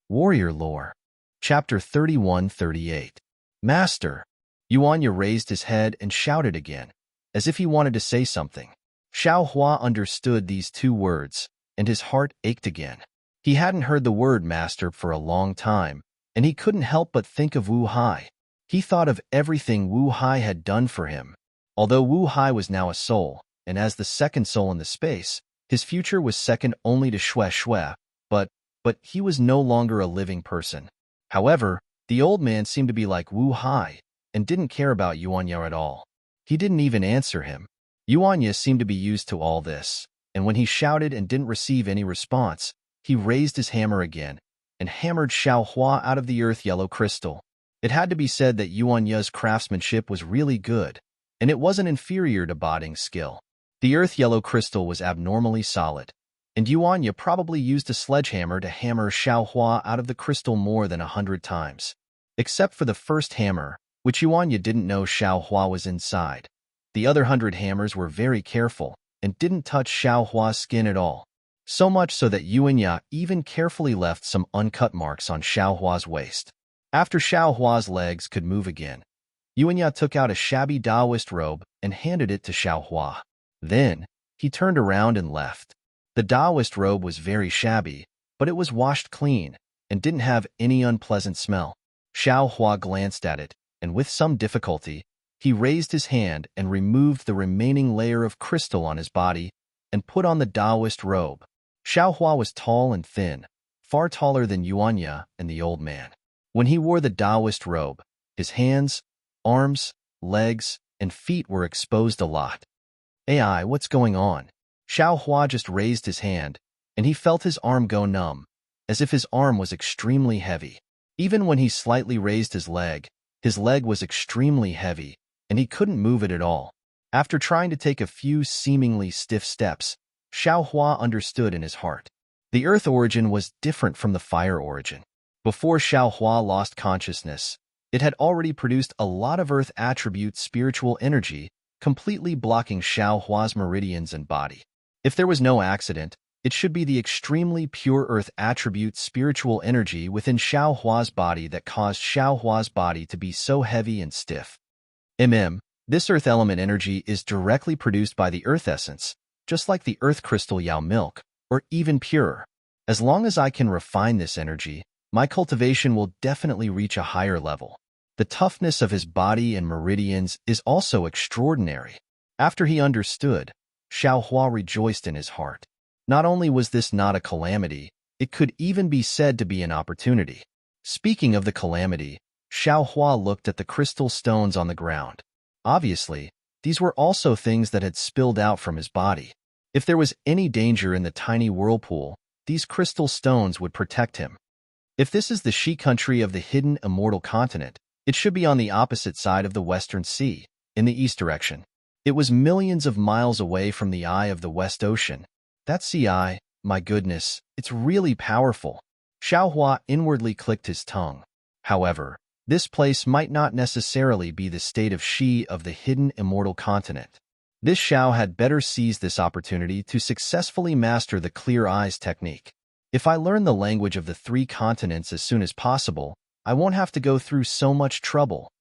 Warrior Lore. Chapter 31-38. Master. Yuanya raised his head and shouted again, as if he wanted to say something. Xiao Hua understood these two words, and his heart ached again. He hadn't heard the word master for a long time, and he couldn't help but think of Wu Hai. He thought of everything Wu Hai had done for him. Although Wu Hai was now a soul, and as the second soul in the space, his future was second only to Xue Xue, but he was no longer a living person. However, the old man seemed to be like Wu Hai, and didn't care about Yuanya at all. He didn't even answer him. Yuanya seemed to be used to all this, and when he shouted and didn't receive any response, he raised his hammer again, and hammered Xiao Hua out of the earth-yellow crystal. It had to be said that Yuanya's craftsmanship was really good, and it wasn't inferior to Botting's skill. The earth-yellow crystal was abnormally solid, and Yuanya probably used a sledgehammer to hammer Xiao Hua out of the crystal more than 100 times. Except for the first hammer, which Yuanya didn't know Xiao Hua was inside. The other 100 hammers were very careful, and didn't touch Xiao Hua's skin at all. So much so that Yuanya even carefully left some uncut marks on Xiao Hua's waist. After Xiao Hua's legs could move again, Yuanya took out a shabby Taoist robe and handed it to Xiao Hua. Then, he turned around and left. The Taoist robe was very shabby, but it was washed clean, and didn't have any unpleasant smell. Xiao Hua glanced at it, and with some difficulty, he raised his hand and removed the remaining layer of crystal on his body, and put on the Taoist robe. Xiao Hua was tall and thin, far taller than Yuanya and the old man. When he wore the Taoist robe, his hands, arms, legs, and feet were exposed a lot. "Ai, what's going on?" Xiao Hua just raised his hand, and he felt his arm go numb, as if his arm was extremely heavy. Even when he slightly raised his leg was extremely heavy, and he couldn't move it at all. After trying to take a few seemingly stiff steps, Xiao Hua understood in his heart. The earth origin was different from the fire origin. Before Xiao Hua lost consciousness, it had already produced a lot of earth attribute spiritual energy, completely blocking Xiao Hua's meridians and body. If there was no accident, it should be the extremely pure earth attribute spiritual energy within Xiao Hua's body that caused Xiao Hua's body to be so heavy and stiff. This earth element energy is directly produced by the earth essence, just like the earth crystal Yao milk, or even purer. As long as I can refine this energy, my cultivation will definitely reach a higher level. The toughness of his body and meridians is also extraordinary. After he understood, Xiao Hua rejoiced in his heart. Not only was this not a calamity, it could even be said to be an opportunity. Speaking of the calamity, Xiao Hua looked at the crystal stones on the ground. Obviously, these were also things that had spilled out from his body. If there was any danger in the tiny whirlpool, these crystal stones would protect him. If this is the Shi country of the hidden immortal continent, it should be on the opposite side of the Western Sea, in the east direction. It was millions of miles away from the eye of the West Ocean. That sea eye, my goodness, it's really powerful. Xiao Hua inwardly clicked his tongue. However, this place might not necessarily be the state of Shi of the hidden immortal continent. This Xiao had better seize this opportunity to successfully master the clear eyes technique. If I learn the language of the 3 continents as soon as possible, I won't have to go through so much trouble.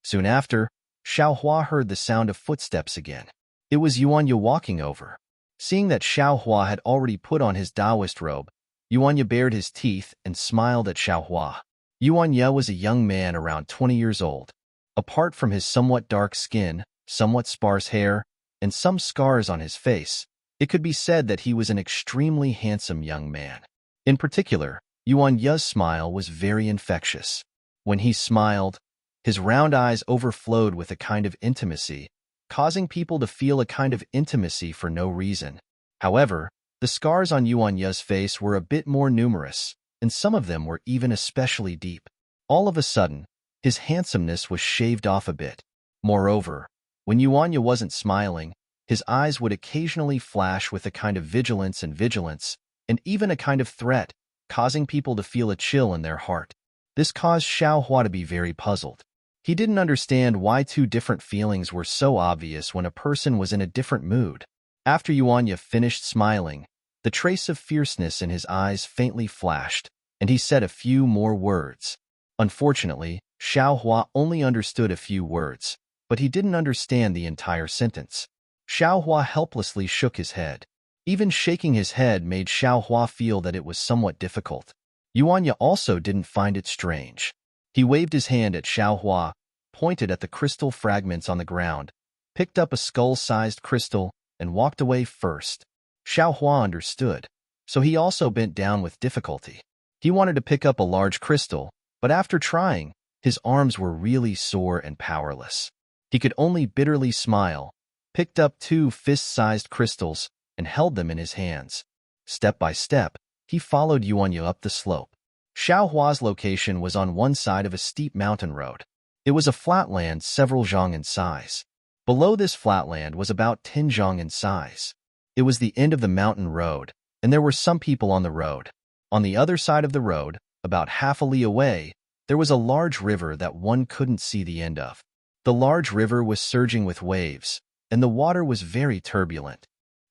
Soon after, Xiao Hua heard the sound of footsteps again. It was Yuanya walking over. Seeing that Xiao Hua had already put on his Taoist robe, Yuanya bared his teeth and smiled at Xiao Hua. Yuanya was a young man around 20 years old. Apart from his somewhat dark skin, somewhat sparse hair, and some scars on his face, it could be said that he was an extremely handsome young man. In particular, Yuanya's smile was very infectious. When he smiled, his round eyes overflowed with a kind of intimacy, causing people to feel a kind of intimacy for no reason. However, the scars on Yuanya's face were a bit more numerous, and some of them were even especially deep. All of a sudden, his handsomeness was shaved off a bit. Moreover, when Yuanya wasn't smiling, his eyes would occasionally flash with a kind of vigilance, and even a kind of threat, causing people to feel a chill in their heart. This caused Xiao Hua to be very puzzled. He didn't understand why 2 different feelings were so obvious when a person was in a different mood. After Yuanya finished smiling, the trace of fierceness in his eyes faintly flashed, and he said a few more words. Unfortunately, Xiao Hua only understood a few words, but he didn't understand the entire sentence. Xiao Hua helplessly shook his head. Even shaking his head made Xiao Hua feel that it was somewhat difficult. Yuanya also didn't find it strange. He waved his hand at Xiao Hua, pointed at the crystal fragments on the ground, picked up a skull-sized crystal, and walked away first. Xiao Hua understood, so he also bent down with difficulty. He wanted to pick up a large crystal, but after trying, his arms were really sore and powerless. He could only bitterly smile, picked up 2 fist-sized crystals, and held them in his hands. Step by step, he followed Yuanya up the slope. Xiao Hua's location was on one side of a steep mountain road. It was a flatland several zhang in size. Below this flatland was about 10 zhang in size. It was the end of the mountain road, and there were some people on the road. On the other side of the road, about half a li away, there was a large river that one couldn't see the end of. The large river was surging with waves, and the water was very turbulent.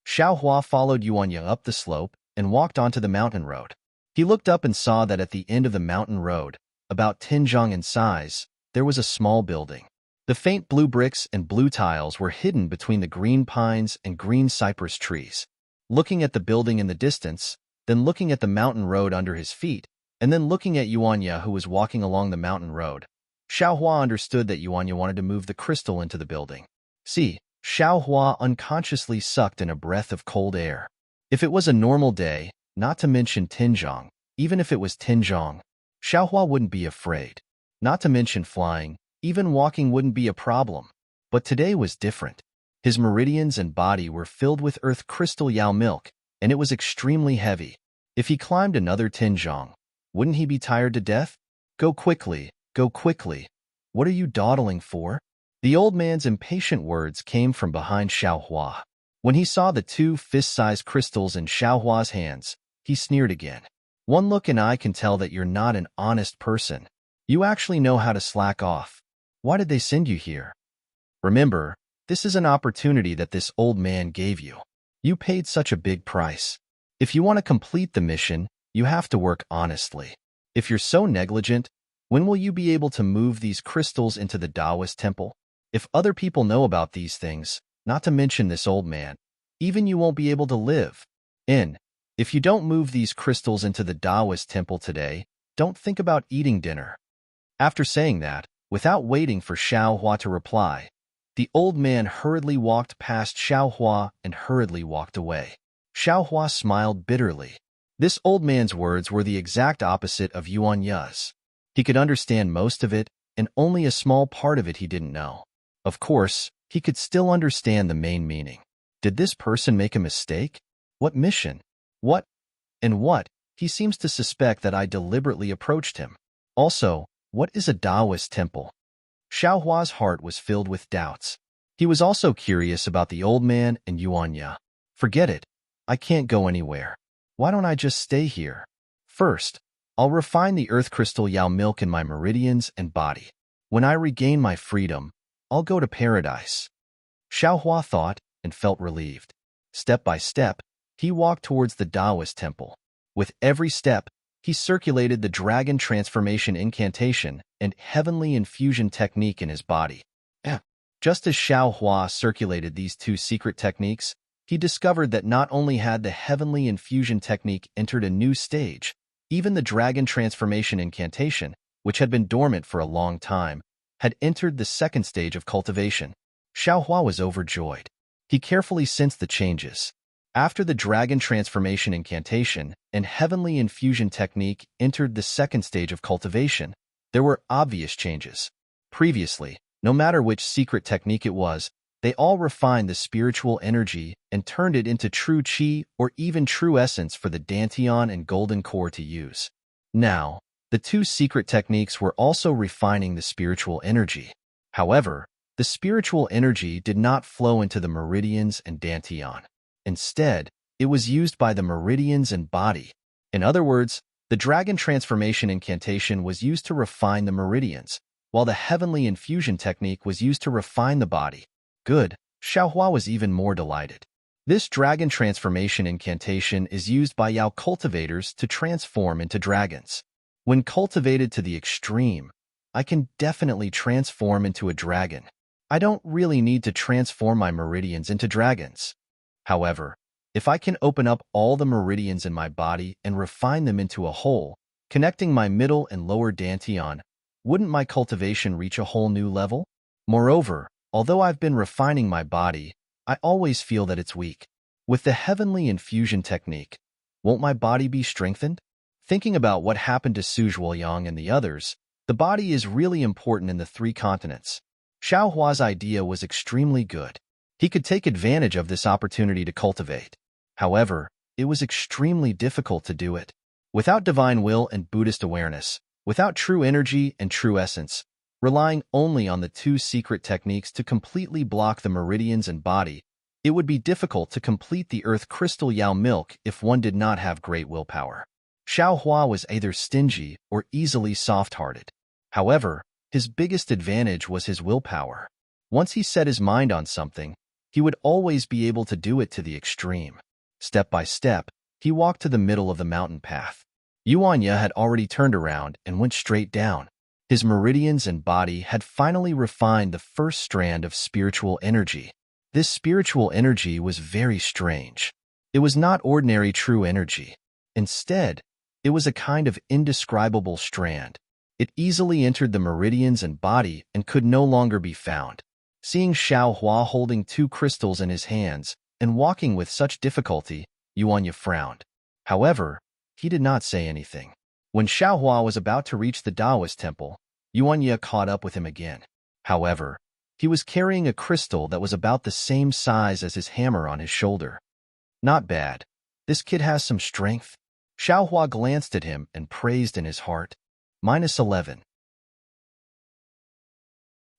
Xiao Hua followed Yuanya up the slope and walked onto the mountain road. He looked up and saw that at the end of the mountain road, about 10 zhang in size, there was a small building. The faint blue bricks and blue tiles were hidden between the green pines and green cypress trees. Looking at the building in the distance, then looking at the mountain road under his feet, and then looking at Yuanya who was walking along the mountain road, Xiao Hua understood that Yuanya wanted to move the crystal into the building. See, Xiao Hua unconsciously sucked in a breath of cold air. If it was a normal day, not to mention Tinzhong, even if it was Tinzhong, Xiao Hua wouldn't be afraid. Not to mention flying, even walking wouldn't be a problem. But today was different. His meridians and body were filled with earth crystal Yao milk, and it was extremely heavy. If he climbed another Tinzhong, wouldn't he be tired to death? Go quickly, go quickly. What are you dawdling for? The old man's impatient words came from behind Xiao Hua. When he saw the 2 fist-sized crystals in Xiao Hua's hands, he sneered again. One look and I can tell that you're not an honest person. You actually know how to slack off. Why did they send you here? Remember, this is an opportunity that this old man gave you. You paid such a big price. If you want to complete the mission, you have to work honestly. If you're so negligent, when will you be able to move these crystals into the Taoist temple? If other people know about these things, not to mention this old man, even you won't be able to live. If you don't move these crystals into the Taoist temple today, don't think about eating dinner. After saying that, without waiting for Xiao Hua to reply, the old man hurriedly walked past Xiao Hua and hurriedly walked away. Xiao Hua smiled bitterly. This old man's words were the exact opposite of Yuanya's. He could understand most of it, and only a small part of it he didn't know. Of course, he could still understand the main meaning. Did this person make a mistake? What mission? What? And what? He seems to suspect that I deliberately approached him. Also, what is a Taoist temple? Xiao Hua's heart was filled with doubts. He was also curious about the old man and Yuanya. Forget it. I can't go anywhere. Why don't I just stay here? First, I'll refine the earth crystal Yao milk in my meridians and body. When I regain my freedom, I'll go to paradise. Xiao Hua thought and felt relieved. Step by step, he walked towards the Taoist temple. With every step, he circulated the dragon transformation incantation and heavenly infusion technique in his body. Just as Xiao Hua circulated these 2 secret techniques, he discovered that not only had the heavenly infusion technique entered a new stage, even the dragon transformation incantation, which had been dormant for a long time, had entered the 2nd stage of cultivation. Xiao Hua was overjoyed. He carefully sensed the changes. After the dragon transformation incantation and heavenly infusion technique entered the 2nd stage of cultivation, there were obvious changes. Previously, no matter which secret technique it was, they all refined the spiritual energy and turned it into true qi or even true essence for the dantian and golden core to use. Now, the 2 secret techniques were also refining the spiritual energy. However, the spiritual energy did not flow into the meridians and dantian. Instead, it was used by the meridians and body. In other words, the dragon transformation incantation was used to refine the meridians, while the heavenly infusion technique was used to refine the body. Good, Xiao Hua was even more delighted. This dragon transformation incantation is used by Yao cultivators to transform into dragons. When cultivated to the extreme, I can definitely transform into a dragon. I don't really need to transform my meridians into dragons. However, if I can open up all the meridians in my body and refine them into a whole, connecting my middle and lower dantian, wouldn't my cultivation reach a whole new level? Moreover, although I've been refining my body, I always feel that it's weak. With the heavenly infusion technique, won't my body be strengthened? Thinking about what happened to Su Zhuoyang and the others, the body is really important in the 3 continents. Xiao Hua's idea was extremely good. He could take advantage of this opportunity to cultivate. However, it was extremely difficult to do it. Without divine will and Buddhist awareness, without true energy and true essence, relying only on the 2 secret techniques to completely block the meridians and body, it would be difficult to complete the earth crystal Yao milk if one did not have great willpower. Xiao Hua was either stingy or easily soft-hearted. However, his biggest advantage was his willpower. Once he set his mind on something, he would always be able to do it to the extreme. Step by step, he walked to the middle of the mountain path. Yuanya had already turned around and went straight down. His meridians and body had finally refined the first strand of spiritual energy. This spiritual energy was very strange. It was not ordinary true energy. Instead, it was a kind of indescribable strand. It easily entered the meridians and body and could no longer be found. Seeing Xiao Hua holding 2 crystals in his hands and walking with such difficulty, Yuanya frowned. However, he did not say anything. When Xiao Hua was about to reach the Taoist temple, Yuanya caught up with him again. However, he was carrying a crystal that was about the same size as his hammer on his shoulder. Not bad. This kid has some strength. Xiao Hua glanced at him and praised in his heart. -11.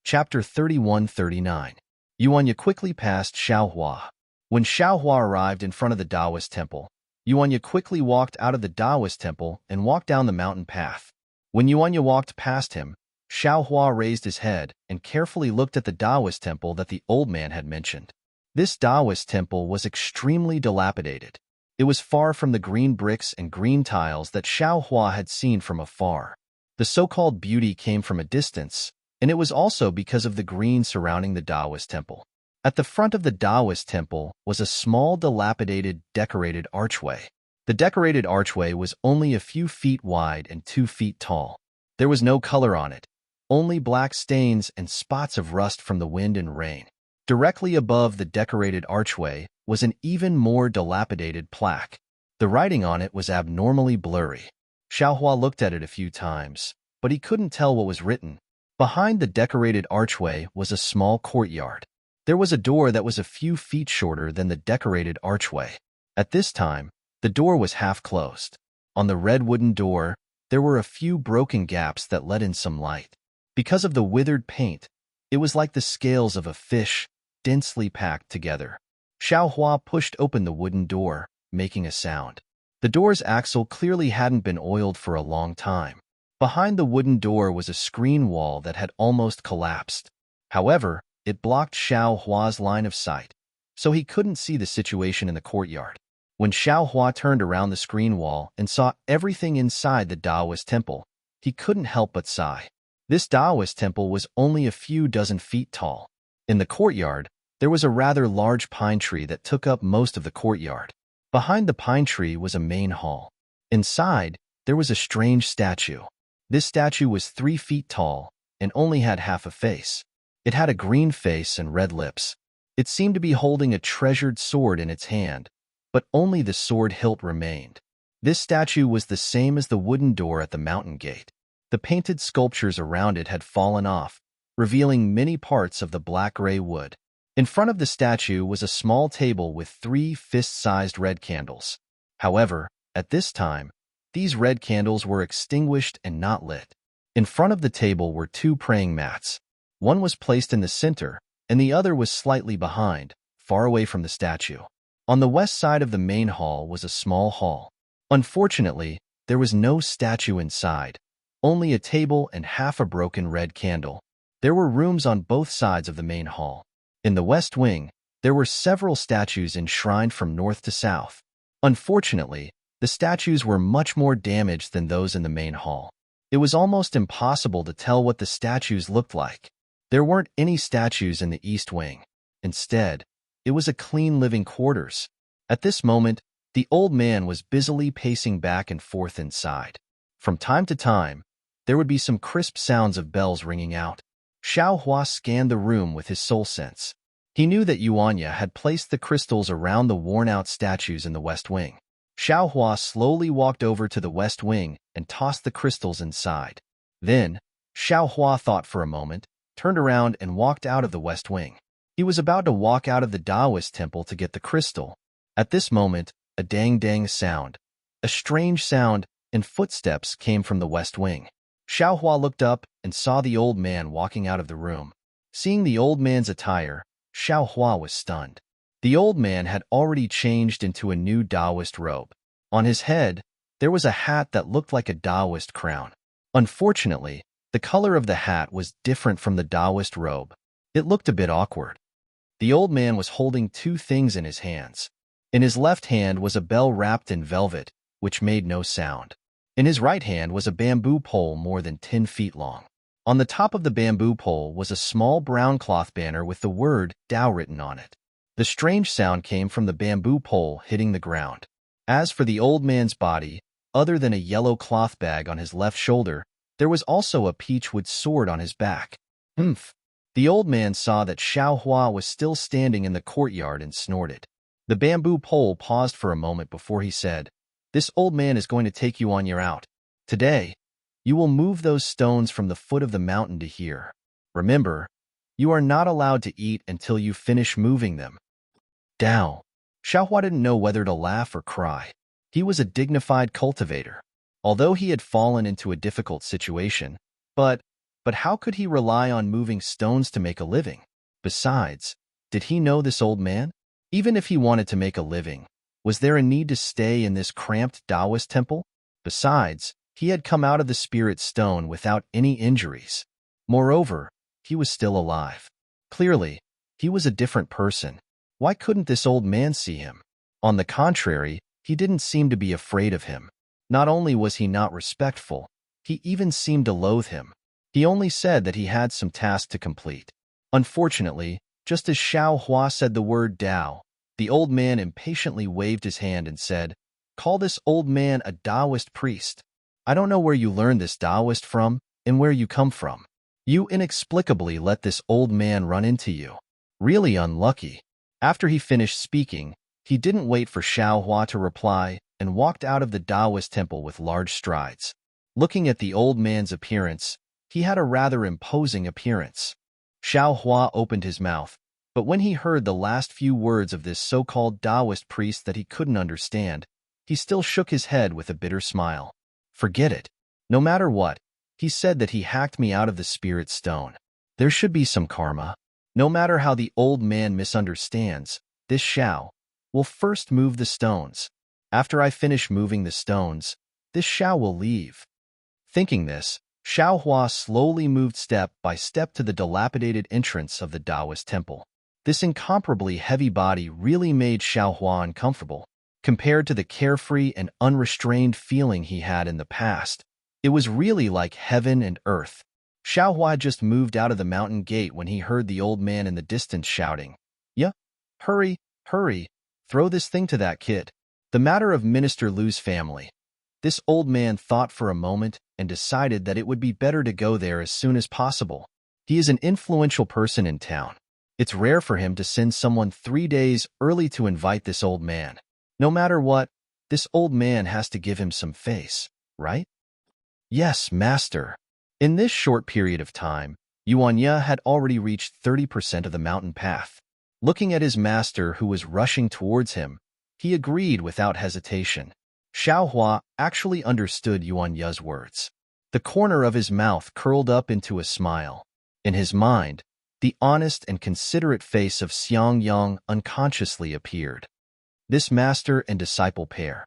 Chapter 31-39. Yuanya quickly passed Xiao Hua. When Xiao Hua arrived in front of the Taoist temple, Yuanya quickly walked out of the Taoist temple and walked down the mountain path. When Yuanya walked past him, Xiao Hua raised his head and carefully looked at the Taoist temple that the old man had mentioned. This Taoist temple was extremely dilapidated. It was far from the green bricks and green tiles that Xiao Hua had seen from afar. The so-called beauty came from a distance, and it was also because of the green surrounding the Taoist temple. At the front of the Taoist temple was a small dilapidated decorated archway. The decorated archway was only a few feet wide and 2 feet tall. There was no color on it, only black stains and spots of rust from the wind and rain. Directly above the decorated archway was an even more dilapidated plaque. The writing on it was abnormally blurry. Xiao Hua looked at it a few times, but he couldn't tell what was written. Behind the decorated archway was a small courtyard. There was a door that was a few feet shorter than the decorated archway. At this time, the door was half closed. On the red wooden door, there were a few broken gaps that let in some light. Because of the withered paint, it was like the scales of a fish, densely packed together. Xiao Hua pushed open the wooden door, making a sound. The door's axle clearly hadn't been oiled for a long time. Behind the wooden door was a screen wall that had almost collapsed. However, it blocked Xiao Hua's line of sight, so he couldn't see the situation in the courtyard. When Xiao Hua turned around the screen wall and saw everything inside the Taoist temple, he couldn't help but sigh. This Taoist temple was only a few dozen feet tall. In the courtyard, there was a rather large pine tree that took up most of the courtyard. Behind the pine tree was a main hall. Inside, there was a strange statue. This statue was 3 feet tall and only had half a face. It had a green face and red lips. It seemed to be holding a treasured sword in its hand, but only the sword hilt remained. This statue was the same as the wooden door at the mountain gate. The painted sculptures around it had fallen off, revealing many parts of the black-gray wood. In front of the statue was a small table with 3 fist-sized red candles. However, at this time, these red candles were extinguished and not lit. In front of the table were 2 praying mats. One was placed in the center, and the other was slightly behind, far away from the statue. On the west side of the main hall was a small hall. Unfortunately, there was no statue inside, only a table and half a broken red candle. There were rooms on both sides of the main hall. In the west wing, there were several statues enshrined from north to south. Unfortunately, The statues were much more damaged than those in the main hall. It was almost impossible to tell what the statues looked like. There weren't any statues in the east wing. Instead, it was a clean living quarters. At this moment, the old man was busily pacing back and forth inside. From time to time, there would be some crisp sounds of bells ringing out. Xiao Hua scanned the room with his soul sense. He knew that Yuanya had placed the crystals around the worn-out statues in the west wing. Xiao Hua slowly walked over to the west wing and tossed the crystals inside. Then, Xiao Hua thought for a moment, turned around and walked out of the west wing. He was about to walk out of the Taoist temple to get the crystal. At this moment, a dang-dang sound, a strange sound, and footsteps came from the west wing. Xiao Hua looked up and saw the old man walking out of the room. Seeing the old man's attire, Xiao Hua was stunned. The old man had already changed into a new Taoist robe. On his head, there was a hat that looked like a Taoist crown. Unfortunately, the color of the hat was different from the Taoist robe. It looked a bit awkward. The old man was holding two things in his hands. In his left hand was a bell wrapped in velvet, which made no sound. In his right hand was a bamboo pole more than 10 feet long. On the top of the bamboo pole was a small brown cloth banner with the word Tao written on it. The strange sound came from the bamboo pole hitting the ground. As for the old man's body, other than a yellow cloth bag on his left shoulder, there was also a peachwood sword on his back. Humph! The old man saw that Xiao Hua was still standing in the courtyard and snorted. The bamboo pole paused for a moment before he said, "This old man is going to take you on your out. Today, you will move those stones from the foot of the mountain to here. Remember, you are not allowed to eat until you finish moving them." Tao. Xiao Hua didn't know whether to laugh or cry. He was a dignified cultivator. Although he had fallen into a difficult situation, but how could he rely on moving stones to make a living? Besides, did he know this old man? Even if he wanted to make a living, was there a need to stay in this cramped Taoist temple? Besides, he had come out of the spirit stone without any injuries. Moreover, he was still alive. Clearly, he was a different person. Why couldn't this old man see him? On the contrary, he didn't seem to be afraid of him. Not only was he not respectful, he even seemed to loathe him. He only said that he had some task to complete. Unfortunately, just as Xiao Hua said the word Tao, the old man impatiently waved his hand and said, "Call this old man a Taoist priest. I don't know where you learned this Taoist from and where you come from. You inexplicably let this old man run into you. Really unlucky." After he finished speaking, he didn't wait for Xiao Hua to reply and walked out of the Taoist temple with large strides. Looking at the old man's appearance, he had a rather imposing appearance. Xiao Hua opened his mouth, but when he heard the last few words of this so-called Taoist priest that he couldn't understand, he still shook his head with a bitter smile. "Forget it. No matter what, he said that he hacked me out of the spirit stone. There should be some karma. No matter how the old man misunderstands, this Xiao will first move the stones. After I finish moving the stones, this Xiao will leave." Thinking this, Xiao Hua slowly moved step by step to the dilapidated entrance of the Taoist temple. This incomparably heavy body really made Xiao Hua uncomfortable. Compared to the carefree and unrestrained feeling he had in the past, it was really like heaven and earth. Xiao Hua just moved out of the mountain gate when he heard the old man in the distance shouting, "Yeah, hurry, hurry, throw this thing to that kid." The matter of Minister Lu's family. This old man thought for a moment and decided that it would be better to go there as soon as possible. He is an influential person in town. It's rare for him to send someone 3 days early to invite this old man. No matter what, this old man has to give him some face, right? Yes, master. In this short period of time, Yuanya had already reached 30% of the mountain path. Looking at his master who was rushing towards him, he agreed without hesitation. Xiao Hua actually understood Yuanya's words. The corner of his mouth curled up into a smile. In his mind, the honest and considerate face of Xiang Yang unconsciously appeared. This master and disciple pair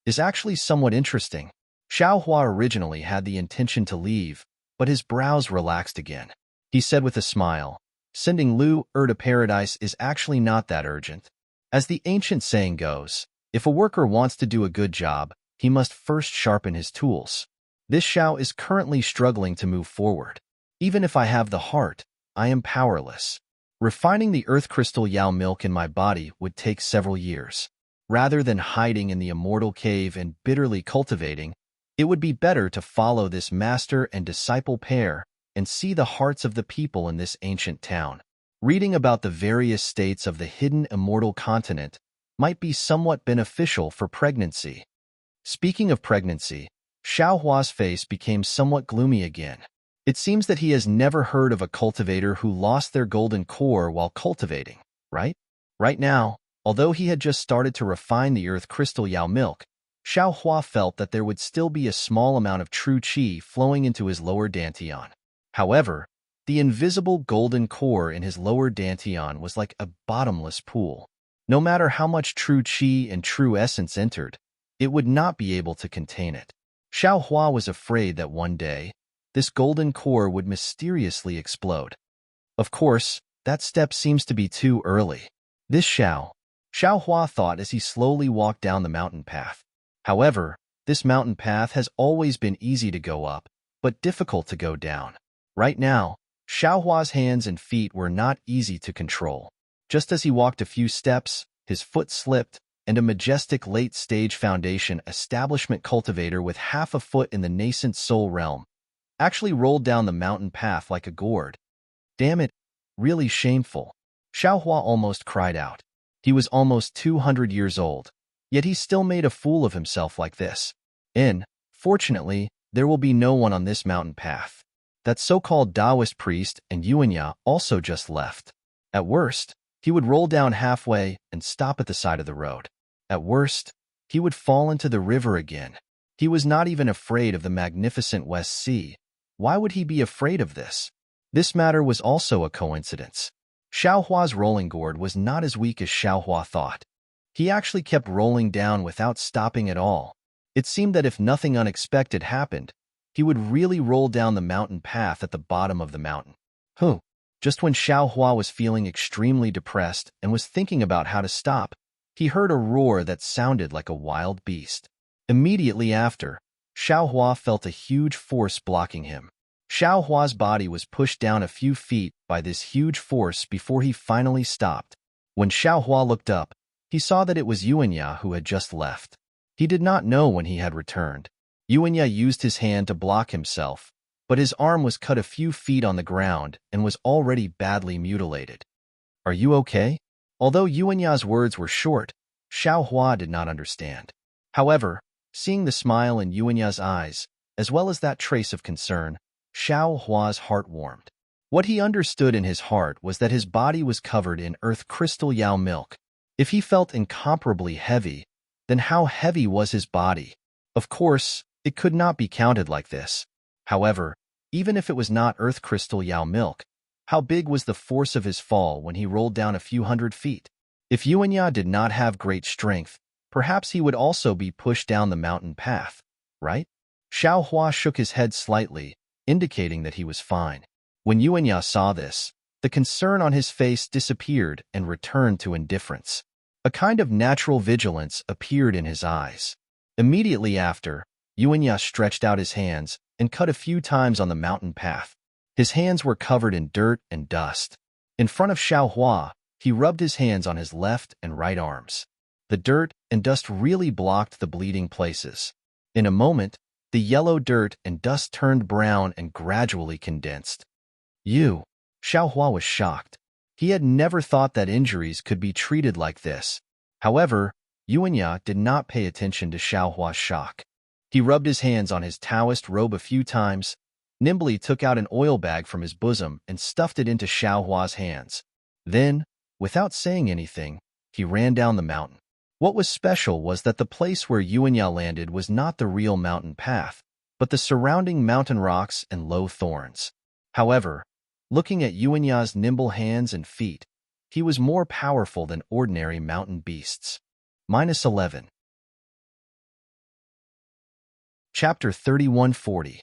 is actually somewhat interesting. Xiao Hua originally had the intention to leave, but his brows relaxed again. He said with a smile, "Sending Lu to paradise is actually not that urgent. As the ancient saying goes, If a worker wants to do a good job, he must first sharpen his tools. This Xiao is currently struggling to move forward. Even if I have the heart, I am powerless. Refining the earth crystal Yao milk in my body would take several years. Rather than hiding in the immortal cave and bitterly cultivating, it would be better to follow this master and disciple pair and see the hearts of the people in this ancient town. Reading about the various states of the hidden immortal continent might be somewhat beneficial for pregnancy. Speaking of pregnancy, Xiaohua's face became somewhat gloomy again. It seems that he has never heard of a cultivator who lost their golden core while cultivating, right? Right now, although he had just started to refine the earth crystal Yao milk, Xiaohua felt that there would still be a small amount of true qi flowing into his lower dantian. However, the invisible golden core in his lower dantian was like a bottomless pool. No matter how much true qi and true essence entered, it would not be able to contain it. Xiaohua was afraid that one day, this golden core would mysteriously explode. Of course, that step seems to be too early. This Xiaohua thought as he slowly walked down the mountain path. However, this mountain path has always been easy to go up, but difficult to go down. Right now, Xiaohua's hands and feet were not easy to control. Just as he walked a few steps, his foot slipped, and a majestic late-stage foundation establishment cultivator with half a foot in the nascent soul realm actually rolled down the mountain path like a gourd. Damn it, really shameful. Xiaohua almost cried out. He was almost 200 years old, yet he still made a fool of himself like this. Fortunately, there will be no one on this mountain path. That so-called Taoist priest and Yuanya also just left. At worst, he would roll down halfway and stop at the side of the road. At worst, he would fall into the river again. He was not even afraid of the magnificent West Sea. Why would he be afraid of this? This matter was also a coincidence. Xiaohua's rolling gourd was not as weak as Xiaohua thought. He actually kept rolling down without stopping at all. It seemed that if nothing unexpected happened, he would really roll down the mountain path at the bottom of the mountain. Just when Xiaohua was feeling extremely depressed and was thinking about how to stop, he heard a roar that sounded like a wild beast. Immediately after, Xiaohua felt a huge force blocking him. Xiaohua's body was pushed down a few feet by this huge force before he finally stopped. When Xiaohua looked up, he saw that it was Yuanya who had just left. He did not know when he had returned. Yuanya used his hand to block himself, but his arm was cut a few feet on the ground and was already badly mutilated. "Are you okay?" Although Yuanya's words were short, Xiaohua did not understand. However, seeing the smile in Yuanya's eyes, as well as that trace of concern, Xiaohua's heart warmed. What he understood in his heart was that his body was covered in earth crystal Yao milk. If he felt incomparably heavy, then how heavy was his body? Of course, it could not be counted like this. However, even if it was not earth crystal Yao milk, how big was the force of his fall when he rolled down a few hundred feet? If Yuanya did not have great strength, perhaps he would also be pushed down the mountain path, right? Xiaohua shook his head slightly, indicating that he was fine. When Yuanya saw this, the concern on his face disappeared and returned to indifference. A kind of natural vigilance appeared in his eyes. Immediately after, Yuanya stretched out his hands and cut a few times on the mountain path. His hands were covered in dirt and dust. In front of Xiaohua, he rubbed his hands on his left and right arms. The dirt and dust really blocked the bleeding places. In a moment, the yellow dirt and dust turned brown and gradually condensed. Xiaohua was shocked. He had never thought that injuries could be treated like this. However, Yuanya did not pay attention to Xiaohua's shock. He rubbed his hands on his Taoist robe a few times, nimbly took out an oil bag from his bosom and stuffed it into Xiaohua's hands. Then, without saying anything, he ran down the mountain. What was special was that the place where Yuanya landed was not the real mountain path, but the surrounding mountain rocks and low thorns. However, looking at Yuanya's nimble hands and feet, he was more powerful than ordinary mountain beasts. -11. Chapter 3140.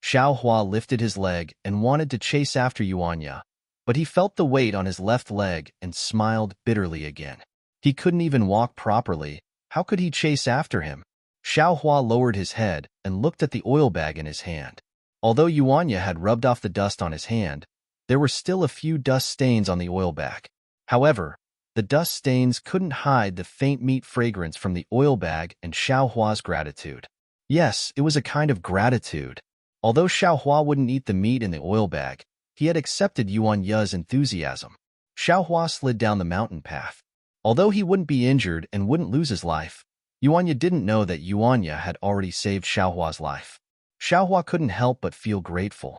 Xiaohua lifted his leg and wanted to chase after Yuanya, but he felt the weight on his left leg and smiled bitterly again. He couldn't even walk properly. How could he chase after him? Xiao Hua lowered his head and looked at the oil bag in his hand. Although Yuanya had rubbed off the dust on his hand, there were still a few dust stains on the oil bag. However, the dust stains couldn't hide the faint meat fragrance from the oil bag and Xiao Hua's gratitude. Yes, it was a kind of gratitude. Although Xiao Hua wouldn't eat the meat in the oil bag, he had accepted Yuanya's enthusiasm. Xiao Hua slid down the mountain path. Although he wouldn't be injured and wouldn't lose his life, Yuanya didn't know that Yuanya had already saved Xiao Hua's life. Xiao Hua couldn't help but feel grateful.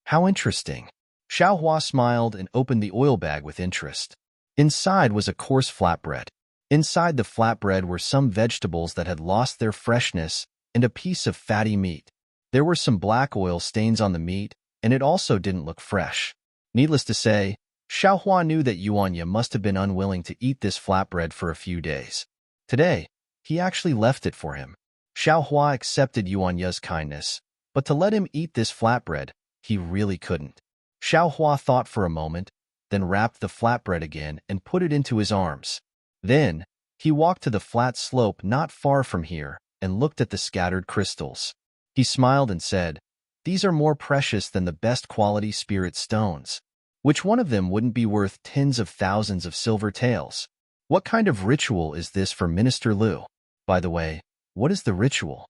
How interesting. Xiao Hua smiled and opened the oil bag with interest. Inside was a coarse flatbread. Inside the flatbread were some vegetables that had lost their freshness and a piece of fatty meat. There were some black oil stains on the meat, and it also didn't look fresh. Needless to say, Xiao Hua knew that Yuanya must have been unwilling to eat this flatbread for a few days. Today, he actually left it for him. Xiao Hua accepted Yuanya's kindness, but to let him eat this flatbread, he really couldn't. Xiao Hua thought for a moment, then wrapped the flatbread again and put it into his arms. Then, he walked to the flat slope not far from here and looked at the scattered crystals. He smiled and said, "These are more precious than the best quality spirit stones. Which one of them wouldn't be worth tens of thousands of silver taels? What kind of ritual is this for Minister Liu? By the way, what is the ritual?"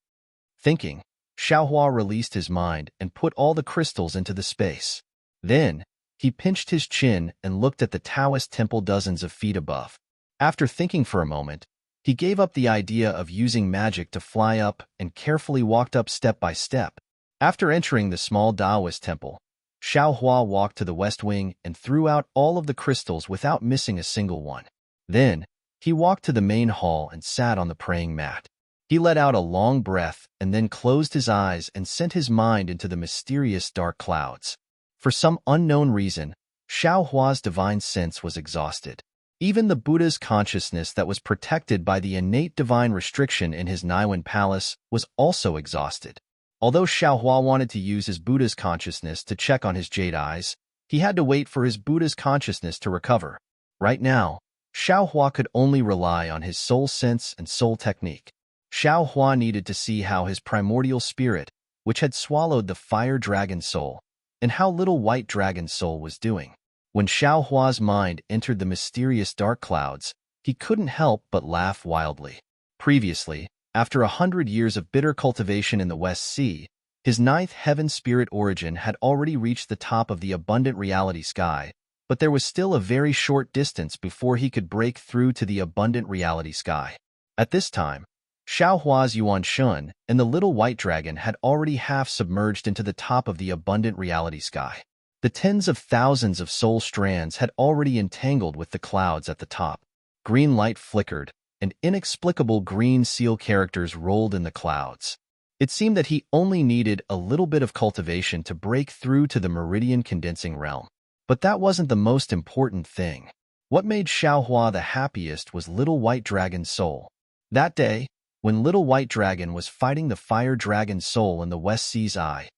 Thinking, Xiao Hua released his mind and put all the crystals into the space. Then, he pinched his chin and looked at the Taoist temple dozens of feet above. After thinking for a moment, he gave up the idea of using magic to fly up and carefully walked up step by step. After entering the small Taoist temple, Xiao Hua walked to the west wing and threw out all of the crystals without missing a single one. Then, he walked to the main hall and sat on the praying mat. He let out a long breath and then closed his eyes and sent his mind into the mysterious dark clouds. For some unknown reason, Xiao Hua's divine sense was exhausted. Even the Buddha's consciousness that was protected by the innate divine restriction in his Niwen palace was also exhausted. Although Xiao Hua wanted to use his Buddha's consciousness to check on his jade eyes, he had to wait for his Buddha's consciousness to recover. Right now, Xiao Hua could only rely on his soul sense and soul technique. Xiao Hua needed to see how his primordial spirit, which had swallowed the fire dragon soul, and how little white dragon soul was doing. When Xiao Hua's mind entered the mysterious dark clouds, he couldn't help but laugh wildly. Previously, after 100 years of bitter cultivation in the West Sea, his ninth heaven spirit origin had already reached the top of the abundant reality sky, but there was still a very short distance before he could break through to the abundant reality sky. At this time, Xiao Hua's Yuan Shun and the little white dragon had already half submerged into the top of the abundant reality sky. The tens of thousands of soul strands had already entangled with the clouds at the top. Green light flickered, and inexplicable green seal characters rolled in the clouds. It seemed that he only needed a little bit of cultivation to break through to the meridian condensing realm. But that wasn't the most important thing. What made Xiao Hua the happiest was Little White Dragon's soul. That day, when Little White Dragon was fighting the Fire Dragon soul in the West Sea's eye,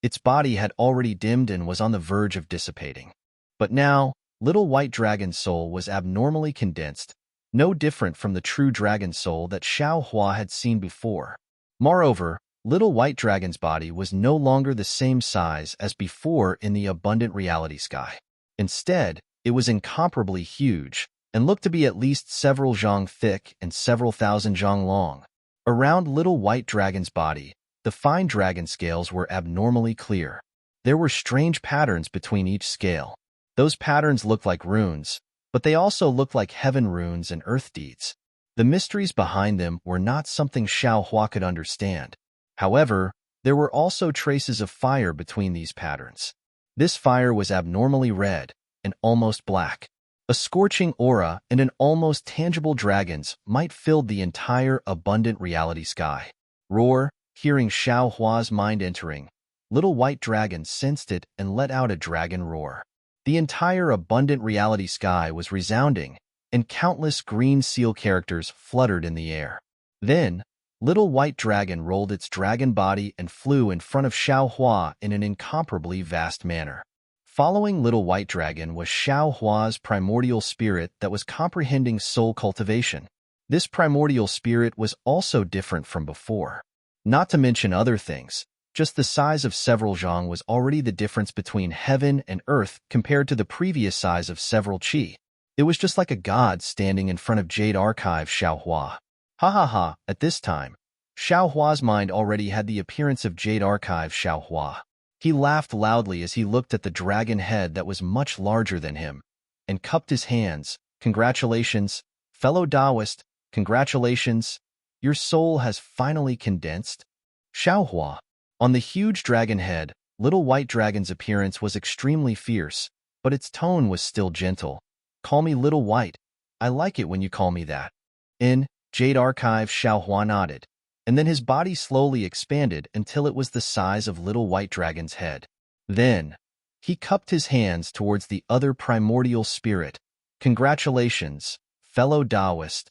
its body had already dimmed and was on the verge of dissipating. But now, Little White Dragon's soul was abnormally condensed, no different from the true dragon soul that Xiao Hua had seen before. Moreover, Little White Dragon's body was no longer the same size as before in the abundant reality sky. Instead, it was incomparably huge, and looked to be at least several zhang thick and several thousand zhang long. Around Little White Dragon's body, the fine dragon scales were abnormally clear. There were strange patterns between each scale. Those patterns looked like runes, but they also looked like heaven runes and earth deeds. The mysteries behind them were not something Xiao Hua could understand. However, there were also traces of fire between these patterns. This fire was abnormally red and almost black. A scorching aura and an almost tangible dragon's might filled the entire abundant reality sky. Roar, hearing Xiao Hua's mind entering, Little White Dragon sensed it and let out a dragon roar. The entire abundant reality sky was resounding, and countless green seal characters fluttered in the air. Then, Little White Dragon rolled its dragon body and flew in front of Xiao Hua in an incomparably vast manner. Following Little White Dragon was Xiao Hua's primordial spirit that was comprehending soul cultivation. This primordial spirit was also different from before. Not to mention other things, just the size of several zhang was already the difference between heaven and earth compared to the previous size of several qi. It was just like a god standing in front of Jade Archive Xiao Hua. Ha ha ha, at this time, Xiao Hua's mind already had the appearance of Jade Archive Xiao Hua. He laughed loudly as he looked at the dragon head that was much larger than him, and cupped his hands. Congratulations, fellow Taoist, congratulations. Your soul has finally condensed. Xiao Hua. On the huge dragon head, Little White Dragon's appearance was extremely fierce, but its tone was still gentle. Call me Little White. I like it when you call me that. In Jade Archive, Xiao Hua nodded, and then his body slowly expanded until it was the size of Little White Dragon's head. Then, he cupped his hands towards the other primordial spirit. Congratulations, fellow Taoist.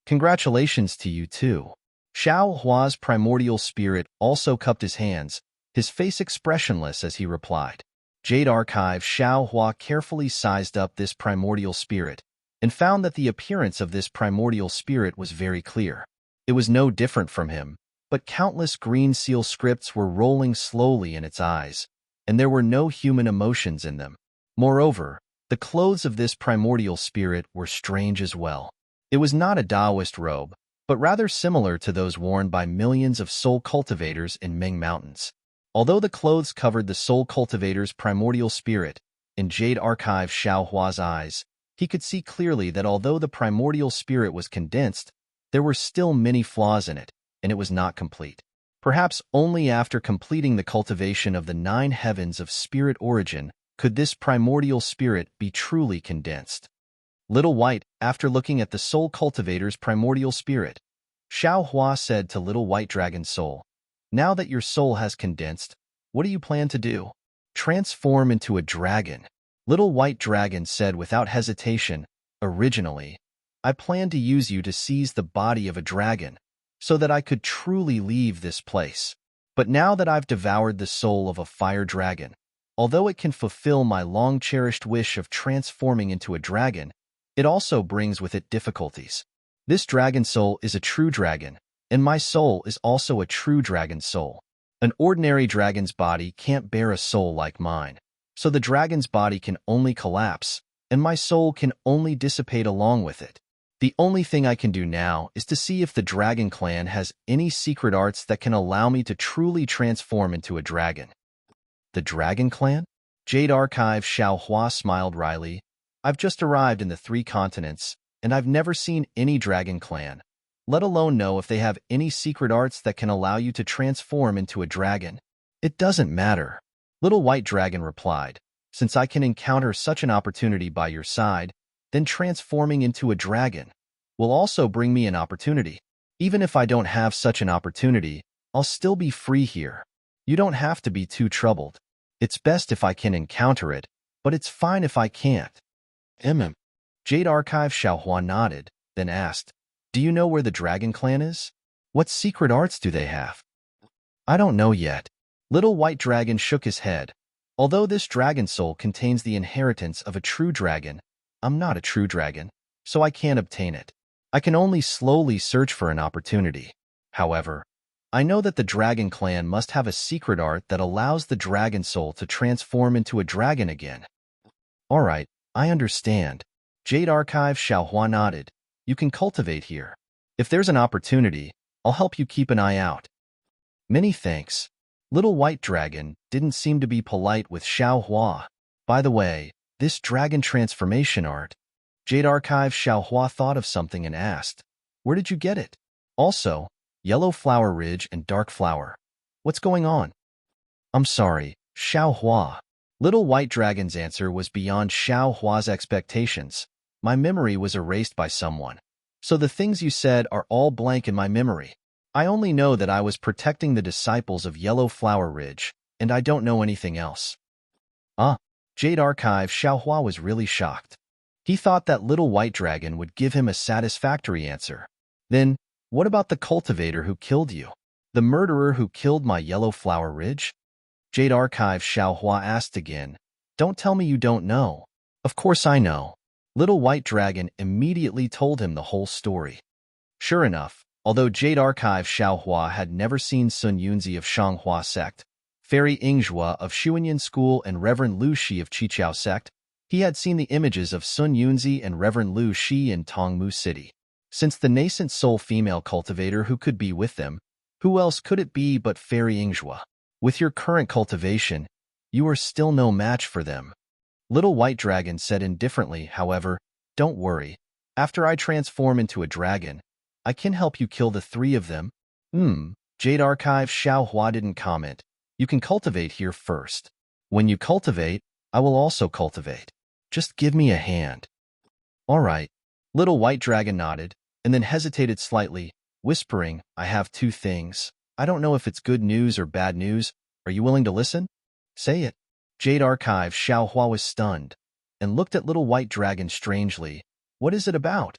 Congratulations to you too. Xiao Hua's primordial spirit also cupped his hands, his face expressionless as he replied. Jade Archive Xiao Hua carefully sized up this primordial spirit and found that the appearance of this primordial spirit was very clear. It was no different from him, but countless green seal scripts were rolling slowly in its eyes, and there were no human emotions in them. Moreover, the clothes of this primordial spirit were strange as well. It was not a Taoist robe, but rather similar to those worn by millions of soul cultivators in Ming Mountains. Although the clothes covered the soul cultivator's primordial spirit, in Jade Archive Xiao Hua's eyes, he could see clearly that although the primordial spirit was condensed, there were still many flaws in it, and it was not complete. Perhaps only after completing the cultivation of the 9 heavens of spirit origin could this primordial spirit be truly condensed. Little White, after looking at the soul cultivator's primordial spirit, Xiao Hua said to Little White Dragon's soul, "Now that your soul has condensed, what do you plan to do?" "Transform into a dragon." Little White Dragon said without hesitation, "Originally, I planned to use you to seize the body of a dragon, so that I could truly leave this place. But now that I've devoured the soul of a fire dragon, although it can fulfill my long-cherished wish of transforming into a dragon, it also brings with it difficulties. This dragon soul is a true dragon, and my soul is also a true dragon soul. An ordinary dragon's body can't bear a soul like mine, so the dragon's body can only collapse, and my soul can only dissipate along with it. The only thing I can do now is to see if the Dragon Clan has any secret arts that can allow me to truly transform into a dragon." "The Dragon Clan?" Jade Archive Xiao Hua smiled wryly. "I've just arrived in the 3 continents, and I've never seen any Dragon Clan, let alone know if they have any secret arts that can allow you to transform into a dragon." "It doesn't matter," Little White Dragon replied. "Since I can encounter such an opportunity by your side, then transforming into a dragon will also bring me an opportunity. Even if I don't have such an opportunity, I'll still be free here. You don't have to be too troubled. It's best if I can encounter it, but it's fine if I can't." Jade Archive Xiao Hua nodded, then asked, "Do you know where the Dragon Clan is? What secret arts do they have?" "I don't know yet." Little White Dragon shook his head. "Although this dragon soul contains the inheritance of a true dragon, I'm not a true dragon, so I can't obtain it. I can only slowly search for an opportunity. However, I know that the Dragon Clan must have a secret art that allows the dragon soul to transform into a dragon again." "All right, I understand." Jade Archive Xiao Hua nodded. "You can cultivate here. If there's an opportunity, I'll help you keep an eye out." "Many thanks." Little White Dragon didn't seem to be polite with Xiao Hua. "By the way, this dragon transformation art..." Jade Archive Xiao Hua thought of something and asked, "Where did you get it? Also, Yellow Flower Ridge and Dark Flower. What's going on?" "I'm sorry, Xiao Hua." Little White Dragon's answer was beyond Xiao Hua's expectations. "My memory was erased by someone, so the things you said are all blank in my memory. I only know that I was protecting the disciples of Yellow Flower Ridge, and I don't know anything else." "Ah." Jade Archive Xiao Hua was really shocked. He thought that Little White Dragon would give him a satisfactory answer. "Then, what about the cultivator who killed you? The murderer who killed my Yellow Flower Ridge?" Jade Archive Xiao Hua asked again. Don't tell me you don't know. Of course I know. Little White Dragon immediately told him the whole story. Sure enough, although Jade Archive Xiaohua had never seen Sun Yunzi of Shanghua sect, Fairy Yingzhua of Xuanyan School and Reverend Lu Shi of Qiqiao sect, he had seen the images of Sun Yunzi and Reverend Lu Shi in Tongmu City. Since the nascent soul female cultivator who could be with them, who else could it be but Fairy Yingzhua? With your current cultivation, you are still no match for them. Little White Dragon said indifferently, however, don't worry. After I transform into a dragon, I can help you kill the three of them. Jade Archive Xiaohua didn't comment. You can cultivate here first. When you cultivate, I will also cultivate. Just give me a hand. All right. Little White Dragon nodded, and then hesitated slightly, whispering, I have two things. I don't know if it's good news or bad news. Are you willing to listen? Say it. Jade Archive Xiaohua was stunned, and looked at Little White Dragon strangely. What is it about?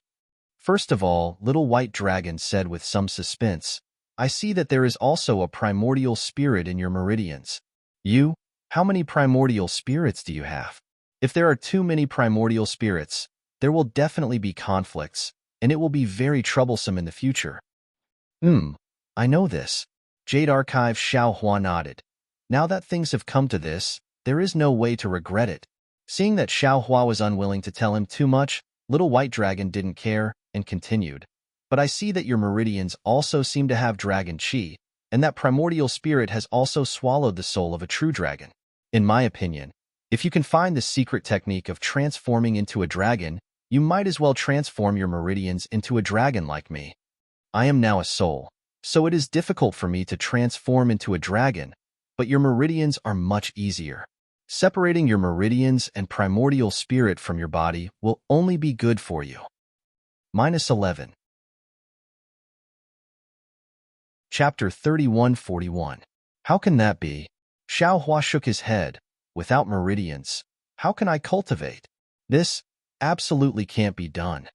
First of all, Little White Dragon said with some suspense, I see that there is also a primordial spirit in your meridians. You? How many primordial spirits do you have? If there are too many primordial spirits, there will definitely be conflicts, and it will be very troublesome in the future. I know this. Jade Archive Xiaohua nodded. Now that things have come to this, there is no way to regret it. Seeing that Xiaohua was unwilling to tell him too much, Little White Dragon didn't care, and continued. But I see that your meridians also seem to have dragon chi, and that primordial spirit has also swallowed the soul of a true dragon. In my opinion, if you can find the secret technique of transforming into a dragon, you might as well transform your meridians into a dragon like me. I am now a soul, so it is difficult for me to transform into a dragon, but your meridians are much easier. Separating your meridians and primordial spirit from your body will only be good for you. -11. Chapter 3141. How can that be? Xiaohua shook his head. Without meridians, how can I cultivate? This absolutely can't be done.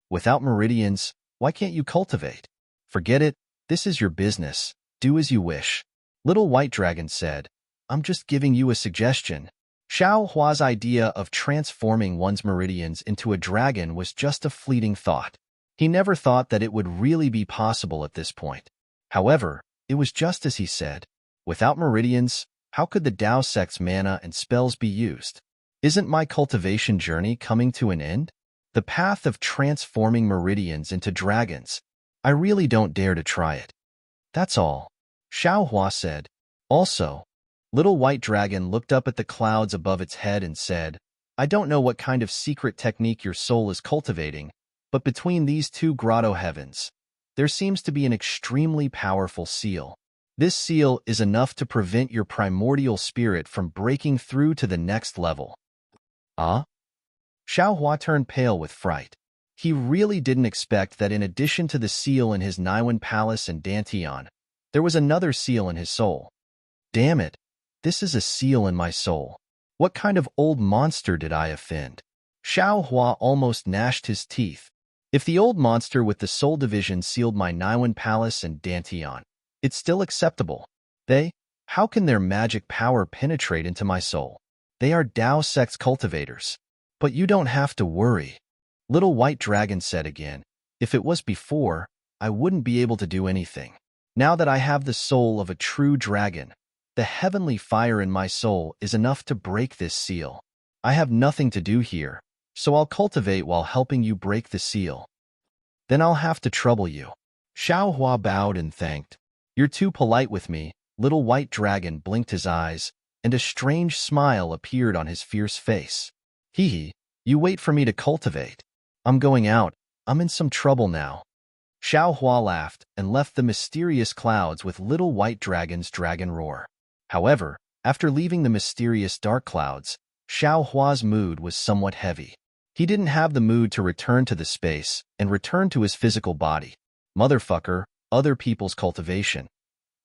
Without meridians, why can't you cultivate? Forget it, this is your business. Do as you wish. Little White Dragon said, I'm just giving you a suggestion. Xiaohua's idea of transforming one's meridians into a dragon was just a fleeting thought. He never thought that it would really be possible at this point. However, it was just as he said. Without meridians, how could the Dao sect's mana and spells be used? Isn't my cultivation journey coming to an end? The path of transforming meridians into dragons. I really don't dare to try it. That's all. Xiaohua said. Also, Little White Dragon looked up at the clouds above its head and said, I don't know what kind of secret technique your soul is cultivating, but between these two grotto heavens, there seems to be an extremely powerful seal. This seal is enough to prevent your primordial spirit from breaking through to the next level. Xiaohua turned pale with fright. He really didn't expect that in addition to the seal in his Naiwan Palace and Dantian, there was another seal in his soul. Damn it, this is a seal in my soul. What kind of old monster did I offend? Xiaohua almost gnashed his teeth. If the old monster with the soul division sealed my Naiwan Palace and Dantian, it's still acceptable. How can their magic power penetrate into my soul? They are Dao sect's cultivators. But you don't have to worry. Little White Dragon said again, if it was before, I wouldn't be able to do anything. Now that I have the soul of a true dragon, the heavenly fire in my soul is enough to break this seal. I have nothing to do here, so I'll cultivate while helping you break the seal. Then I'll have to trouble you. Xiaohua bowed and thanked. You're too polite with me. Little White Dragon blinked his eyes, and a strange smile appeared on his fierce face. Hee, you wait for me to cultivate. I'm going out. I'm in some trouble now. Xiaohua laughed and left the mysterious clouds with Little White Dragon's dragon roar. However, after leaving the mysterious dark clouds, Xiaohua's mood was somewhat heavy. He didn't have the mood to return to the space and return to his physical body. Motherfucker, other people's cultivation.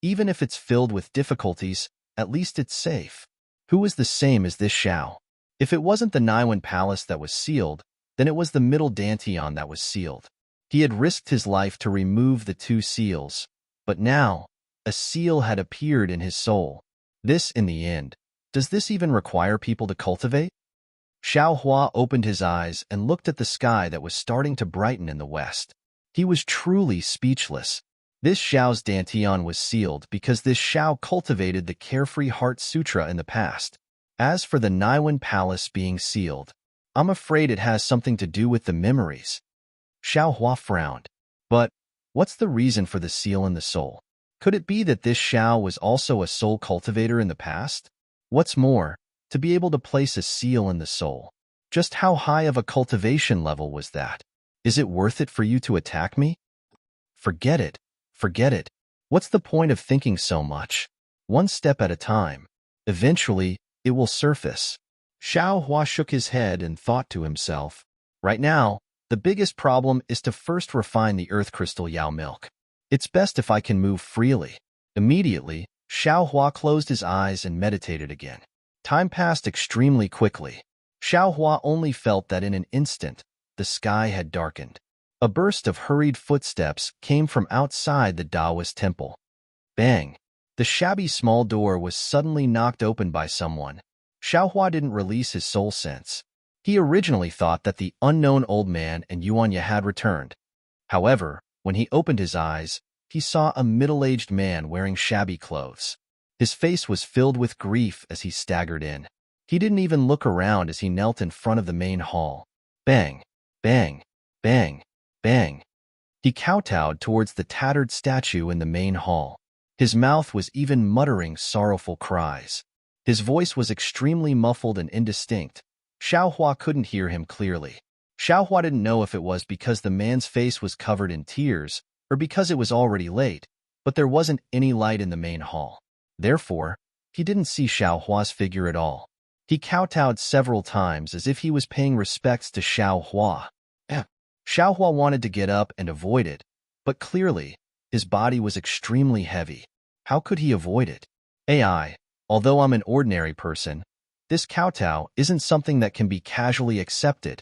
Even if it's filled with difficulties, at least it's safe. Who is the same as this Xiao? If it wasn't the Naiwan Palace that was sealed, then it was the Middle Dantian that was sealed. He had risked his life to remove the two seals, but now, a seal had appeared in his soul. This, in the end, Does this even require people to cultivate? Xiao Hua opened his eyes and looked at the sky that was starting to brighten in the west. He was truly speechless. This Xiao's dantian was sealed because this Xiao cultivated the Carefree Heart Sutra in the past. As for the Niwen Palace being sealed, I'm afraid it has something to do with the memories. Xiao Hua frowned. But what's the reason for the seal in the soul? Could it be that this Xiao was also a soul cultivator in the past? What's more, to be able to place a seal in the soul, just how high of a cultivation level was that? Is it worth it for you to attack me? Forget it. Forget it. What's the point of thinking so much? One step at a time. Eventually, it will surface. Xiao Hua shook his head and thought to himself, right now, the biggest problem is to first refine the earth crystal Yao milk. It's best if I can move freely. Immediately, Xiao Hua closed his eyes and meditated again. Time passed extremely quickly. Xiao Hua only felt that in an instant, the sky had darkened. A burst of hurried footsteps came from outside the Taoist temple. Bang! The shabby small door was suddenly knocked open by someone. Xiao Hua didn't release his soul sense. He originally thought that the unknown old man and Yuanya had returned. However, when he opened his eyes, he saw a middle-aged man wearing shabby clothes. His face was filled with grief as he staggered in. He didn't even look around as he knelt in front of the main hall. Bang! Bang! Bang! Bang! He kowtowed towards the tattered statue in the main hall. His mouth was even muttering sorrowful cries. His voice was extremely muffled and indistinct. Xiao Hua couldn't hear him clearly. Xiao Hua didn't know if it was because the man's face was covered in tears or because it was already late, but there wasn't any light in the main hall. Therefore, he didn't see Xiao Hua's figure at all. He kowtowed several times as if he was paying respects to Xiao Hua. Xiao Hua wanted to get up and avoid it, but clearly, his body was extremely heavy. How could he avoid it? Although I'm an ordinary person, this kowtow isn't something that can be casually accepted.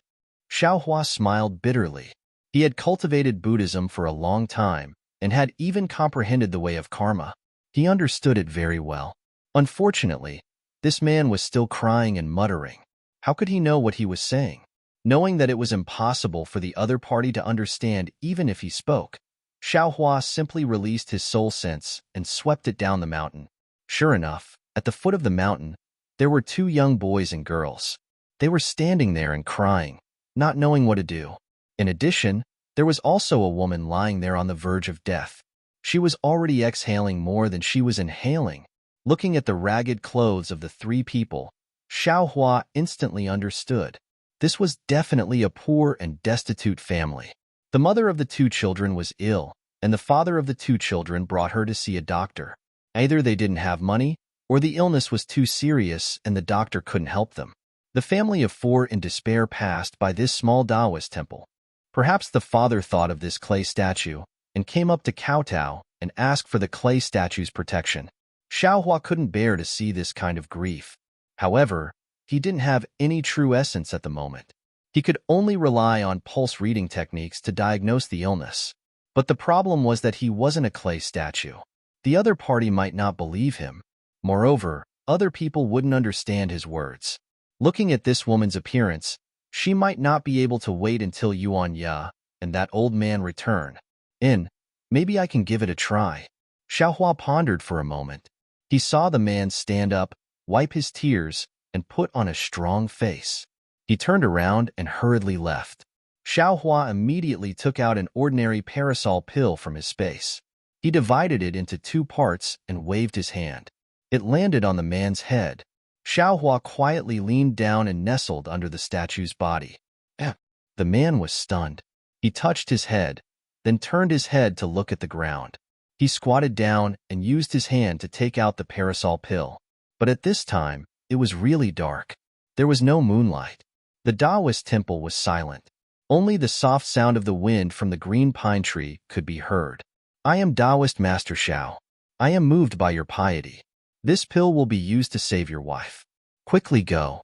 Xiao Hua smiled bitterly. He had cultivated Buddhism for a long time and had even comprehended the way of karma. He understood it very well. Unfortunately, this man was still crying and muttering. How could he know what he was saying? Knowing that it was impossible for the other party to understand even if he spoke, Xiao Hua simply released his soul sense and swept it down the mountain. Sure enough, at the foot of the mountain, there were two young boys and girls. They were standing there and crying, not knowing what to do. In addition, there was also a woman lying there on the verge of death. She was already exhaling more than she was inhaling. Looking at the ragged clothes of the three people, Xiao Hua instantly understood. This was definitely a poor and destitute family. The mother of the two children was ill, and the father of the two children brought her to see a doctor. Either they didn't have money, or the illness was too serious and the doctor couldn't help them. The family of four in despair passed by this small Taoist temple. Perhaps the father thought of this clay statue and came up to kowtow and asked for the clay statue's protection. Xiao Hua couldn't bear to see this kind of grief. However, he didn't have any true essence at the moment. He could only rely on pulse reading techniques to diagnose the illness. But the problem was that he wasn't a clay statue. The other party might not believe him. Moreover, other people wouldn't understand his words. Looking at this woman's appearance, she might not be able to wait until Yuan Ya and that old man return. Maybe I can give it a try. Xiao Hua pondered for a moment. He saw the man stand up, wipe his tears, and put on a strong face. He turned around and hurriedly left. Xiao Hua immediately took out an ordinary parasol pill from his space. He divided it into two parts and waved his hand. It landed on the man's head. Xiao Hua quietly leaned down and nestled under the statue's body. The man was stunned. He touched his head, then turned his head to look at the ground. He squatted down and used his hand to take out the parasol pill. But at this time, it was really dark. There was no moonlight. The Taoist temple was silent. Only the soft sound of the wind from the green pine tree could be heard. I am Taoist Master Xiao. I am moved by your piety. This pill will be used to save your wife. Quickly go.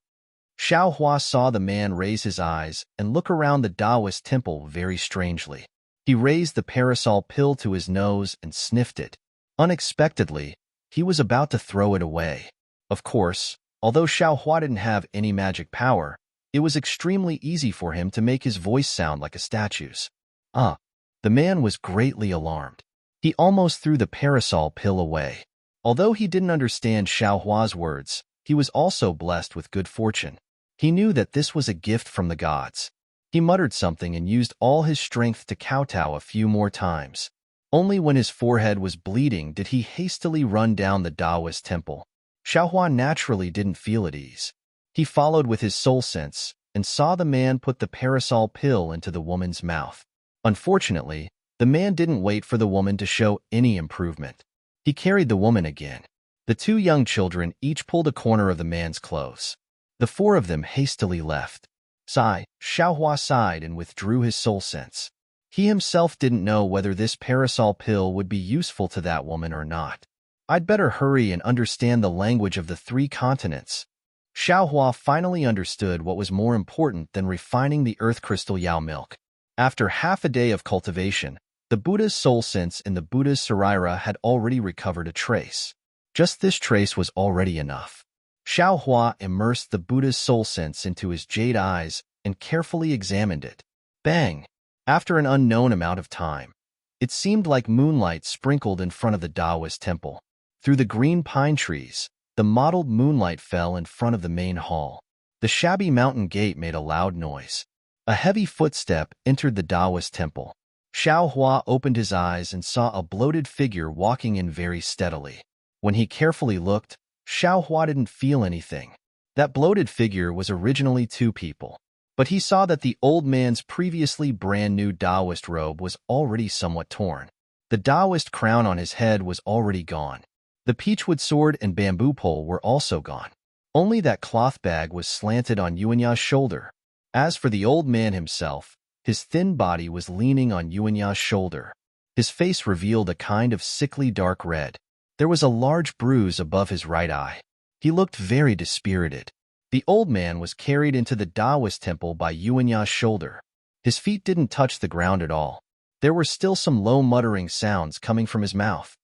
Xiao Hua saw the man raise his eyes and look around the Taoist temple very strangely. He raised the parasol pill to his nose and sniffed it. Unexpectedly, he was about to throw it away. Of course, Although Xiaohua didn't have any magic power, it was extremely easy for him to make his voice sound like a statue's. The man was greatly alarmed. He almost threw the parasol pill away. Although he didn't understand Xiaohua's words, he was also blessed with good fortune. He knew that this was a gift from the gods. He muttered something and used all his strength to kowtow a few more times. Only when his forehead was bleeding did he hastily run down the Taoist temple. Xiaohua naturally didn't feel at ease. He followed with his soul sense and saw the man put the parasol pill into the woman's mouth. Unfortunately, the man didn't wait for the woman to show any improvement. He carried the woman again. The two young children each pulled a corner of the man's clothes. The four of them hastily left. Xiaohua sighed and withdrew his soul sense. He himself didn't know whether this parasol pill would be useful to that woman or not. I'd better hurry and understand the language of the 3 continents. Xiaohua finally understood what was more important than refining the earth crystal Yao milk. After half a day of cultivation, the Buddha's soul sense in the Buddha's Sarira had already recovered a trace. Just this trace was already enough. Xiaohua immersed the Buddha's soul sense into his jade eyes and carefully examined it. Bang! After an unknown amount of time, it seemed like moonlight sprinkled in front of the Taoist temple. Through the green pine trees, the mottled moonlight fell in front of the main hall. The shabby mountain gate made a loud noise. A heavy footstep entered the Taoist temple. Xiaohua opened his eyes and saw a bloated figure walking in very steadily. When he carefully looked, Xiaohua didn't feel anything. That bloated figure was originally 2 people. But he saw that the old man's previously brand-new Taoist robe was already somewhat torn. The Taoist crown on his head was already gone. The peachwood sword and bamboo pole were also gone. Only that cloth bag was slanted on Yuanya's shoulder. As for the old man himself, his thin body was leaning on Yuanya's shoulder. His face revealed a kind of sickly dark red. There was a large bruise above his right eye. He looked very dispirited. The old man was carried into the Taoist temple by Yuanya's shoulder. His feet didn't touch the ground at all. There were still some low muttering sounds coming from his mouth.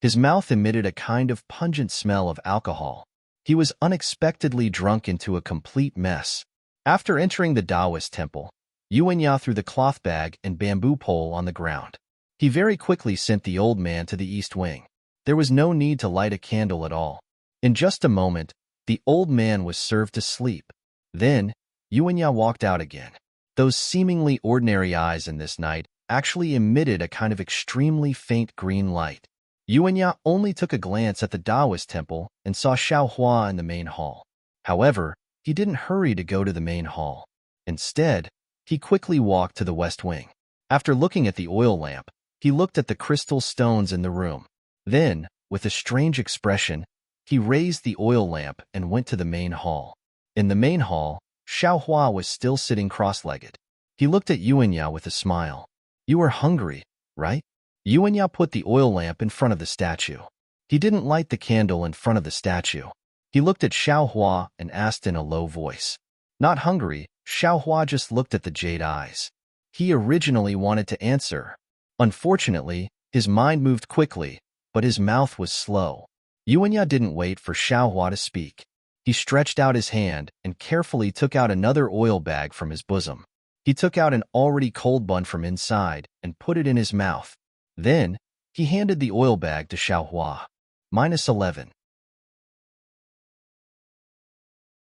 His mouth emitted a kind of pungent smell of alcohol. He was unexpectedly drunk into a complete mess. After entering the Taoist temple, Yuanya threw the cloth bag and bamboo pole on the ground. He very quickly sent the old man to the east wing. There was no need to light a candle at all. In just a moment, the old man was served to sleep. Then, Yuanya walked out again. Those seemingly ordinary eyes in this night actually emitted a kind of extremely faint green light. Yuanya only took a glance at the Taoist temple and saw Xiaohua in the main hall. However, he didn't hurry to go to the main hall. Instead, he quickly walked to the west wing. After looking at the oil lamp, he looked at the crystal stones in the room. Then, with a strange expression, he raised the oil lamp and went to the main hall. In the main hall, Xiaohua was still sitting cross-legged. He looked at Yuanya with a smile. "You are hungry, right?" Yuanya put the oil lamp in front of the statue. He didn't light the candle in front of the statue. He looked at Xiaohua and asked in a low voice. Not hungry, Xiaohua just looked at the jade eyes. He originally wanted to answer. Unfortunately, his mind moved quickly, but his mouth was slow. Yuanya didn't wait for Xiaohua to speak. He stretched out his hand and carefully took out another oil bag from his bosom. He took out an already cold bun from inside and put it in his mouth. Then, he handed the oil bag to Xiaohua. -11.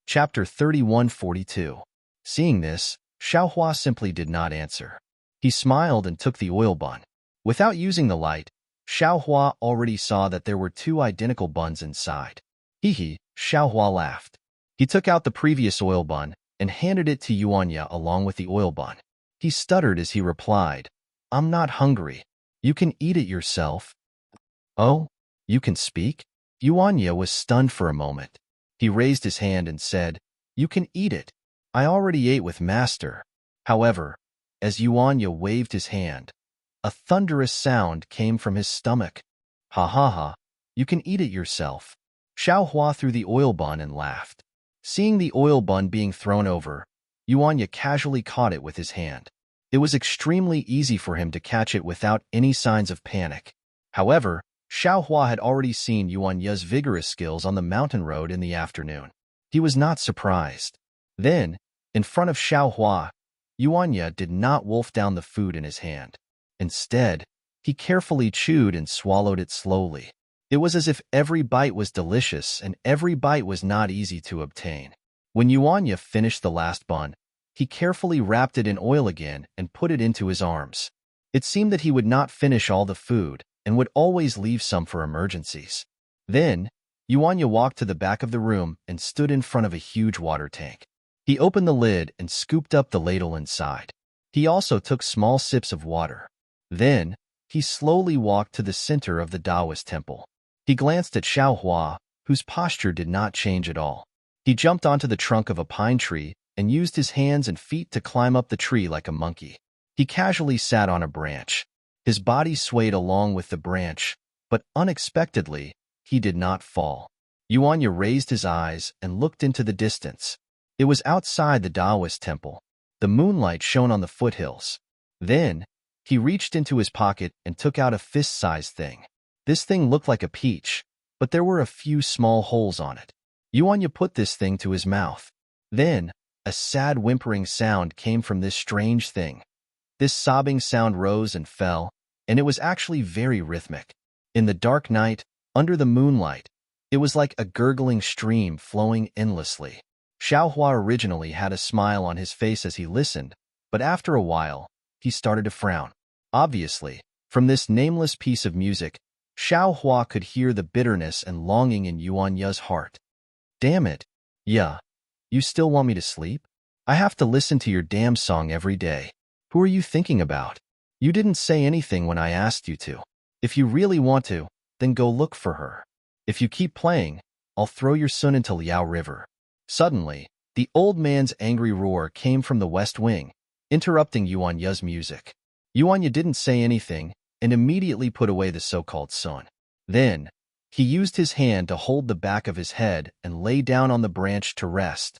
Chapter 3142. Seeing this, Xiaohua simply did not answer. He smiled and took the oil bun. Without using the light, Xiaohua already saw that there were 2 identical buns inside. Hee, Xiaohua laughed. He took out the previous oil bun and handed it to Yuanya along with the oil bun. He stuttered as he replied, "I'm not hungry. You can eat it yourself." "Oh, you can speak?" Yuanya was stunned for a moment. He raised his hand and said, "You can eat it. I already ate with Master." However, as Yuanya waved his hand, a thunderous sound came from his stomach. "Ha ha ha, you can eat it yourself." Xiaohua threw the oil bun and laughed. Seeing the oil bun being thrown over, Yuanya casually caught it with his hand. It was extremely easy for him to catch it without any signs of panic. However, Xiaohua had already seen Yuanya's vigorous skills on the mountain road in the afternoon. He was not surprised. Then, in front of Xiaohua, Yuanya did not wolf down the food in his hand. Instead, he carefully chewed and swallowed it slowly. It was as if every bite was delicious and every bite was not easy to obtain. When Yuanya finished the last bun, he carefully wrapped it in oil again and put it into his arms. It seemed that he would not finish all the food and would always leave some for emergencies. Then, Yuanya walked to the back of the room and stood in front of a huge water tank. He opened the lid and scooped up the ladle inside. He also took small sips of water. Then, he slowly walked to the center of the Taoist temple. He glanced at Xiaohua, whose posture did not change at all. He jumped onto the trunk of a pine tree and used his hands and feet to climb up the tree like a monkey. He casually sat on a branch. His body swayed along with the branch, but unexpectedly, he did not fall. Yuanya raised his eyes and looked into the distance. It was outside the Taoist temple. The moonlight shone on the foothills. Then, he reached into his pocket and took out a fist-sized thing. This thing looked like a peach, but there were a few small holes on it. Yuanya put this thing to his mouth. Then, a sad whimpering sound came from this strange thing. This sobbing sound rose and fell, and it was actually very rhythmic. In the dark night, under the moonlight, it was like a gurgling stream flowing endlessly. Xiaohua originally had a smile on his face as he listened, but after a while, he started to frown. Obviously, from this nameless piece of music, Xiaohua could hear the bitterness and longing in Yuanya's heart. Damn it. Yeah. You still want me to sleep? I have to listen to your damn song every day. Who are you thinking about? You didn't say anything when I asked you to. If you really want to, then go look for her. If you keep playing, I'll throw your son into Liao River. Suddenly, the old man's angry roar came from the west wing, interrupting Yuanya's music. Yuanya didn't say anything and immediately put away the so-called son. Then, he used his hand to hold the back of his head and lay down on the branch to rest.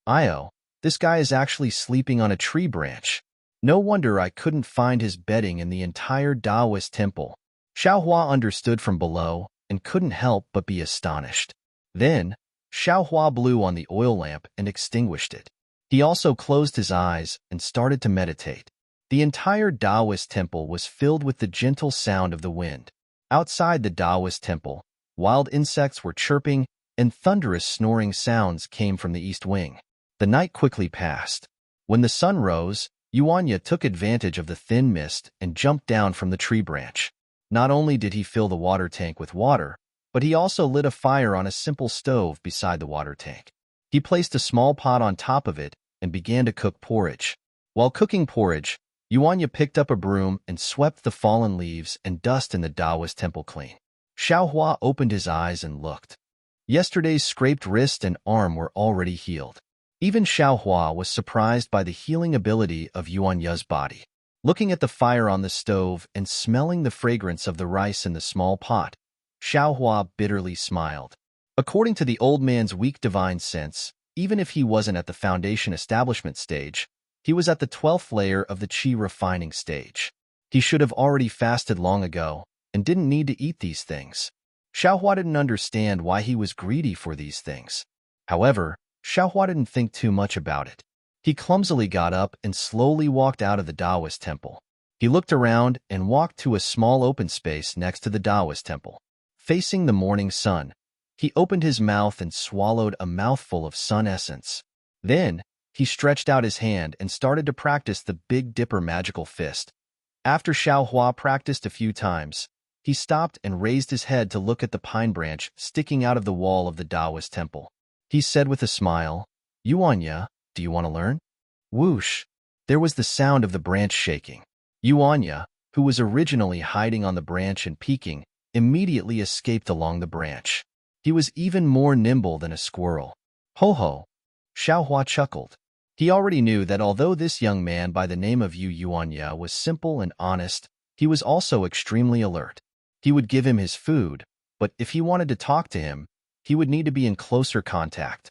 Io, this guy is actually sleeping on a tree branch. No wonder I couldn't find his bedding in the entire Taoist temple. Xiaohua understood from below and couldn't help but be astonished. Then, Xiaohua blew on the oil lamp and extinguished it. He also closed his eyes and started to meditate. The entire Taoist temple was filled with the gentle sound of the wind. Outside the Taoist temple, wild insects were chirping and thunderous snoring sounds came from the east wing. The night quickly passed. When the sun rose, Yuanya took advantage of the thin mist and jumped down from the tree branch. Not only did he fill the water tank with water, but he also lit a fire on a simple stove beside the water tank. He placed a small pot on top of it and began to cook porridge. While cooking porridge, Yuanya picked up a broom and swept the fallen leaves and dust in the Taoist temple clean. Xiaohua opened his eyes and looked. Yesterday's scraped wrist and arm were already healed. Even Xiaohua was surprised by the healing ability of Yuanya's body. Looking at the fire on the stove and smelling the fragrance of the rice in the small pot, Xiaohua bitterly smiled. According to the old man's weak divine sense, even if he wasn't at the foundation establishment stage, he was at the 12th layer of the qi refining stage. He should have already fasted long ago and didn't need to eat these things. Xiaohua didn't understand why he was greedy for these things. However, Xiaohua didn't think too much about it. He clumsily got up and slowly walked out of the Taoist temple. He looked around and walked to a small open space next to the Taoist temple. Facing the morning sun, he opened his mouth and swallowed a mouthful of sun essence. Then, he stretched out his hand and started to practice the Big Dipper magical fist. After Xiaohua practiced a few times, he stopped and raised his head to look at the pine branch sticking out of the wall of the Taoist temple. He said with a smile, Yuanya, do you want to learn? Whoosh! There was the sound of the branch shaking. Yuanya, who was originally hiding on the branch and peeking, immediately escaped along the branch. He was even more nimble than a squirrel. Ho ho! Xiaohua chuckled. He already knew that although this young man by the name of Yuanya was simple and honest, he was also extremely alert. He would give him his food, but if he wanted to talk to him, he would need to be in closer contact.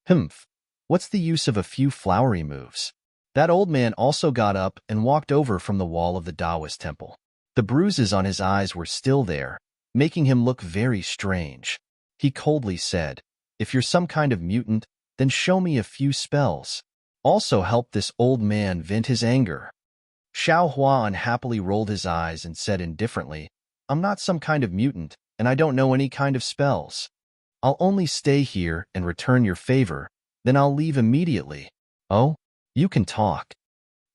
Humph! What's the use of a few flowery moves? That old man also got up and walked over from the wall of the Taoist temple. The bruises on his eyes were still there, making him look very strange. He coldly said, If you're some kind of mutant, then show me a few spells. Also help this old man vent his anger. Xiao Hua unhappily rolled his eyes and said indifferently, I'm not some kind of mutant, and I don't know any kind of spells. I'll only stay here and return your favor, then I'll leave immediately. Oh, you can talk.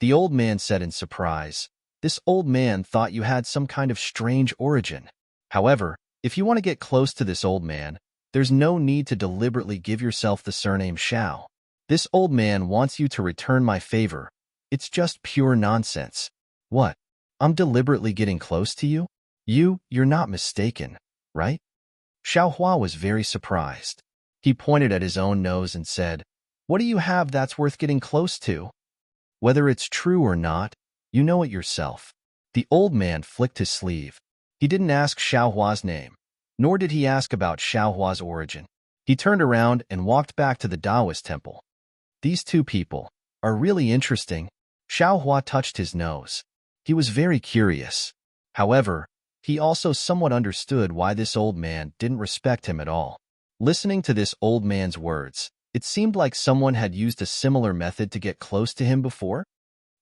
The old man said in surprise. This old man thought you had some kind of strange origin. However, if you want to get close to this old man, there's no need to deliberately give yourself the surname Xiao. This old man wants you to return my favor. It's just pure nonsense. What? I'm deliberately getting close to you? You're not mistaken, right? Xiao Hua was very surprised. He pointed at his own nose and said, What do you have that's worth getting close to? Whether it's true or not, you know it yourself. The old man flicked his sleeve. He didn't ask Xiao Hua's name, nor did he ask about Xiao Hua's origin. He turned around and walked back to the Taoist temple. These two people are really interesting. Xiao Hua touched his nose. He was very curious. However, he also somewhat understood why this old man didn't respect him at all. Listening to this old man's words, it seemed like someone had used a similar method to get close to him before.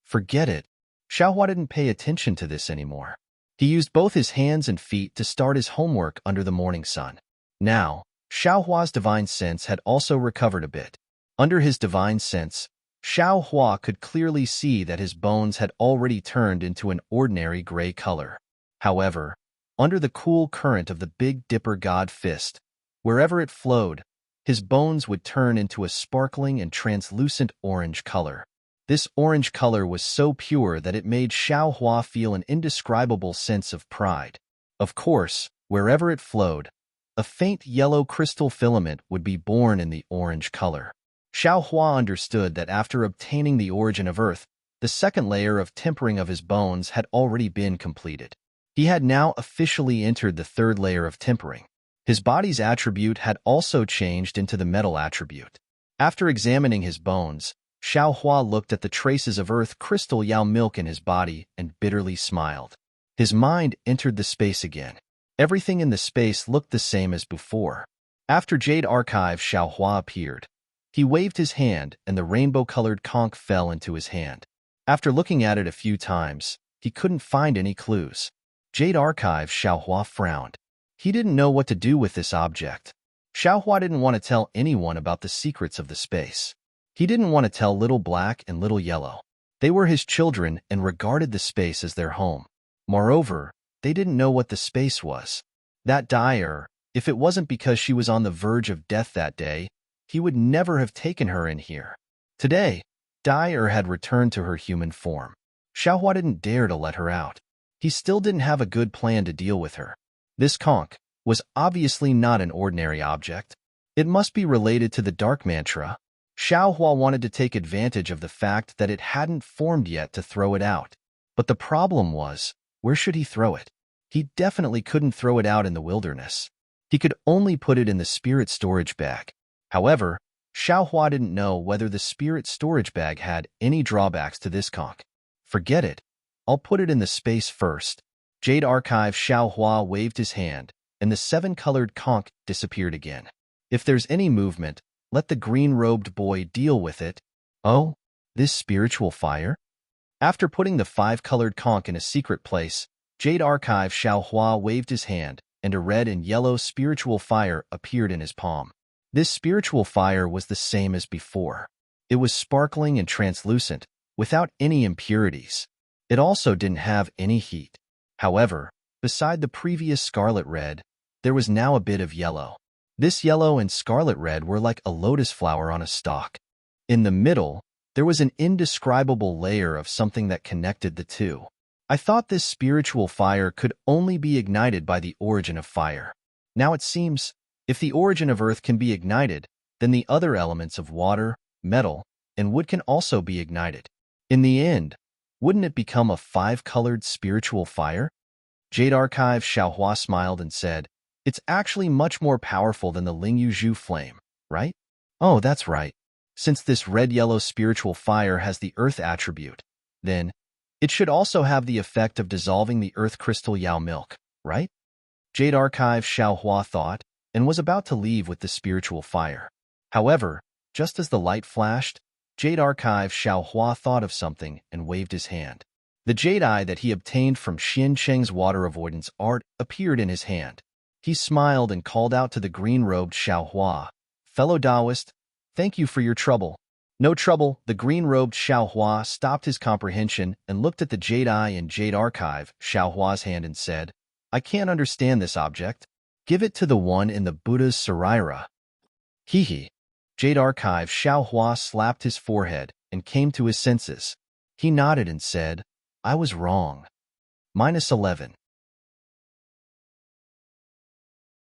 Forget it. Xiao Hua didn't pay attention to this anymore. He used both his hands and feet to start his homework under the morning sun. Now, Xiao Hua's divine sense had also recovered a bit. Under his divine sense, Xiao Hua could clearly see that his bones had already turned into an ordinary gray color. However, under the cool current of the Big Dipper God Fist, wherever it flowed, his bones would turn into a sparkling and translucent orange color. This orange color was so pure that it made Xiao Hua feel an indescribable sense of pride. Of course, wherever it flowed, a faint yellow crystal filament would be born in the orange color. Xiao Hua understood that after obtaining the origin of Earth, the second layer of tempering of his bones had already been completed. He had now officially entered the third layer of tempering. His body's attribute had also changed into the metal attribute. After examining his bones, Xiao Hua looked at the traces of earth crystal Yao milk in his body and bitterly smiled. His mind entered the space again. Everything in the space looked the same as before. After Jade Archive, Xiao Hua appeared. He waved his hand and the rainbow-colored conch fell into his hand. After looking at it a few times, he couldn't find any clues. Jade Archive, Xiao Hua frowned. He didn't know what to do with this object. Xiao Hua didn't want to tell anyone about the secrets of the space. He didn't want to tell Little Black and Little Yellow. They were his children and regarded the space as their home. Moreover, they didn't know what the space was. That Dyer, if it wasn't because she was on the verge of death that day, he would never have taken her in here. Today, Dyer had returned to her human form. Xiao Hua didn't dare to let her out. He still didn't have a good plan to deal with her. This conch was obviously not an ordinary object. It must be related to the dark mantra. Xiao Hua wanted to take advantage of the fact that it hadn't formed yet to throw it out. But the problem was, where should he throw it? He definitely couldn't throw it out in the wilderness. He could only put it in the spirit storage bag. However, Xiao Hua didn't know whether the spirit storage bag had any drawbacks to this conch. Forget it. I'll put it in the space first. Jade Archive, Xiao Hua waved his hand, and the seven-colored conch disappeared again. If there's any movement, let the green-robed boy deal with it. Oh, this spiritual fire? After putting the five-colored conch in a secret place, Jade Archive, Xiao Hua waved his hand, and a red and yellow spiritual fire appeared in his palm. This spiritual fire was the same as before. It was sparkling and translucent, without any impurities. It also didn't have any heat. However, beside the previous scarlet red, there was now a bit of yellow. This yellow and scarlet red were like a lotus flower on a stalk. In the middle, there was an indescribable layer of something that connected the two. I thought this spiritual fire could only be ignited by the origin of fire. Now it seems, if the origin of earth can be ignited, then the other elements of water, metal, and wood can also be ignited. In the end, wouldn't it become a five-colored spiritual fire? Jade Archive, Xiao Hua smiled and said, It's actually much more powerful than the Lingyu Zhu flame, right? Oh, that's right. Since this red-yellow spiritual fire has the earth attribute, then it should also have the effect of dissolving the earth crystal Yao milk, right? Jade Archive, Xiao Hua thought, and was about to leave with the spiritual fire. However, just as the light flashed, Jade Archive Xiao Hua thought of something and waved his hand. The jade eye that he obtained from Xian Cheng's water avoidance art appeared in his hand. He smiled and called out to the green-robed Xiao Hua, "Fellow Taoist, thank you for your trouble." "No trouble." The green-robed Xiao Hua stopped his comprehension and looked at the jade eye in Jade Archive Xiao Hua's hand and said, "I can't understand this object. Give it to the one in the Buddha's Sarira." Hee. Jade Archive Xiao Hua slapped his forehead and came to his senses. He nodded and said, "I was wrong." -11.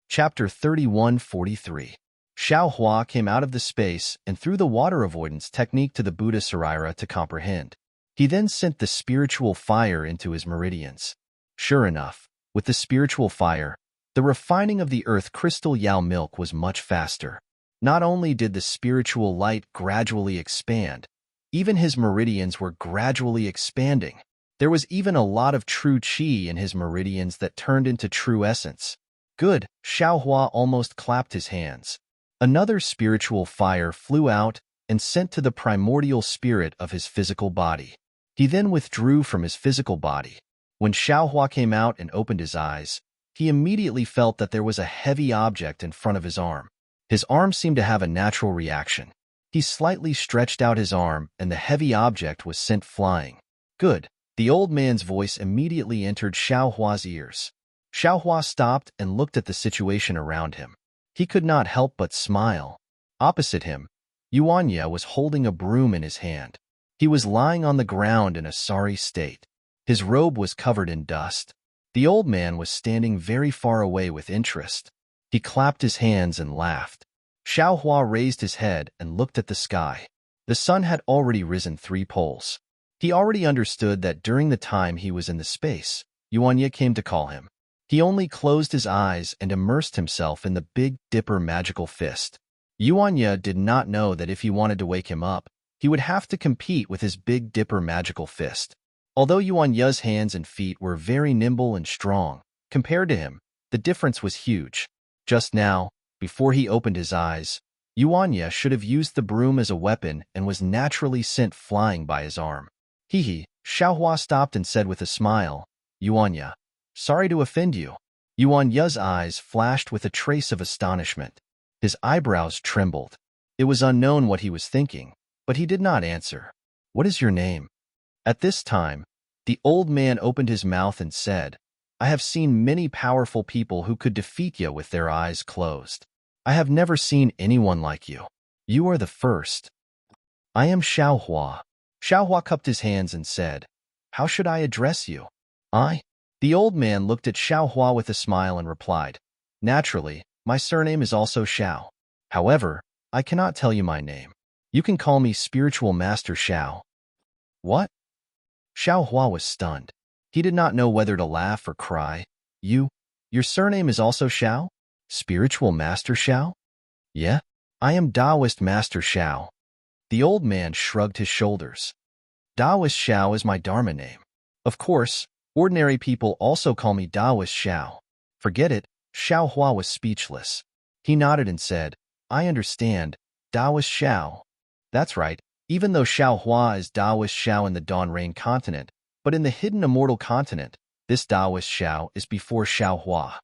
Chapter 31:43. Xiao Hua came out of the space and threw the water avoidance technique to the Buddha Sarira to comprehend. He then sent the spiritual fire into his meridians. Sure enough, with the spiritual fire, the refining of the earth crystal Yao milk was much faster. Not only did the spiritual light gradually expand, even his meridians were gradually expanding. There was even a lot of true qi in his meridians that turned into true essence. Good, Xiao Hua almost clapped his hands. Another spiritual fire flew out and sent to the primordial spirit of his physical body. He then withdrew from his physical body. When Xiao Hua came out and opened his eyes, he immediately felt that there was a heavy object in front of his arm. His arm seemed to have a natural reaction. He slightly stretched out his arm and the heavy object was sent flying. Good. The old man's voice immediately entered Xiao Hua's ears. Xiao Hua stopped and looked at the situation around him. He could not help but smile. Opposite him, Yuanya was holding a broom in his hand. He was lying on the ground in a sorry state. His robe was covered in dust. The old man was standing very far away with interest. He clapped his hands and laughed. Xiao Hua raised his head and looked at the sky. The sun had already risen 3 poles. He already understood that during the time he was in the space, Yuanya came to call him. He only closed his eyes and immersed himself in the Big Dipper magical fist. Yuanya did not know that if he wanted to wake him up, he would have to compete with his Big Dipper magical fist. Although Yuanya's hands and feet were very nimble and strong, compared to him, the difference was huge. Just now, before he opened his eyes, Yuanya should have used the broom as a weapon and was naturally sent flying by his arm. Hee. Xiao Hua stopped and said with a smile, "Yuanya, sorry to offend you." Yuanya's eyes flashed with a trace of astonishment. His eyebrows trembled. It was unknown what he was thinking, but he did not answer. "What is your name?" At this time, the old man opened his mouth and said, "I have seen many powerful people who could defeat you with their eyes closed. I have never seen anyone like you. You are the first." "I am Xiao Hua." Xiao Hua cupped his hands and said, "How should I address you?" "I?" The old man looked at Xiao Hua with a smile and replied, "Naturally, my surname is also Xiao. However, I cannot tell you my name. You can call me Spiritual Master Xiao." "What?" Xiao Hua was stunned. He did not know whether to laugh or cry. Your surname is also Xiao? Spiritual Master Xiao?" "Yeah, I am Taoist Master Xiao." The old man shrugged his shoulders. "Taoist Xiao is my Dharma name. Of course, ordinary people also call me Taoist Xiao." "Forget it." Xiao Hua was speechless. He nodded and said, "I understand. Taoist Xiao." That's right. Even though Xiao Hua is Taoist Xiao in the Dawn Rain continent, but in the hidden immortal continent, this Taoist Xiao is before Xiao Hua.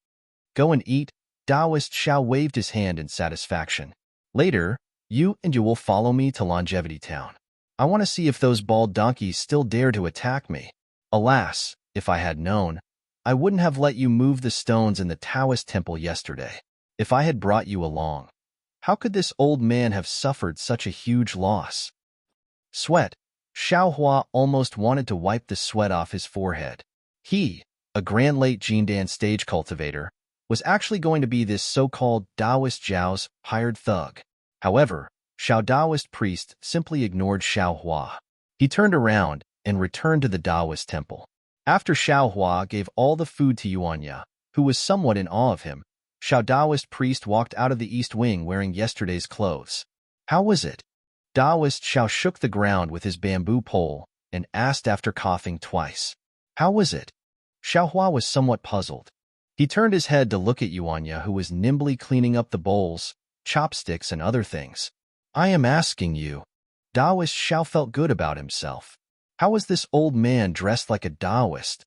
"Go and eat." Taoist Xiao waved his hand in satisfaction. "Later, you will follow me to Longevity Town. I want to see if those bald donkeys still dare to attack me. Alas, if I had known, I wouldn't have let you move the stones in the Taoist temple yesterday. If I had brought you along, how could this old man have suffered such a huge loss?" Sweat. Xiao Hua almost wanted to wipe the sweat off his forehead. He, a Grand Late Jindan stage cultivator, was actually going to be this so-called Taoist Zhao's hired thug. However, Xiao Taoist priest simply ignored Xiao Hua. He turned around and returned to the Taoist temple. After Xiao Hua gave all the food to Yuanya, who was somewhat in awe of him, Xiao Taoist priest walked out of the east wing wearing yesterday's clothes. "How was it?" Taoist Xiao shook the ground with his bamboo pole and asked after coughing twice. "How was it?" Xiao Hua was somewhat puzzled. He turned his head to look at Yuanya, who was nimbly cleaning up the bowls, chopsticks, and other things. I am asking you. Taoist Xiao felt good about himself. How was this old man dressed like a Taoist?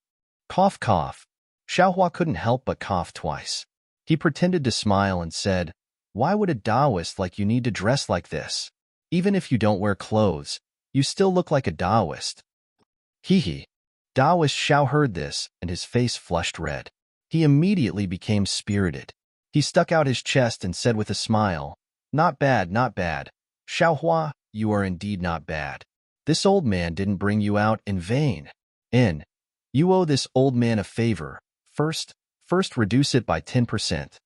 Cough, cough. Xiaohua couldn't help but cough twice. He pretended to smile and said, Why would a Taoist like you need to dress like this? Even if you don't wear clothes, you still look like a Taoist. Hee hee. Taoist Xiao heard this, and his face flushed red. He immediately became spirited. He stuck out his chest and said with a smile, Not bad, not bad. Xiaohua, you are indeed not bad. This old man didn't bring you out in vain. You owe this old man a favor. First reduce it by 10%.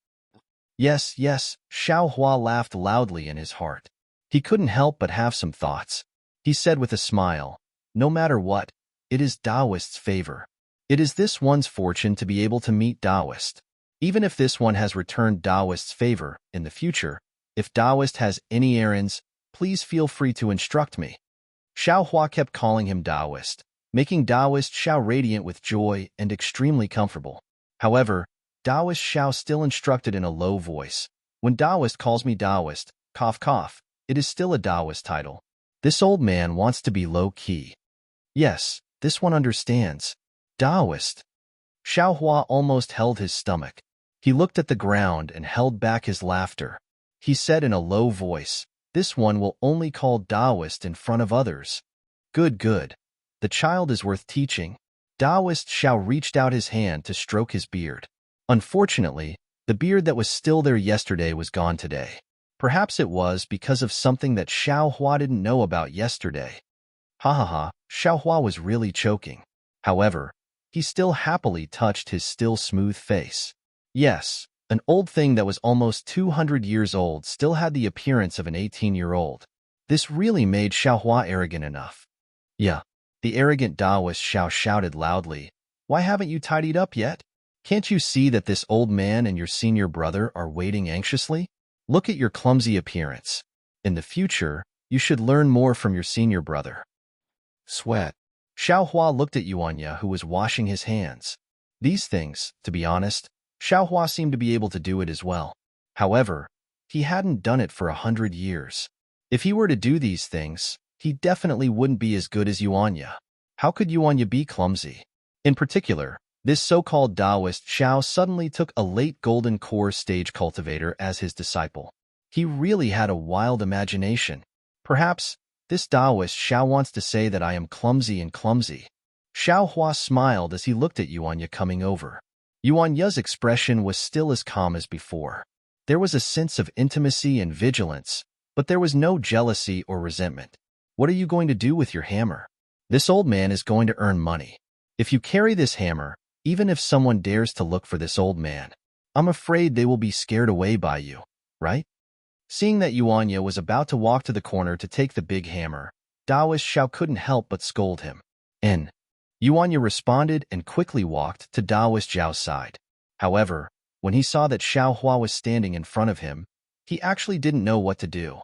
Yes, yes, Xiaohua laughed loudly in his heart. He couldn't help but have some thoughts. He said with a smile, No matter what, it is Taoist's favor. It is this one's fortune to be able to meet Taoist. Even if this one has returned Taoist's favor in the future, if Taoist has any errands, please feel free to instruct me. Xiaohua kept calling him Taoist, making Taoist Xiao radiant with joy and extremely comfortable. However, Taoist Xiao still instructed in a low voice. When Taoist calls me Taoist, cough cough, it is still a Taoist title. This old man wants to be low-key. Yes, this one understands. Taoist. Xiaohua almost held his stomach. He looked at the ground and held back his laughter. He said in a low voice, This one will only call Taoist in front of others. Good, good. The child is worth teaching. Taoist Xiao reached out his hand to stroke his beard. Unfortunately, the beard that was still there yesterday was gone today. Perhaps it was because of something that Xiaohua didn't know about yesterday. Ha ha ha, Xiaohua was really choking. However, he still happily touched his still smooth face. Yes, an old thing that was almost 200 years old still had the appearance of an 18-year-old. This really made Xiaohua arrogant enough. Yeah, the arrogant Taoist Xiao shouted loudly, Why haven't you tidied up yet? Can't you see that this old man and your senior brother are waiting anxiously? Look at your clumsy appearance. In the future, you should learn more from your senior brother. Sweat. Xiaohua looked at Yuanya, who was washing his hands. These things, to be honest, Xiaohua seemed to be able to do it as well. However, he hadn't done it for 100 years. If he were to do these things, he definitely wouldn't be as good as Yuanya. How could Yuanya be clumsy? In particular, this so-called Taoist Xiao suddenly took a late golden core stage cultivator as his disciple. He really had a wild imagination. Perhaps, this Taoist Xiao wants to say that I am clumsy and clumsy. Xiaohua smiled as he looked at Yuanya coming over. Yuanya's expression was still as calm as before. There was a sense of intimacy and vigilance, but there was no jealousy or resentment. What are you going to do with your hammer? This old man is going to earn money. If you carry this hammer, even if someone dares to look for this old man, I'm afraid they will be scared away by you, right? Seeing that Yuanya was about to walk to the corner to take the big hammer, Taoist Xiao couldn't help but scold him. Yuanya responded and quickly walked to Taoist Xiao's side. However, when he saw that Xiaohua was standing in front of him, he actually didn't know what to do.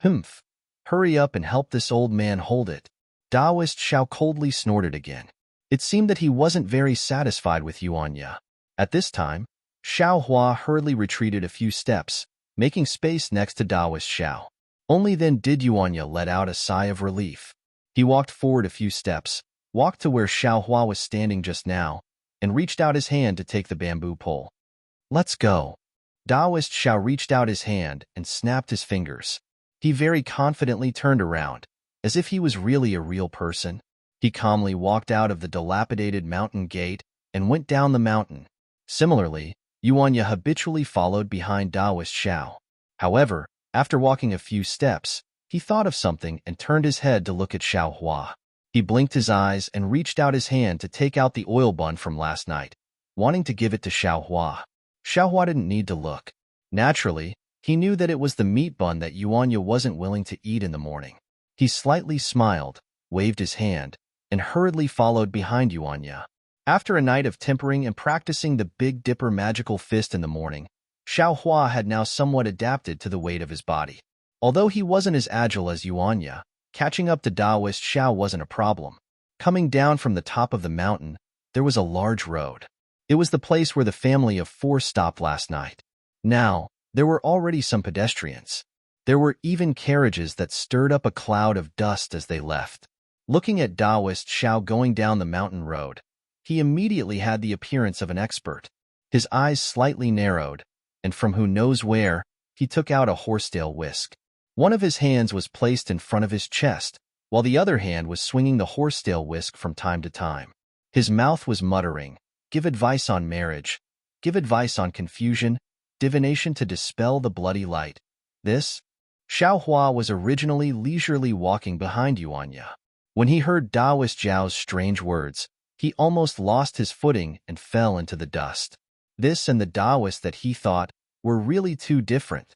Humph! Hurry up and help this old man hold it. Taoist Xiao coldly snorted again. It seemed that he wasn't very satisfied with Yuanya. At this time, Xiaohua hurriedly retreated a few steps, making space next to Taoist Xiao. Only then did Yuanya let out a sigh of relief. He walked forward a few steps, walked to where Xiaohua was standing just now, and reached out his hand to take the bamboo pole. Let's go. Taoist Xiao reached out his hand and snapped his fingers. He very confidently turned around, as if he was really a real person. He calmly walked out of the dilapidated mountain gate and went down the mountain. Similarly, Yuanya habitually followed behind Taoist Xiao. However, after walking a few steps, he thought of something and turned his head to look at Xiaohua. He blinked his eyes and reached out his hand to take out the oil bun from last night, wanting to give it to Xiaohua. Xiaohua didn't need to look. Naturally, he knew that it was the meat bun that Yuanya wasn't willing to eat in the morning. He slightly smiled, waved his hand, and hurriedly followed behind Yuanya. After a night of tempering and practicing the Big Dipper magical fist in the morning, Xiaohua had now somewhat adapted to the weight of his body. Although he wasn't as agile as Yuanya, catching up to Taoist Xiao wasn't a problem. Coming down from the top of the mountain, there was a large road. It was the place where the family of four stopped last night. Now, there were already some pedestrians. There were even carriages that stirred up a cloud of dust as they left. Looking at Taoist Xiao going down the mountain road, he immediately had the appearance of an expert. His eyes slightly narrowed, and from who knows where, he took out a horsetail whisk. One of his hands was placed in front of his chest, while the other hand was swinging the horsetail whisk from time to time. His mouth was muttering, "Give advice on marriage, give advice on confusion, divination to dispel the bloody light." This? Xiao Hua was originally leisurely walking behind Yuanya. When he heard Taoist Zhao's strange words, he almost lost his footing and fell into the dust. This and the Taoist that he thought were really too different.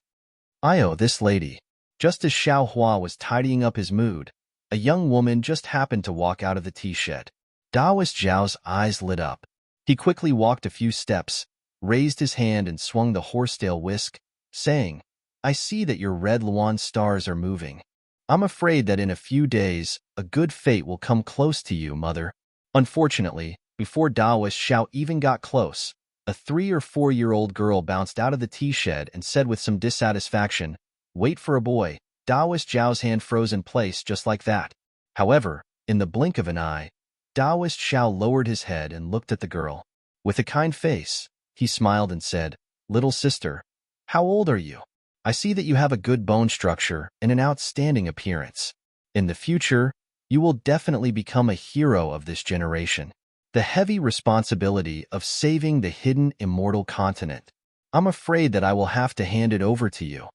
This lady. Just as Xiao Hua was tidying up his mood, a young woman just happened to walk out of the tea shed. Taoist Zhao's eyes lit up. He quickly walked a few steps, raised his hand and swung the horsetail whisk, saying, "I see that your red Luan stars are moving. I'm afraid that in a few days, a good fate will come close to you, mother." Unfortunately, before Taoist Xiao even got close, a 3 or 4-year-old girl bounced out of the tea shed and said with some dissatisfaction, "Wait for a boy." Taoist Zhao's hand froze in place just like that. However, in the blink of an eye, Taoist Xiao lowered his head and looked at the girl. With a kind face, he smiled and said, "Little sister, how old are you? I see that you have a good bone structure and an outstanding appearance. In the future, you will definitely become a hero of this generation. The heavy responsibility of saving the hidden immortal continent. I'm afraid that I will have to hand it over to you.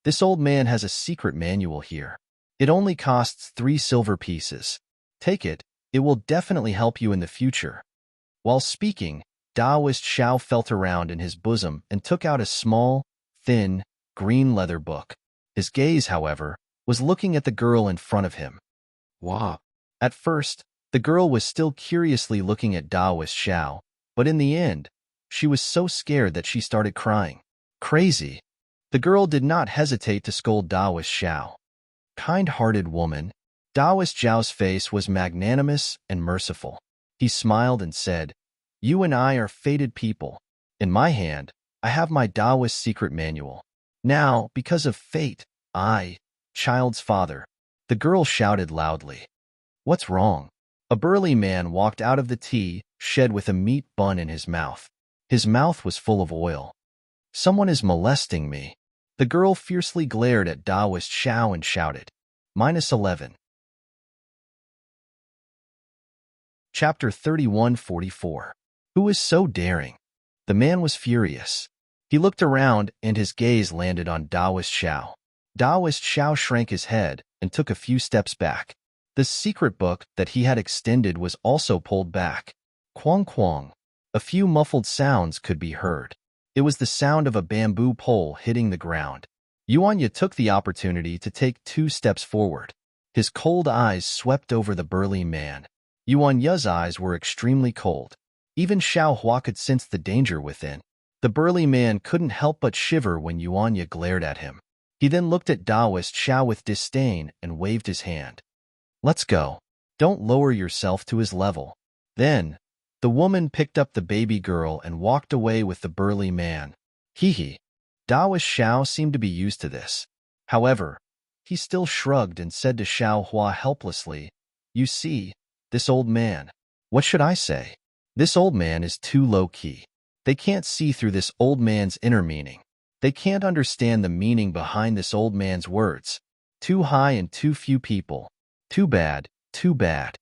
This old man has a secret manual here. It only costs 3 silver pieces. Take it, it will definitely help you in the future." While speaking, Taoist Xiao felt around in his bosom and took out a small, thin, green leather book. His gaze, however, was looking at the girl in front of him. Wow. At first, the girl was still curiously looking at Taoist Xiao, but in the end, she was so scared that she started crying. Crazy. The girl did not hesitate to scold Taoist Xiao. Kind-hearted woman. Taoist Xiao's face was magnanimous and merciful. He smiled and said, "You and I are fated people. In my hand, I have my Taoist secret manual. Now, because of fate, child's father." The girl shouted loudly. "What's wrong?" A burly man walked out of the tea shed with a meat bun in his mouth. His mouth was full of oil. "Someone is molesting me." The girl fiercely glared at Taoist Xiao and shouted, -11. Chapter 31:44. Who is so daring? The man was furious. He looked around and his gaze landed on Taoist Xiao. Taoist Xiao shrank his head and took a few steps back. The secret book that he had extended was also pulled back. Quang quang. A few muffled sounds could be heard. It was the sound of a bamboo pole hitting the ground. Yuanya took the opportunity to take 2 steps forward. His cold eyes swept over the burly man. Yuanya's eyes were extremely cold. Even Xiao Hua could sense the danger within. The burly man couldn't help but shiver when Yuanya glared at him. He then looked at Taoist Xiao with disdain and waved his hand. "Let's go. Don't lower yourself to his level." Then, the woman picked up the baby girl and walked away with the burly man. Hee. Taoist Xiao seemed to be used to this. However, he still shrugged and said to Xiao Hua helplessly, "You see, this old man. What should I say? This old man is too low-key. They can't see through this old man's inner meaning. They can't understand the meaning behind this old man's words. Too high and too few people. Too bad, too bad."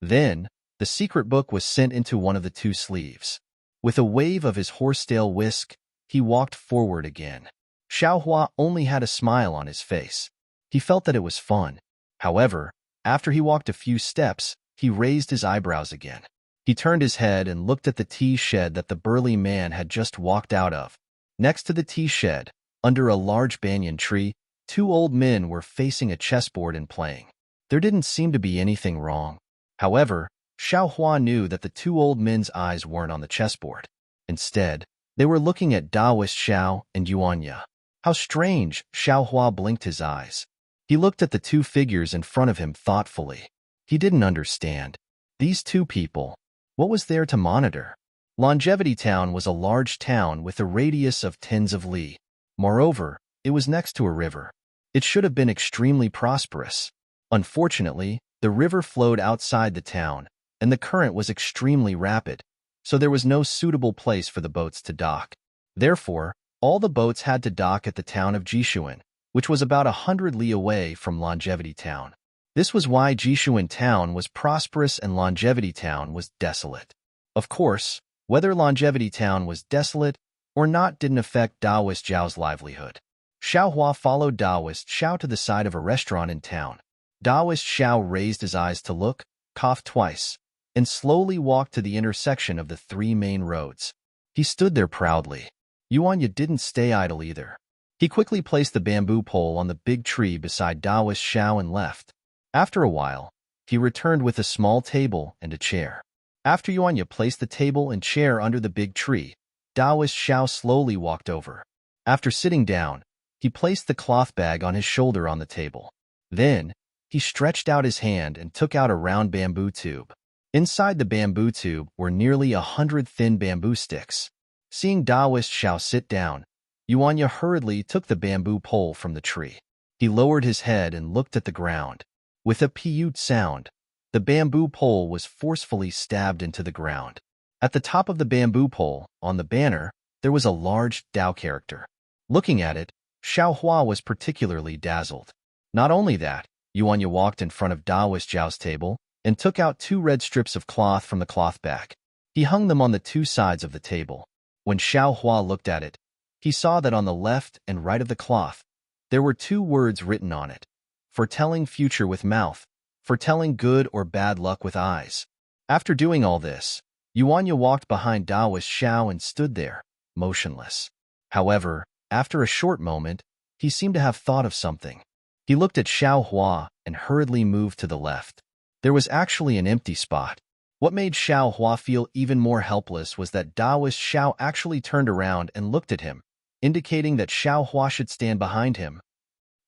Then, the secret book was sent into one of the 2 sleeves. With a wave of his horsetail whisk, he walked forward again. Xiao Hua only had a smile on his face. He felt that it was fun. However, after he walked a few steps, he raised his eyebrows again. He turned his head and looked at the tea shed that the burly man had just walked out of. Next to the tea shed, under a large banyan tree, 2 old men were facing a chessboard and playing. There didn't seem to be anything wrong. However, Xiao Hua knew that the 2 old men's eyes weren't on the chessboard. Instead, they were looking at Taoist Xiao and Yuanya. How strange, Xiao Hua blinked his eyes. He looked at the 2 figures in front of him thoughtfully. He didn't understand. These 2 people, what was there to monitor? Longevity Town was a large town with a radius of tens of li. Moreover, it was next to a river. It should have been extremely prosperous. Unfortunately, the river flowed outside the town, and the current was extremely rapid, so there was no suitable place for the boats to dock. Therefore, all the boats had to dock at the town of Jishuan, which was about 100 li away from Longevity Town. This was why Jishuan Town was prosperous and Longevity Town was desolate. Of course, whether Longevity Town was desolate or not didn't affect Daoist Zhao's livelihood. Xiaohua followed Daoist Xiao to the side of a restaurant in town. Daoist Xiao raised his eyes to look, coughed twice, and slowly walked to the intersection of the three main roads. He stood there proudly. Yuanya didn't stay idle either. He quickly placed the bamboo pole on the big tree beside Daoist Xiao and left. After a while, he returned with a small table and a chair. After Yuanya placed the table and chair under the big tree, Daoist Xiao slowly walked over. After sitting down, he placed the cloth bag on his shoulder on the table. Then, he stretched out his hand and took out a round bamboo tube. Inside the bamboo tube were nearly 100 thin bamboo sticks. Seeing Daoist Xiao sit down, Yuanya hurriedly took the bamboo pole from the tree. He lowered his head and looked at the ground. With a peewed sound, the bamboo pole was forcefully stabbed into the ground. At the top of the bamboo pole, on the banner, there was a large Dao character. Looking at it, Xiaohua was particularly dazzled. Not only that, Yuanya walked in front of Daoist Zhao's table and took out 2 red strips of cloth from the cloth bag. He hung them on the 2 sides of the table. When Xiaohua looked at it, he saw that on the left and right of the cloth, there were 2 words written on it: foretelling future with mouth, foretelling good or bad luck with eyes. After doing all this, Yuanya walked behind Daoist Xiao and stood there, motionless. However, after a short moment, he seemed to have thought of something. He looked at Xiaohua and hurriedly moved to the left. There was actually an empty spot. What made Xiaohua feel even more helpless was that Daoist Xiao actually turned around and looked at him, indicating that Xiaohua should stand behind him.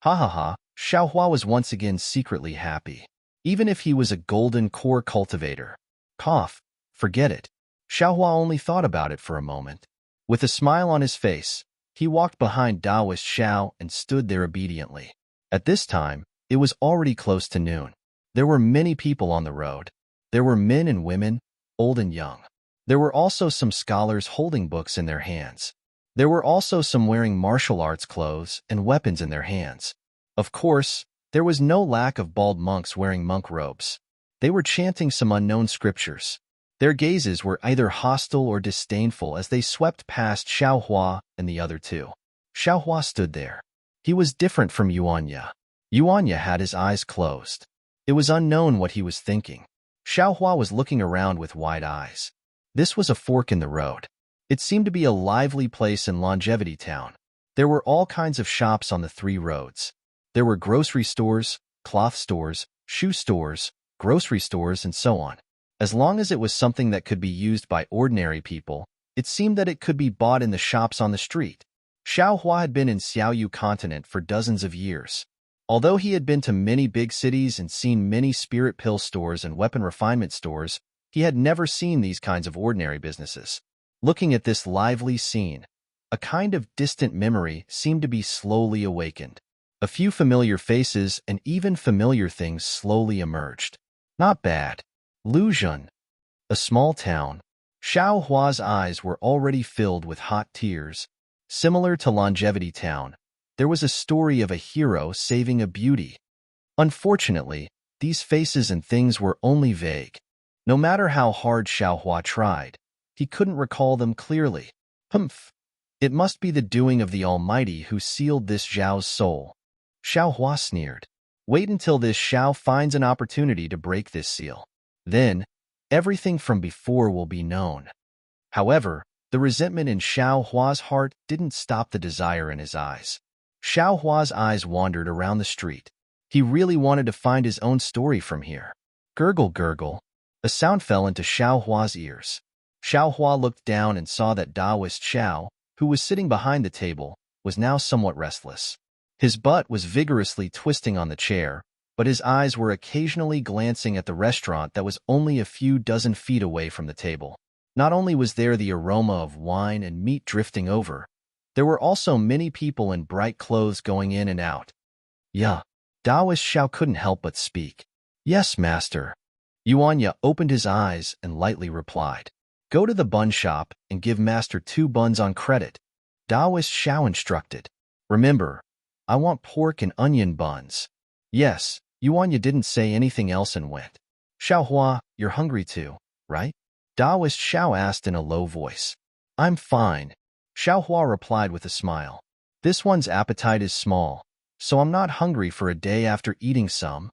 Ha ha ha, Xiaohua was once again secretly happy. Even if he was a golden core cultivator. Cough, forget it. Xiaohua only thought about it for a moment. With a smile on his face, he walked behind Daoist Xiao and stood there obediently. At this time, it was already close to noon. There were many people on the road. There were men and women, old and young. There were also some scholars holding books in their hands. There were also some wearing martial arts clothes and weapons in their hands. Of course, there was no lack of bald monks wearing monk robes. They were chanting some unknown scriptures. Their gazes were either hostile or disdainful as they swept past Xiaohua and the other 2. Xiaohua stood there. He was different from Yuanya. Yuanya had his eyes closed. It was unknown what he was thinking. Xiaohua was looking around with wide eyes. This was a fork in the road. It seemed to be a lively place in Longevity Town. There were all kinds of shops on the 3 roads. There were grocery stores, cloth stores, shoe stores, grocery stores, and so on. As long as it was something that could be used by ordinary people, it seemed that it could be bought in the shops on the street. Xiaohua had been in Xiaoyu continent for dozens of years. Although he had been to many big cities and seen many spirit pill stores and weapon refinement stores, he had never seen these kinds of ordinary businesses. Looking at this lively scene, a kind of distant memory seemed to be slowly awakened. A few familiar faces and even familiar things slowly emerged. Not bad. Luzhun, a small town. Xiaohua's eyes were already filled with hot tears. Similar to Longevity Town, there was a story of a hero saving a beauty. Unfortunately, these faces and things were only vague. No matter how hard Xiaohua tried, he couldn't recall them clearly. Humph! It must be the doing of the Almighty who sealed this Zhao's soul. Xiaohua sneered. Wait until this Xiao finds an opportunity to break this seal. Then, everything from before will be known. However, the resentment in Xiaohua's heart didn't stop the desire in his eyes. Xiaohua's eyes wandered around the street. He really wanted to find his own story from here. Gurgle, gurgle. A sound fell into Xiaohua's ears. Xiaohua looked down and saw that Daoist Xiao, who was sitting behind the table, was now somewhat restless. His butt was vigorously twisting on the chair, but his eyes were occasionally glancing at the restaurant that was only a few dozen feet away from the table. Not only was there the aroma of wine and meat drifting over, there were also many people in bright clothes going in and out. Yeah, Taoist Xiao couldn't help but speak. Yes, master. Yuanya opened his eyes and lightly replied. Go to the bun shop and give master 2 buns on credit. Taoist Xiao instructed. Remember, I want pork and onion buns. Yes, Yuanya didn't say anything else and went. Xiaohua, you're hungry too, right? Taoist Xiao asked in a low voice. I'm fine. Xiaohua replied with a smile. This one's appetite is small, so I'm not hungry for a day after eating some.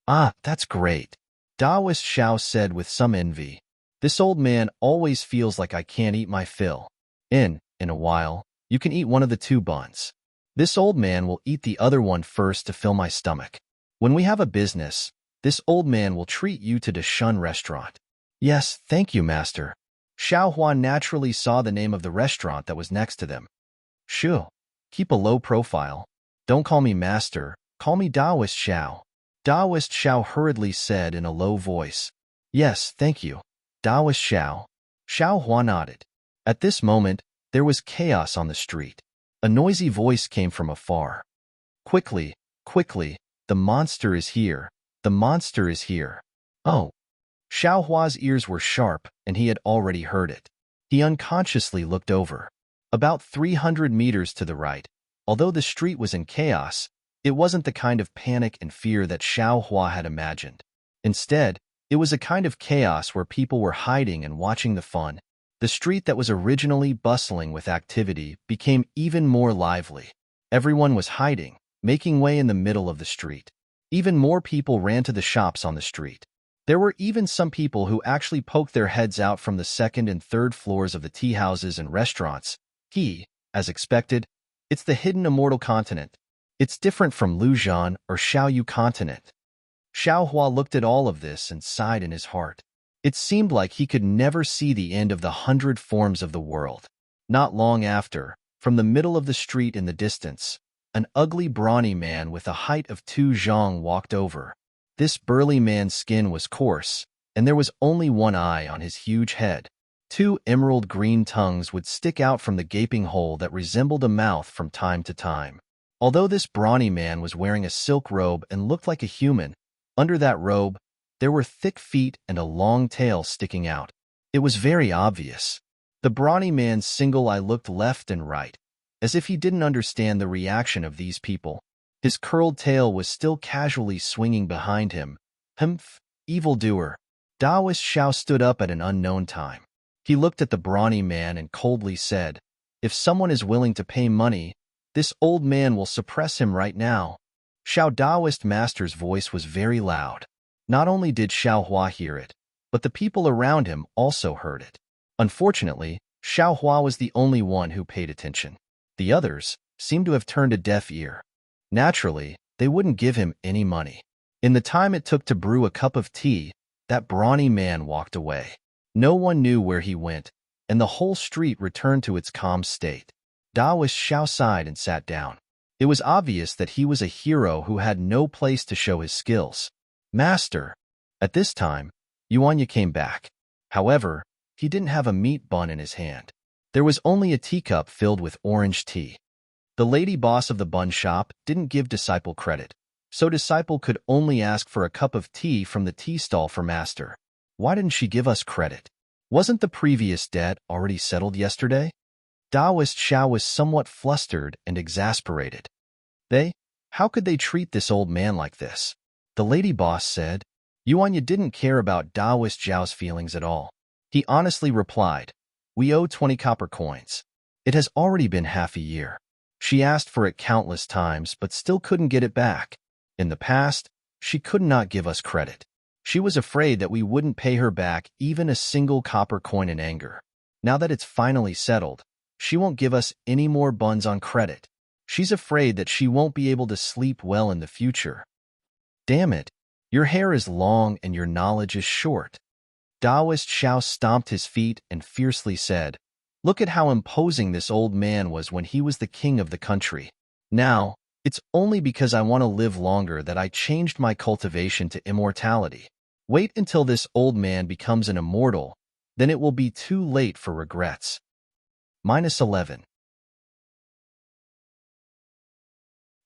Ah, that's great. Taoist Xiao said with some envy. This old man always feels like I can't eat my fill. In a while, you can eat one of the 2 buns. This old man will eat the other one first to fill my stomach. When we have a business, this old man will treat you to the Shun restaurant. Yes, thank you, master. Xiaohua naturally saw the name of the restaurant that was next to them. Shu, keep a low profile. Don't call me master, call me Taoist Xiao. Taoist Xiao hurriedly said in a low voice. Yes, thank you. Taoist Xiao. Xiaohua nodded. At this moment, there was chaos on the street. A noisy voice came from afar. Quickly, quickly, the monster is here. The monster is here. Oh. Xiaohua's ears were sharp, and he had already heard it. He unconsciously looked over. About 300 meters to the right, although the street was in chaos, it wasn't the kind of panic and fear that Xiaohua had imagined. Instead, it was a kind of chaos where people were hiding and watching the fun. The street that was originally bustling with activity became even more lively. Everyone was hiding, making way in the middle of the street. Even more people ran to the shops on the street. There were even some people who actually poked their heads out from the 2nd and 3rd floors of the tea houses and restaurants. As expected, it's the hidden immortal continent. It's different from Luzhan or Xiaoyu continent. Xiaohua looked at all of this and sighed in his heart. It seemed like he could never see the end of the 100 forms of the world. Not long after, from the middle of the street in the distance, an ugly brawny man with a height of 2 zhang walked over. This burly man's skin was coarse, and there was only one eye on his huge head. 2 emerald green tongues would stick out from the gaping hole that resembled a mouth from time to time. Although this brawny man was wearing a silk robe and looked like a human, under that robe, there were thick feet and a long tail sticking out. It was very obvious. The brawny man's single eye looked left and right, as if he didn't understand the reaction of these people. His curled tail was still casually swinging behind him. Humph, evildoer. Taoist Xiao stood up at an unknown time. He looked at the brawny man and coldly said, If someone is willing to pay money, this old man will suppress him right now. Xiao Taoist master's voice was very loud. Not only did Xiaohua hear it, but the people around him also heard it. Unfortunately, Xiaohua was the only one who paid attention. The others seemed to have turned a deaf ear. Naturally, they wouldn't give him any money. In the time it took to brew a cup of tea, that brawny man walked away. No one knew where he went, and the whole street returned to its calm state. Taoist Xiao sighed and sat down. It was obvious that he was a hero who had no place to show his skills. Master. At this time, Yuanya came back. However, he didn't have a meat bun in his hand. There was only a teacup filled with orange tea. The lady boss of the bun shop didn't give Disciple credit, so Disciple could only ask for a cup of tea from the tea stall for Master. Why didn't she give us credit? Wasn't the previous debt already settled yesterday? Taoist Xiao was somewhat flustered and exasperated. How could they treat this old man like this? The lady boss said. Yuanya didn't care about Taoist Xiao's feelings at all. He honestly replied, We owe 20 copper coins. It has already been half a year. She asked for it countless times but still couldn't get it back. In the past, she could not give us credit. She was afraid that we wouldn't pay her back even a single copper coin in anger. Now that it's finally settled, she won't give us any more buns on credit. She's afraid that she won't be able to sleep well in the future. Damn it, your hair is long and your knowledge is short. Taoist Xiao stomped his feet and fiercely said, Look at how imposing this old man was when he was the king of the country. Now, it's only because I want to live longer that I changed my cultivation to immortality. Wait until this old man becomes an immortal, then it will be too late for regrets. -11.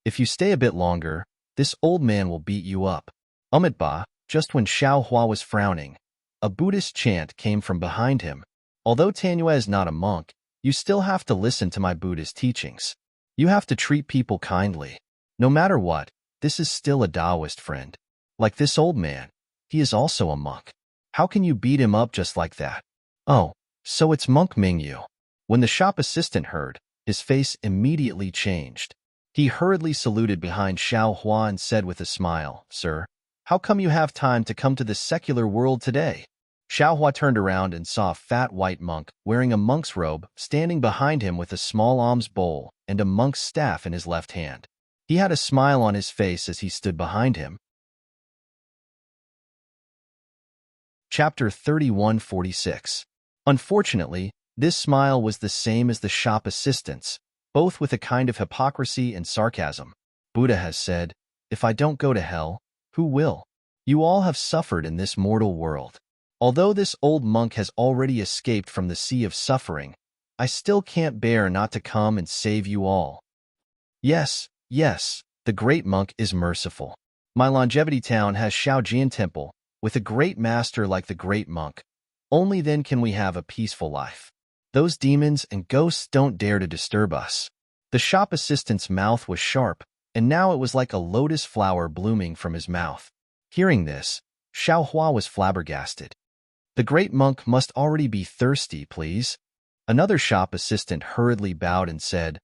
If you stay a bit longer, this old man will beat you up. Ba, just when Xiao Hua was frowning, a Buddhist chant came from behind him. Although Tanyue is not a monk, you still have to listen to my Buddhist teachings. You have to treat people kindly. No matter what, this is still a Taoist friend. Like this old man, he is also a monk. How can you beat him up just like that? Oh, so it's Monk Mingyu. When the shop assistant heard, his face immediately changed. He hurriedly saluted behind Xiao Hua and said with a smile, "Sir, how come you have time to come to this secular world today?" Xiao Hua turned around and saw a fat white monk wearing a monk's robe standing behind him with a small alms bowl and a monk's staff in his left hand. He had a smile on his face as he stood behind him. Chapter 3146. Unfortunately, this smile was the same as the shop assistant's, both with a kind of hypocrisy and sarcasm. Buddha has said, "If I don't go to hell, who will? You all have suffered in this mortal world. Although this old monk has already escaped from the sea of suffering, I still can't bear not to come and save you all." Yes, yes, the great monk is merciful. My longevity town has Shaojian Temple, with a great master like the great monk. Only then can we have a peaceful life. Those demons and ghosts don't dare to disturb us. The shop assistant's mouth was sharp, and now it was like a lotus flower blooming from his mouth. Hearing this, Xiao Hua was flabbergasted. The great monk must already be thirsty, please. Another shop assistant hurriedly bowed and said,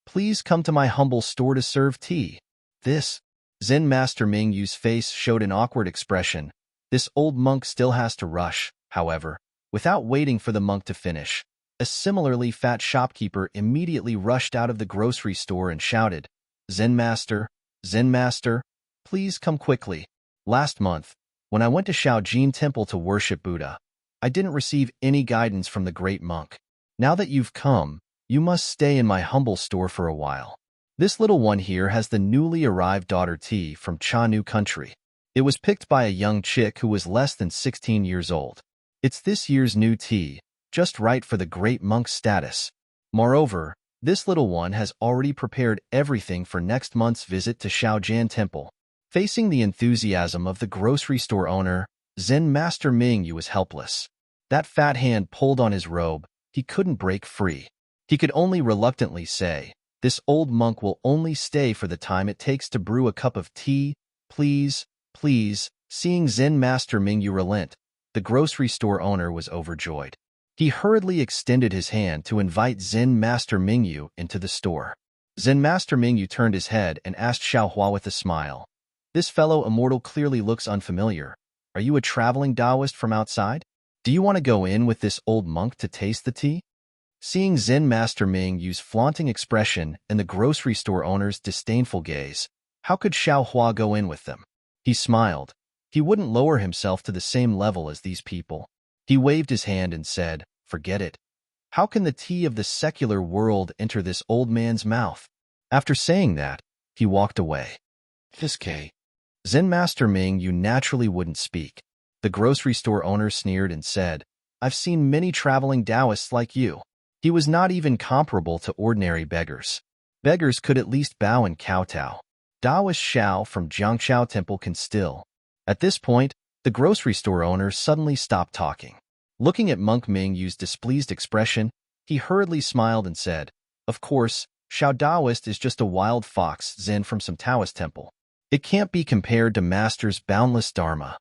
"Please come to my humble store to serve tea." This Zen Master Mingyu's face showed an awkward expression. This old monk still has to rush, however. Without waiting for the monk to finish, a similarly fat shopkeeper immediately rushed out of the grocery store and shouted, Zen Master, please come quickly. Last month, when I went to Shaojin Temple to worship Buddha, I didn't receive any guidance from the great monk. Now that you've come, you must stay in my humble store for a while. This little one here has the newly arrived daughter tea from Chanu country. It was picked by a young chick who was less than 16 years old. It's this year's new tea, just right for the great monk's status. Moreover, this little one has already prepared everything for next month's visit to Shaojian Temple. Facing the enthusiasm of the grocery store owner, Zen Master Mingyu was helpless. That fat hand pulled on his robe, he couldn't break free. He could only reluctantly say, "This old monk will only stay for the time it takes to brew a cup of tea, please, please." Seeing Zen Master Mingyu relent, the grocery store owner was overjoyed. He hurriedly extended his hand to invite Zen Master Mingyu into the store. Zen Master Mingyu turned his head and asked Xiao Hua with a smile, "This fellow immortal clearly looks unfamiliar. Are you a traveling Taoist from outside? Do you want to go in with this old monk to taste the tea?" Seeing Zen Master Mingyu's flaunting expression and the grocery store owner's disdainful gaze, how could Xiao Hua go in with them? He smiled. He wouldn't lower himself to the same level as these people. He waved his hand and said, "Forget it. How can the tea of the secular world enter this old man's mouth?" After saying that, he walked away. Fiske. Zen Master Mingyu naturally wouldn't speak. The grocery store owner sneered and said, "I've seen many traveling Taoists like you." He was not even comparable to ordinary beggars. Beggars could at least bow and kowtow. Taoist Xiao from Jiangshao Temple can still. At this point, the grocery store owner suddenly stopped talking. Looking at Monk Mingyu's displeased expression, he hurriedly smiled and said, "Of course, Xiao Taoist is just a wild fox Zen from some Taoist temple. It can't be compared to Master's boundless Dharma."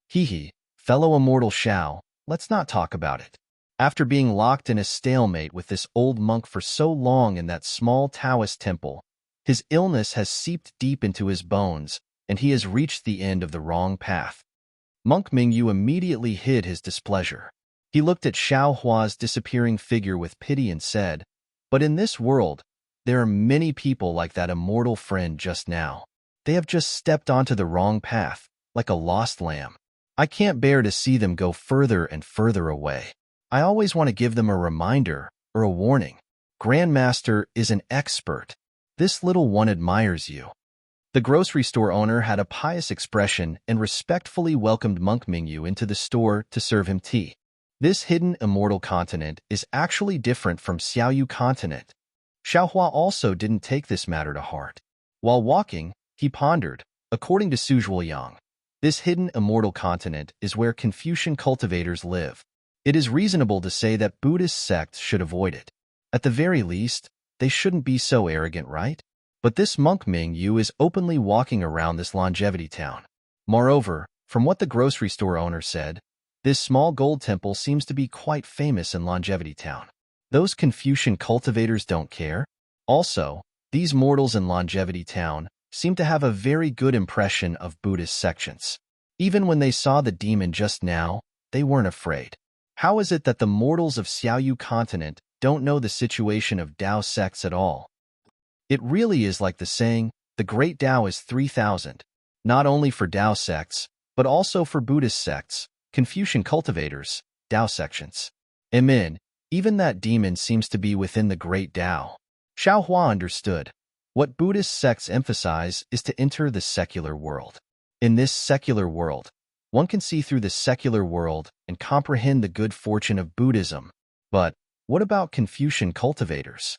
Hee, fellow immortal Xiao, let's not talk about it. After being locked in a stalemate with this old monk for so long in that small Taoist temple, his illness has seeped deep into his bones, and he has reached the end of the wrong path. Monk Mingyu immediately hid his displeasure. He looked at Xiao Hua's disappearing figure with pity and said, "But in this world, there are many people like that immortal friend just now. They have just stepped onto the wrong path, like a lost lamb. I can't bear to see them go further and further away. I always want to give them a reminder or a warning. Grandmaster is an expert. This little one admires you." The grocery store owner had a pious expression and respectfully welcomed Monk Mingyu into the store to serve him tea. This hidden immortal continent is actually different from Xiaoyu continent. Xiaohua also didn't take this matter to heart. While walking, he pondered, according to Suzhuo Yang, this hidden immortal continent is where Confucian cultivators live. It is reasonable to say that Buddhist sects should avoid it. At the very least, they shouldn't be so arrogant, right? But this monk Ming Yu is openly walking around this longevity town. Moreover, from what the grocery store owner said, this small gold temple seems to be quite famous in Longevity Town. Those Confucian cultivators don't care. Also, these mortals in Longevity Town seem to have a very good impression of Buddhist sections. Even when they saw the demon just now, they weren't afraid. How is it that the mortals of Xiaoyu continent don't know the situation of Tao sects at all? It really is like the saying, the great Tao is 3,000, not only for Tao sects, but also for Buddhist sects, Confucian cultivators, Tao sections. Even that demon seems to be within the great Tao. Xiaohua understood. What Buddhist sects emphasize is to enter the secular world. In this secular world, one can see through the secular world and comprehend the good fortune of Buddhism. But what about Confucian cultivators?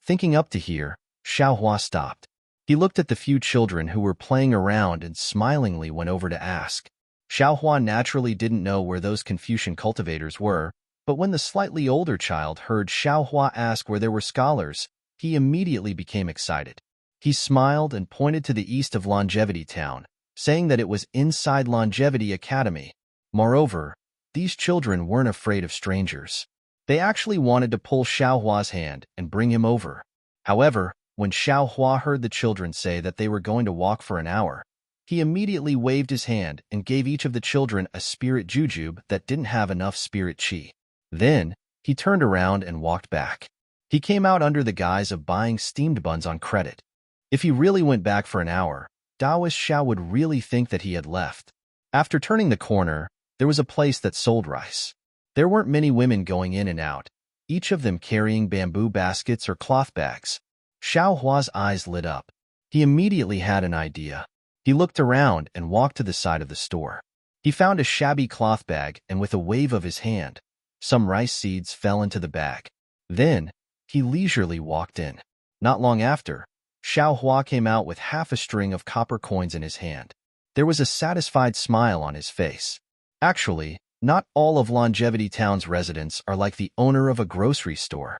Thinking up to here, Xiaohua stopped. He looked at the few children who were playing around and smilingly went over to ask. Xiaohua naturally didn't know where those Confucian cultivators were, but when the slightly older child heard Xiaohua ask where there were scholars, he immediately became excited. He smiled and pointed to the east of Longevity Town, saying that it was inside Longevity Academy. Moreover, these children weren't afraid of strangers. They actually wanted to pull Xiaohua's hand and bring him over. However, when Xiaohua heard the children say that they were going to walk for an hour, he immediately waved his hand and gave each of the children a spirit jujube that didn't have enough spirit qi. Then, he turned around and walked back. He came out under the guise of buying steamed buns on credit. If he really went back for an hour, Taoist Xiao would really think that he had left. After turning the corner, there was a place that sold rice. There weren't many women going in and out, each of them carrying bamboo baskets or cloth bags. Xiaohua's eyes lit up. He immediately had an idea. He looked around and walked to the side of the store. He found a shabby cloth bag, and with a wave of his hand, some rice seeds fell into the bag. Then, he leisurely walked in. Not long after, Xiaohua came out with half a string of copper coins in his hand. There was a satisfied smile on his face. Actually, not all of Longevity Town's residents are like the owner of a grocery store.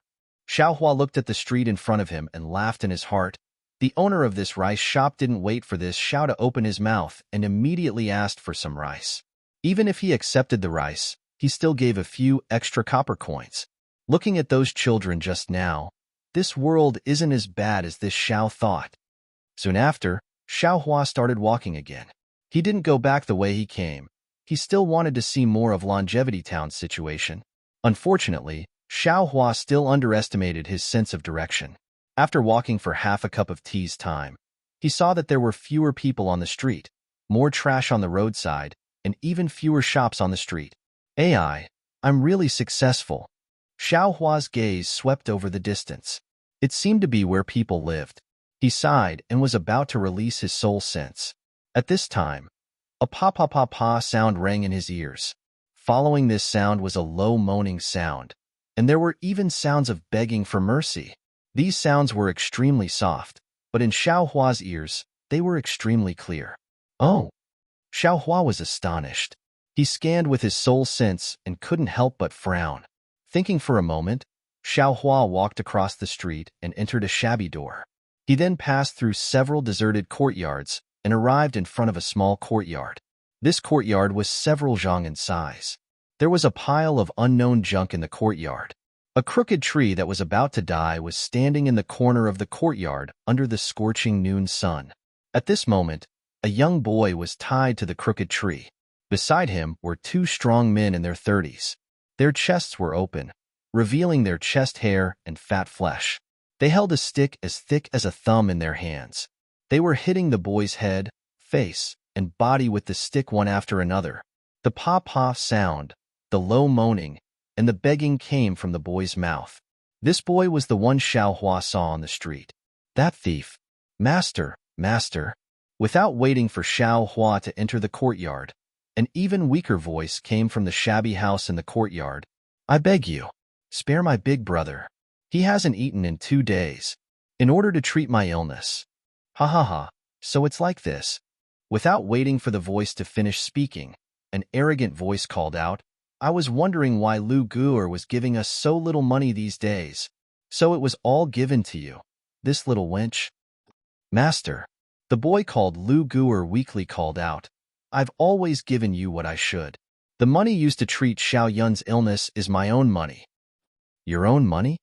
Xiaohua looked at the street in front of him and laughed in his heart. The owner of this rice shop didn't wait for this Xiao to open his mouth and immediately asked for some rice. Even if he accepted the rice, he still gave a few extra copper coins. Looking at those children just now, this world isn't as bad as this Xiao thought. Soon after, Xiaohua started walking again. He didn't go back the way he came. He still wanted to see more of Longevity Town's situation. Unfortunately, Xiaohua still underestimated his sense of direction. After walking for half a cup of tea's time, he saw that there were fewer people on the street, more trash on the roadside, and even fewer shops on the street. I'm really successful. Xiaohua's gaze swept over the distance. It seemed to be where people lived. He sighed and was about to release his soul sense. At this time, a pa-pa-pa-pa sound rang in his ears. Following this sound was a low moaning sound, and there were even sounds of begging for mercy. These sounds were extremely soft, but in Xiaohua's ears, they were extremely clear. Oh! Xiaohua was astonished. He scanned with his soul sense and couldn't help but frown. Thinking for a moment, Xiaohua walked across the street and entered a shabby door. He then passed through several deserted courtyards and arrived in front of a small courtyard. This courtyard was several zhang in size. There was a pile of unknown junk in the courtyard. A crooked tree that was about to die was standing in the corner of the courtyard under the scorching noon sun. At this moment, a young boy was tied to the crooked tree. Beside him were two strong men in their 30s. Their chests were open, revealing their chest hair and fat flesh. They held a stick as thick as a thumb in their hands. They were hitting the boy's head, face, and body with the stick one after another. The pa-pa sound, the low moaning, and the begging came from the boy's mouth. This boy was the one Xiaohua saw on the street. That thief. Master, master. Without waiting for Xiaohua to enter the courtyard, An even weaker voice came from the shabby house in the courtyard. I beg you, spare my big brother. He hasn't eaten in 2 days. In order to treat my illness. Ha ha ha, so it's like this. Without waiting for the voice to finish speaking, an arrogant voice called out, I was wondering why Lu Guer was giving us so little money these days. So it was all given to you, this little wench? Master, the boy called Lu Guer weakly called out, I've always given you what I should. The money used to treat Xiao Yun's illness is my own money. Your own money?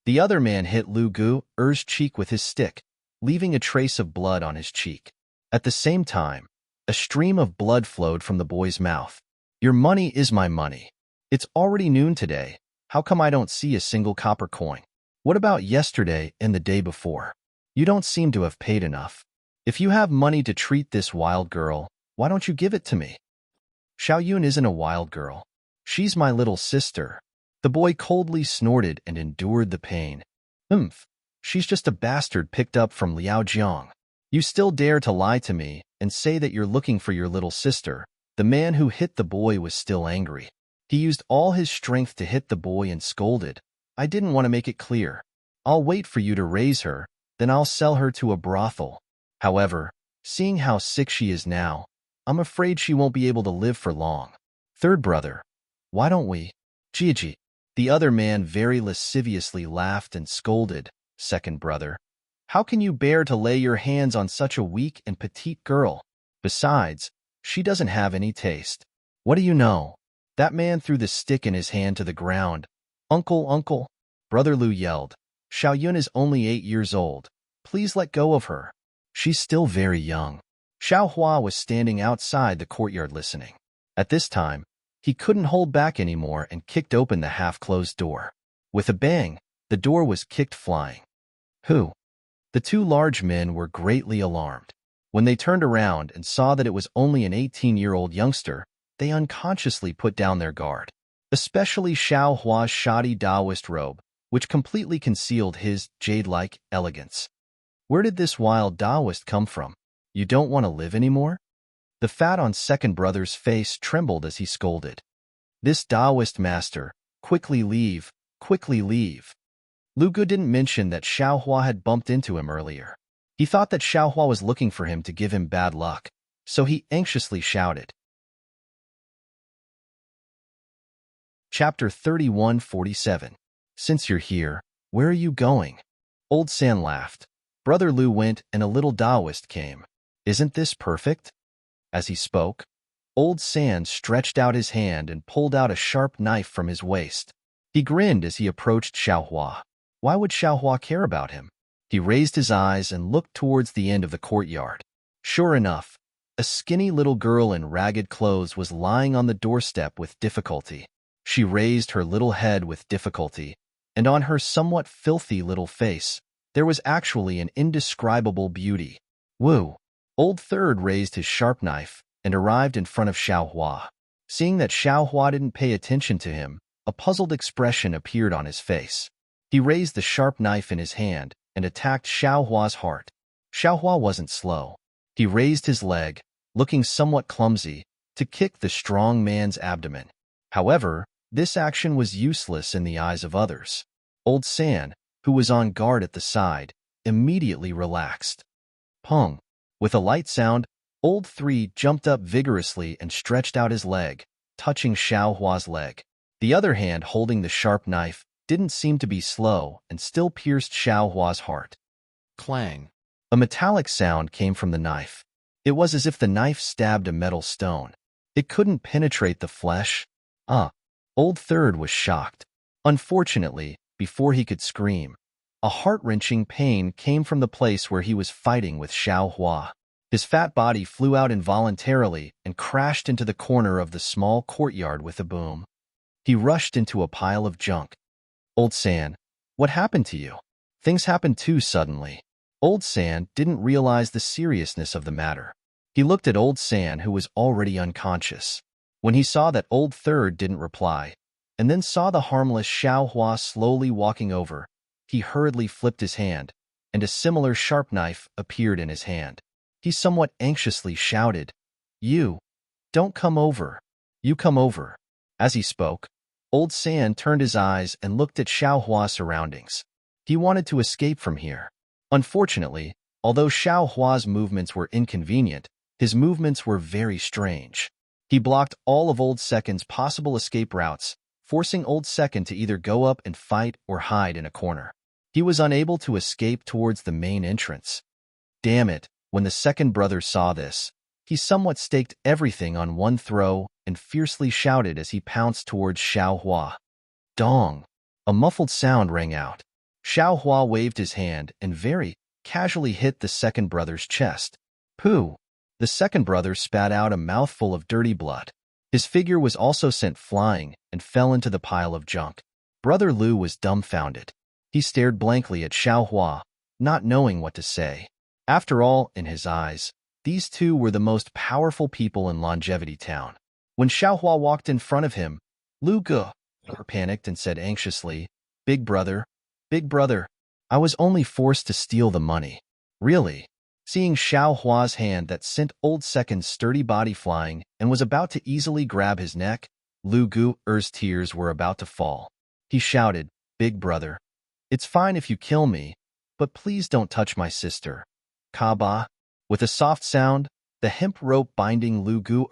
The other man hit Lu Guer's cheek with his stick, leaving a trace of blood on his cheek. At the same time, a stream of blood flowed from the boy's mouth. Your money is my money. It's already noon today. How come I don't see a single copper coin? What about yesterday and the day before? You don't seem to have paid enough. If you have money to treat this wild girl, why don't you give it to me? Xiao Yun isn't a wild girl. She's my little sister. The boy coldly snorted and endured the pain. She's just a bastard picked up from Liaojiang. You still dare to lie to me and say that you're looking for your little sister. The man who hit the boy was still angry. He used all his strength to hit the boy and scolded. I didn't want to make it clear. I'll wait for you to raise her, then I'll sell her to a brothel. However, seeing how sick she is now, I'm afraid she won't be able to live for long. Third brother, why don't we? Gigi. The other man very lasciviously laughed and scolded. Second brother, how can you bear to lay your hands on such a weak and petite girl? Besides, she doesn't have any taste. What do you know? That man threw the stick in his hand to the ground. Uncle. Brother Lu yelled. Xiao Yun is only 8 years old. Please let go of her. She's still very young. Xiao Hua was standing outside the courtyard listening. At this time, he couldn't hold back anymore and kicked open the half-closed door. With a bang, the door was kicked flying. Who? The two large men were greatly alarmed. When they turned around and saw that it was only an 18-year-old youngster, they unconsciously put down their guard. Especially Xiao Hua's shoddy Taoist robe, which completely concealed his jade-like elegance. Where did this wild Taoist come from? You don't want to live anymore? The fat on second brother's face trembled as he scolded. This Taoist master, quickly leave, quickly leave. Lu Gu didn't mention that Xiao Hua had bumped into him earlier. He thought that Xiao Hua was looking for him to give him bad luck, so he anxiously shouted. Chapter 31:47. Since you're here, where are you going? Old San laughed. Brother Lu went and a little Taoist came. Isn't this perfect? As he spoke, Old San stretched out his hand and pulled out a sharp knife from his waist. He grinned as he approached Xiao Hua. Why would Xiao Hua care about him? He raised his eyes and looked towards the end of the courtyard. Sure enough, a skinny little girl in ragged clothes was lying on the doorstep with difficulty. She raised her little head with difficulty, and on her somewhat filthy little face, there was actually an indescribable beauty. Woo! Old Third raised his sharp knife and arrived in front of Xiao Hua. Seeing that Xiao Hua didn't pay attention to him, a puzzled expression appeared on his face. He raised the sharp knife in his hand and attacked Xiao Hua's heart. Xiao Hua wasn't slow. He raised his leg, looking somewhat clumsy, to kick the strong man's abdomen. However, this action was useless in the eyes of others. Old San, who was on guard at the side, immediately relaxed. Pong! With a light sound, Old Three jumped up vigorously and stretched out his leg, touching Xiao Hua's leg. The other hand holding the sharp knife didn't seem to be slow and still pierced Xiao Hua's heart. Clang! A metallic sound came from the knife. It was as if the knife stabbed a metal stone. It couldn't penetrate the flesh. Old Third was shocked. Unfortunately, before he could scream, a heart-wrenching pain came from the place where he was fighting with Xiao Hua. His fat body flew out involuntarily and crashed into the corner of the small courtyard with a boom. He rushed into a pile of junk. Old San, what happened to you? Things happened too suddenly. Old San didn't realize the seriousness of the matter. He looked at Old San, who was already unconscious. When he saw that Old Third didn't reply, and then saw the harmless Xiao Hua slowly walking over, he hurriedly flipped his hand, and a similar sharp knife appeared in his hand. He somewhat anxiously shouted, You! Don't come over. You come over. As he spoke, Old San turned his eyes and looked at Xiaohua's surroundings. He wanted to escape from here. Unfortunately, although Xiaohua's movements were inconvenient, his movements were very strange. He blocked all of Old Second's possible escape routes, forcing Old Second to either go up and fight or hide in a corner. He was unable to escape towards the main entrance. Damn it, when the second brother saw this, he somewhat staked everything on one throw and fiercely shouted as he pounced towards Xiaohua. Dong! A muffled sound rang out. Xiaohua waved his hand and very casually hit the second brother's chest. Pooh! The second brother spat out a mouthful of dirty blood. His figure was also sent flying and fell into the pile of junk. Brother Lu was dumbfounded. He stared blankly at Xiaohua, not knowing what to say. After all, in his eyes, these two were the most powerful people in Longevity Town. When Xiaohua walked in front of him, Lu Ge panicked and said anxiously, Big brother, I was only forced to steal the money. Really? Seeing Xiaohua's hand that sent Old Second's sturdy body flying and was about to easily grab his neck, Lu Gu's tears were about to fall. He shouted, Big brother, it's fine if you kill me, but please don't touch my sister. Kaba. With a soft sound, the hemp rope binding Lu Gu,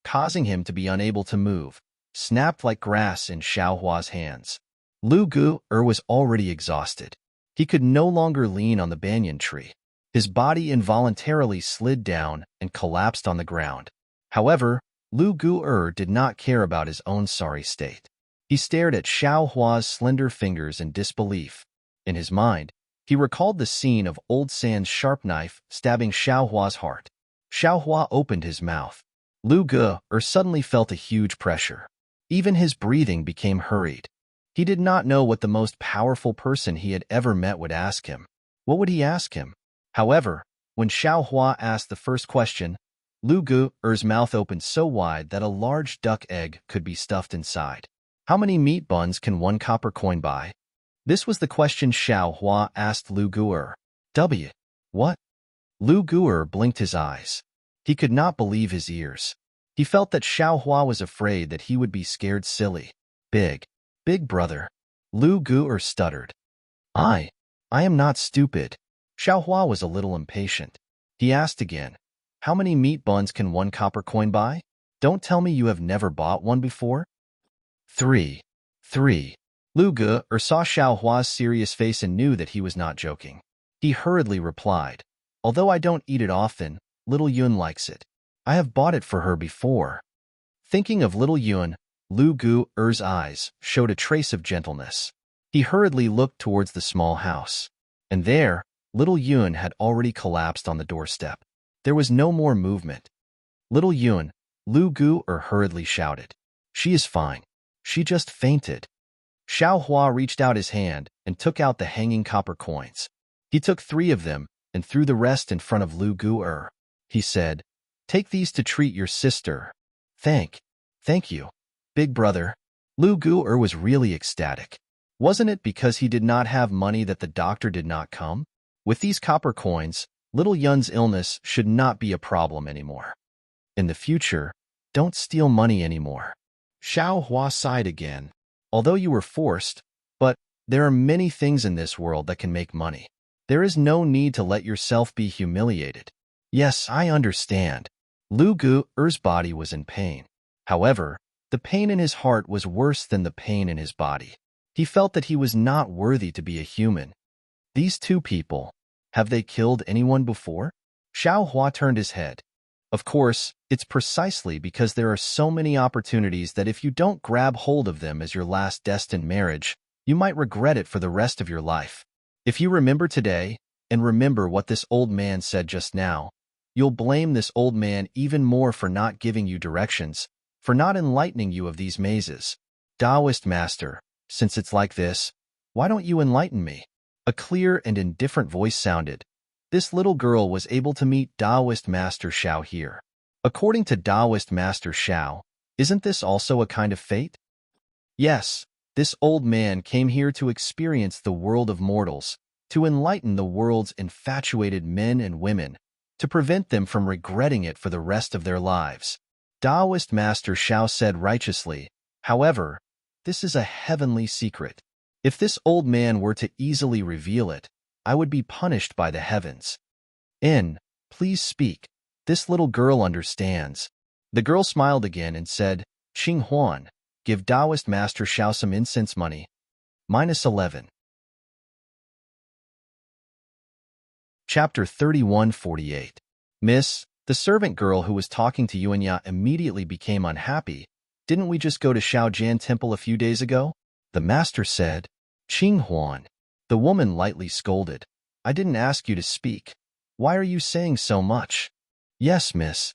causing him to be unable to move, snapped like grass in Xiaohua's hands. Lu Gu was already exhausted. He could no longer lean on the banyan tree. His body involuntarily slid down and collapsed on the ground. However, Lu Gu did not care about his own sorry state. He stared at Xiaohua's slender fingers in disbelief. In his mind, he recalled the scene of Old San's sharp knife stabbing Xiaohua's heart. Xiaohua opened his mouth. Lu Gu suddenly felt a huge pressure. Even his breathing became hurried. He did not know what the most powerful person he had ever met would ask him. What would he ask him? However, when Xiaohua asked the first question, Lu Gu's mouth opened so wide that a large duck egg could be stuffed inside. How many meat buns can one copper coin buy? This was the question Xiaohua asked Lu Gu. What? Lu Gu blinked his eyes. He could not believe his ears. He felt that Xiaohua was afraid that he would be scared silly. Big brother. Lu Gu stuttered. I am not stupid. Xiaohua was a little impatient. He asked again, how many meat buns can one copper coin buy? Don't tell me you have never bought one before? 3. Lu Gu saw Xiaohua's serious face and knew that he was not joking. He hurriedly replied, although I don't eat it often, little Yun likes it. I have bought it for her before. Thinking of little Yun, Lu Gu's eyes showed a trace of gentleness. He hurriedly looked towards the small house. And there, little Yun had already collapsed on the doorstep. There was no more movement. Little Yun, Lu Gu hurriedly shouted. She is fine. She just fainted. Xiaohua reached out his hand and took out the hanging copper coins. He took 3 of them and threw the rest in front of Lu Gu. He said, take these to treat your sister. Thank you, big brother. Lu Gu was really ecstatic. Wasn't it because he did not have money that the doctor did not come? With these copper coins, little Yun's illness should not be a problem anymore. In the future, don't steal money anymore. Xiaohua sighed again. Although you were forced, but there are many things in this world that can make money. There is no need to let yourself be humiliated. Yes, I understand. Lu Gu's body was in pain. However, the pain in his heart was worse than the pain in his body. He felt that he was not worthy to be a human. These 2 people, have they killed anyone before? Xiaohua turned his head. Of course, it's precisely because there are so many opportunities that if you don't grab hold of them as your last destined marriage, you might regret it for the rest of your life. If you remember today, and remember what this old man said just now, you'll blame this old man even more for not giving you directions, for not enlightening you of these mazes. Taoist master, since it's like this, why don't you enlighten me? A clear and indifferent voice sounded. This little girl was able to meet Taoist Master Xiao here. According to Taoist Master Xiao, isn't this also a kind of fate? Yes, this old man came here to experience the world of mortals, to enlighten the world's infatuated men and women, to prevent them from regretting it for the rest of their lives. Taoist Master Xiao said righteously. However, this is a heavenly secret. If this old man were to easily reveal it, I would be punished by the heavens. Please speak. This little girl understands. The girl smiled again and said, Qing Huan, give Taoist Master Xiao some incense money. -11. Chapter 31:48. Miss, the servant girl who was talking to Yuanya immediately became unhappy. Didn't we just go to Shaojian Temple a few days ago? The master said. Qing Huan. The woman lightly scolded. I didn't ask you to speak. Why are you saying so much? Yes, miss.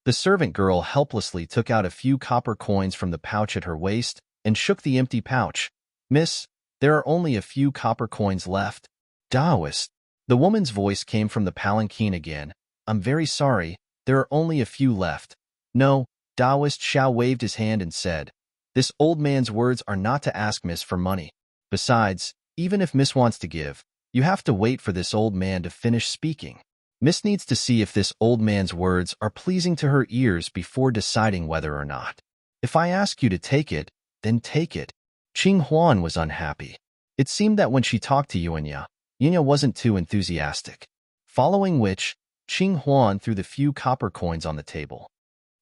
The servant girl helplessly took out a few copper coins from the pouch at her waist and shook the empty pouch. Miss, there are only a few copper coins left. Taoist. The woman's voice came from the palanquin again. I'm very sorry, there are only a few left. No, Taoist Xiao waved his hand and said, this old man's words are not to ask Miss for money. Besides, even if Miss wants to give, you have to wait for this old man to finish speaking. Miss needs to see if this old man's words are pleasing to her ears before deciding whether or not. If I ask you to take it, then take it. Qing Huan was unhappy. It seemed that when she talked to Yuanya wasn't too enthusiastic. Following which, Qing Huan threw the few copper coins on the table.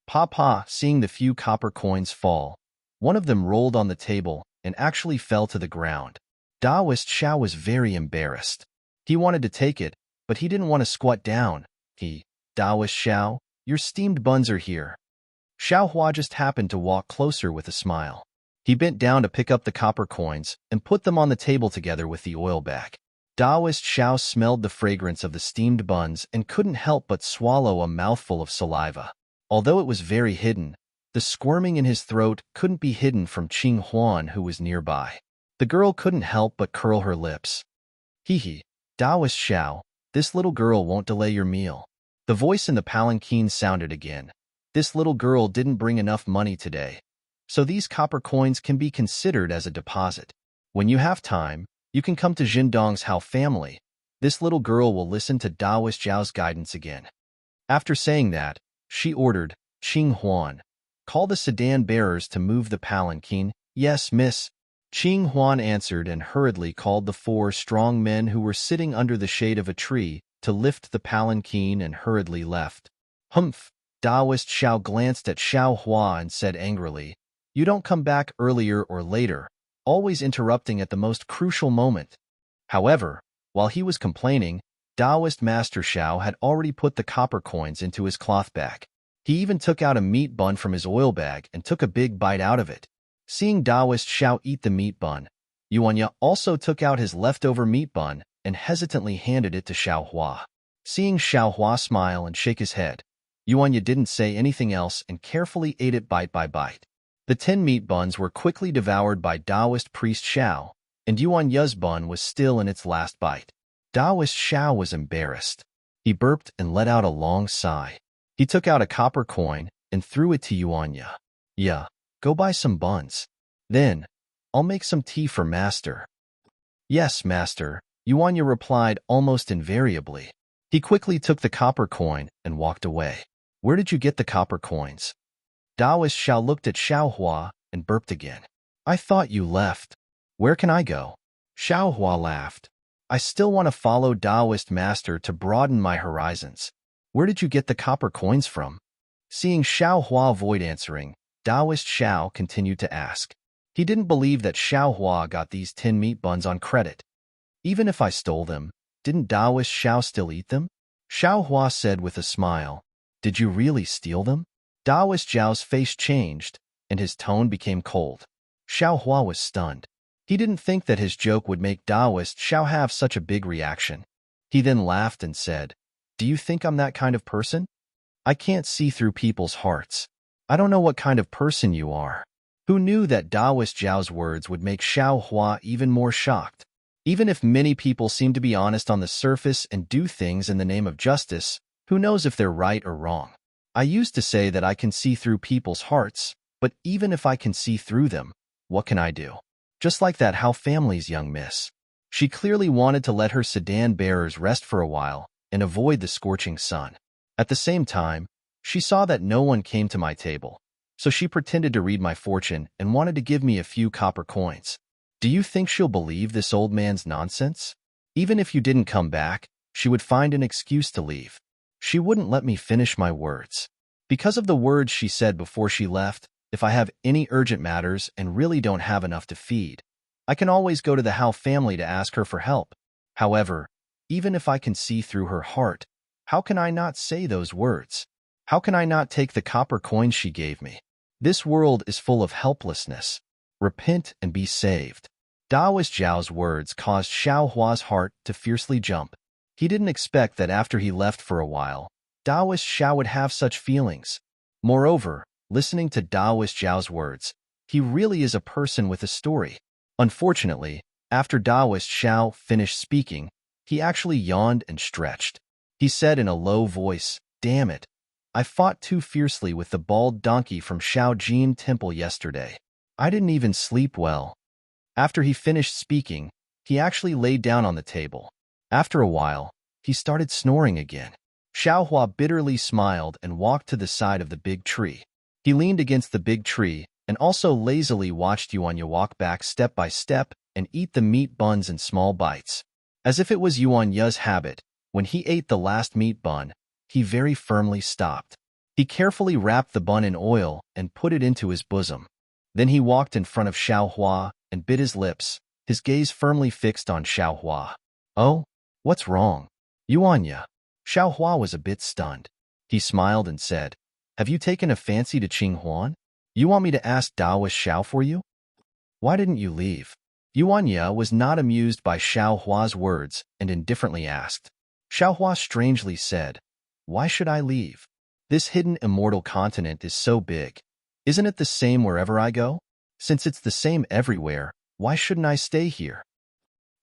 Papa, seeing the few copper coins fall, one of them rolled on the table and actually fell to the ground. Taoist Xiao was very embarrassed. He wanted to take it, but he didn't want to squat down. Taoist Xiao, your steamed buns are here. Xiao Hua just happened to walk closer with a smile. He bent down to pick up the copper coins and put them on the table together with the oil bag. Taoist Xiao smelled the fragrance of the steamed buns and couldn't help but swallow a mouthful of saliva. Although it was very hidden, the squirming in his throat couldn't be hidden from Qing Huan, who was nearby. The girl couldn't help but curl her lips. Taoist Xiao, this little girl won't delay your meal. The voice in the palanquin sounded again. This little girl didn't bring enough money today, so these copper coins can be considered as a deposit. When you have time, you can come to Jindong's Hao family. This little girl will listen to Taoist Xiao's guidance again. After saying that, she ordered, Qing Huan, call the sedan bearers to move the palanquin. Yes, miss. Qing Huan answered and hurriedly called the 4 strong men who were sitting under the shade of a tree to lift the palanquin and hurriedly left. Humph! Taoist Xiao glanced at Xiao Hua and said angrily, you don't come back earlier or later, always interrupting at the most crucial moment. However, while he was complaining, Taoist Master Xiao had already put the copper coins into his cloth bag. He even took out a meat bun from his oil bag and took a big bite out of it. Seeing Taoist Xiao eat the meat bun, Yuanya also took out his leftover meat bun and hesitantly handed it to Xiao Hua. Seeing Xiao Hua smile and shake his head, Yuanya didn't say anything else and carefully ate it bite by bite. The 10 meat buns were quickly devoured by Taoist priest Xiao, and Yuanya's bun was still in its last bite. Taoist Xiao was embarrassed. He burped and let out a long sigh. He took out a copper coin and threw it to Yuanya. Yeah, go buy some buns. Then, I'll make some tea for master. Yes, master, Yuanya replied almost invariably. He quickly took the copper coin and walked away. Where did you get the copper coins? Taoist Xiao looked at Xiao Hua and burped again. I thought you left. Where can I go? Xiao Hua laughed. I still want to follow Taoist master to broaden my horizons. Where did you get the copper coins from? Seeing Xiao Hua avoid answering, Taoist Xiao continued to ask. He didn't believe that Xiao Hua got these 10 meat buns on credit. Even if I stole them, didn't Taoist Xiao still eat them? Xiao Hua said with a smile. Did you really steal them? Taoist Xiao's face changed, and his tone became cold. Xiao Hua was stunned. He didn't think that his joke would make Taoist Xiao have such a big reaction. He then laughed and said, do you think I'm that kind of person? I can't see through people's hearts. I don't know what kind of person you are. Who knew that Taoist Xiao's words would make Xiao Hua even more shocked? Even if many people seem to be honest on the surface and do things in the name of justice, who knows if they're right or wrong? I used to say that I can see through people's hearts, but even if I can see through them, what can I do? Just like that Hao family's young miss. She clearly wanted to let her sedan bearers rest for a while and avoid the scorching sun. At the same time, She saw that no one came to my table, so she pretended to read my fortune and wanted to give me a few copper coins. Do you think she'll believe this old man's nonsense? Even if you didn't come back, she would find an excuse to leave. She wouldn't let me finish my words. Because of the words she said before she left, if I have any urgent matters and really don't have enough to feed, I can always go to the Hao family to ask her for help. However, even if I can see through her heart, how can I not say those words? How can I not take the copper coins she gave me? This world is full of helplessness. Repent and be saved. Daoist Zhao's words caused Xiao Hua's heart to fiercely jump. He didn't expect that after he left for a while, Daoist Xiao would have such feelings. Moreover, listening to Daoist Zhao's words, he really is a person with a story. Unfortunately, after Daoist Xiao finished speaking, he actually yawned and stretched. He said in a low voice, "Damn it. I fought too fiercely with the bald donkey from Shaojin Temple yesterday. I didn't even sleep well." After he finished speaking, he actually laid down on the table. After a while, he started snoring again. Xiaohua bitterly smiled and walked to the side of the big tree. He leaned against the big tree and also lazily watched Yuanya walk back step by step and eat the meat buns in small bites. As if it was Yuanya's habit, when he ate the last meat bun, he very firmly stopped. He carefully wrapped the bun in oil and put it into his bosom. Then he walked in front of Xiaohua and bit his lips, his gaze firmly fixed on Xiaohua. "Oh, what's wrong, Yuanya?" Xiaohua was a bit stunned. He smiled and said, "Have you taken a fancy to Qinghuan? You want me to ask Daoist Xiao for you? Why didn't you leave?" Yuanya was not amused by Xiaohua's words and indifferently asked. Xiaohua strangely said, "Why should I leave? This hidden immortal continent is so big. Isn't it the same wherever I go? Since it's the same everywhere, why shouldn't I stay here?"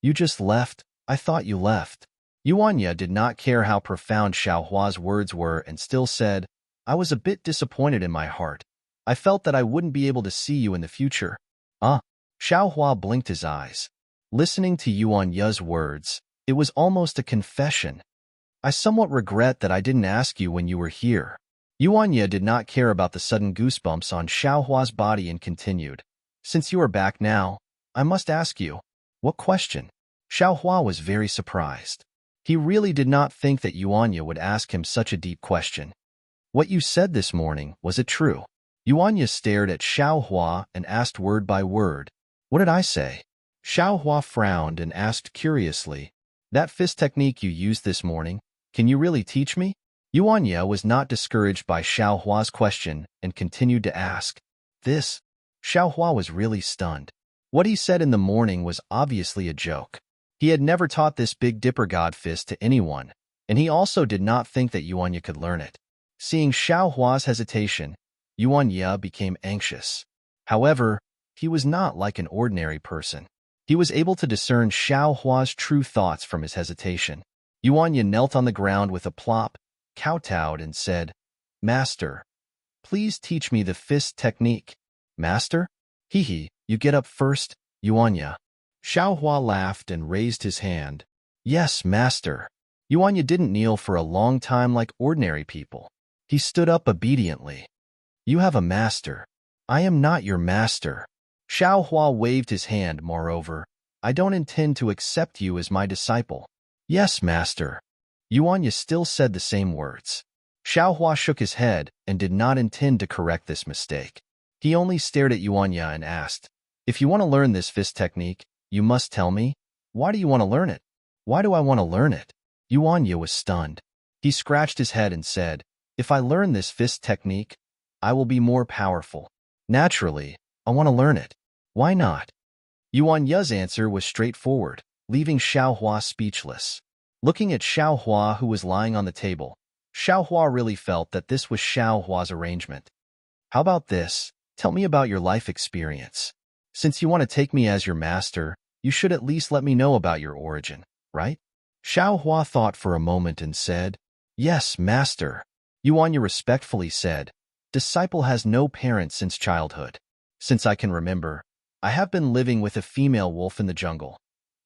"You just left. I thought you left." Yuanya did not care how profound Xiaohua's words were and still said, "I was a bit disappointed in my heart. I felt that I wouldn't be able to see you in the future." Xiaohua blinked his eyes. Listening to Yuanya's words, it was almost a confession. "I somewhat regret that I didn't ask you when you were here." Yuanya did not care about the sudden goosebumps on Xiaohua's body and continued, "Since you are back now, I must ask you." "What question?" Xiaohua was very surprised. He really did not think that Yuanya would ask him such a deep question. "What you said this morning, was it true?" Yuanya stared at Xiaohua and asked word by word, "What did I say?" Xiaohua frowned and asked curiously, "That fist technique you used this morning, can you really teach me?" Yuanya was not discouraged by Xiaohua's question and continued to ask, "This?" Xiaohua was really stunned. What he said in the morning was obviously a joke. He had never taught this Big Dipper God fist to anyone, and he also did not think that Yuanya could learn it. Seeing Xiaohua's hesitation, Yuanya became anxious. However, he was not like an ordinary person. He was able to discern Xiaohua's true thoughts from his hesitation. Yuanya knelt on the ground with a plop, kowtowed, and said, "Master, please teach me the fist technique." "Master? Hee, you get up first, Yuanya." Xiaohua laughed and raised his hand. "Yes, master." Yuanya didn't kneel for a long time like ordinary people. He stood up obediently. "You have a master. I am not your master." Xiaohua waved his hand. "Moreover, I don't intend to accept you as my disciple." "Yes, master." Yuanya still said the same words. Xiaohua shook his head and did not intend to correct this mistake. He only stared at Yuanya and asked, "If you want to learn this fist technique, you must tell me. Why do you want to learn it?" "Why do I want to learn it?" Yuanya was stunned. He scratched his head and said, "If I learn this fist technique, I will be more powerful. Naturally, I want to learn it. Why not?" Yuanya's answer was straightforward, leaving Xiaohua speechless. Looking at Xiaohua, who was lying on the table, Xiaohua really felt that this was Xiaohua's arrangement. "How about this? Tell me about your life experience. Since you want to take me as your master, you should at least let me know about your origin, right?" Xiaohua thought for a moment and said, "Yes, master." Yuanya respectfully said, "Disciple has no parents since childhood. Since I can remember, I have been living with a female wolf in the jungle."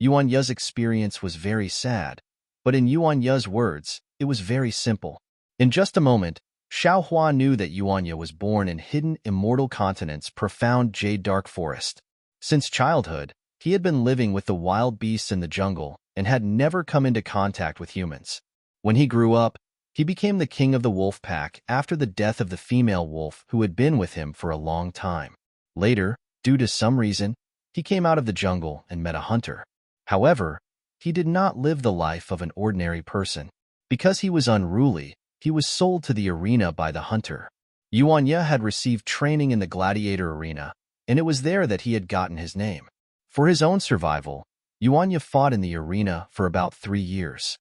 Yuanya's experience was very sad, but in Yuanya's words, it was very simple. In just a moment, Xiaohua knew that Yuanya was born in hidden immortal continent's profound jade dark forest. Since childhood, he had been living with the wild beasts in the jungle and had never come into contact with humans. When he grew up, he became the king of the wolf pack after the death of the female wolf who had been with him for a long time. Later, due to some reason, he came out of the jungle and met a hunter. However, he did not live the life of an ordinary person. Because he was unruly, he was sold to the arena by the hunter. Yuanya had received training in the gladiator arena, and it was there that he had gotten his name. For his own survival, Yuanya fought in the arena for about 3 years.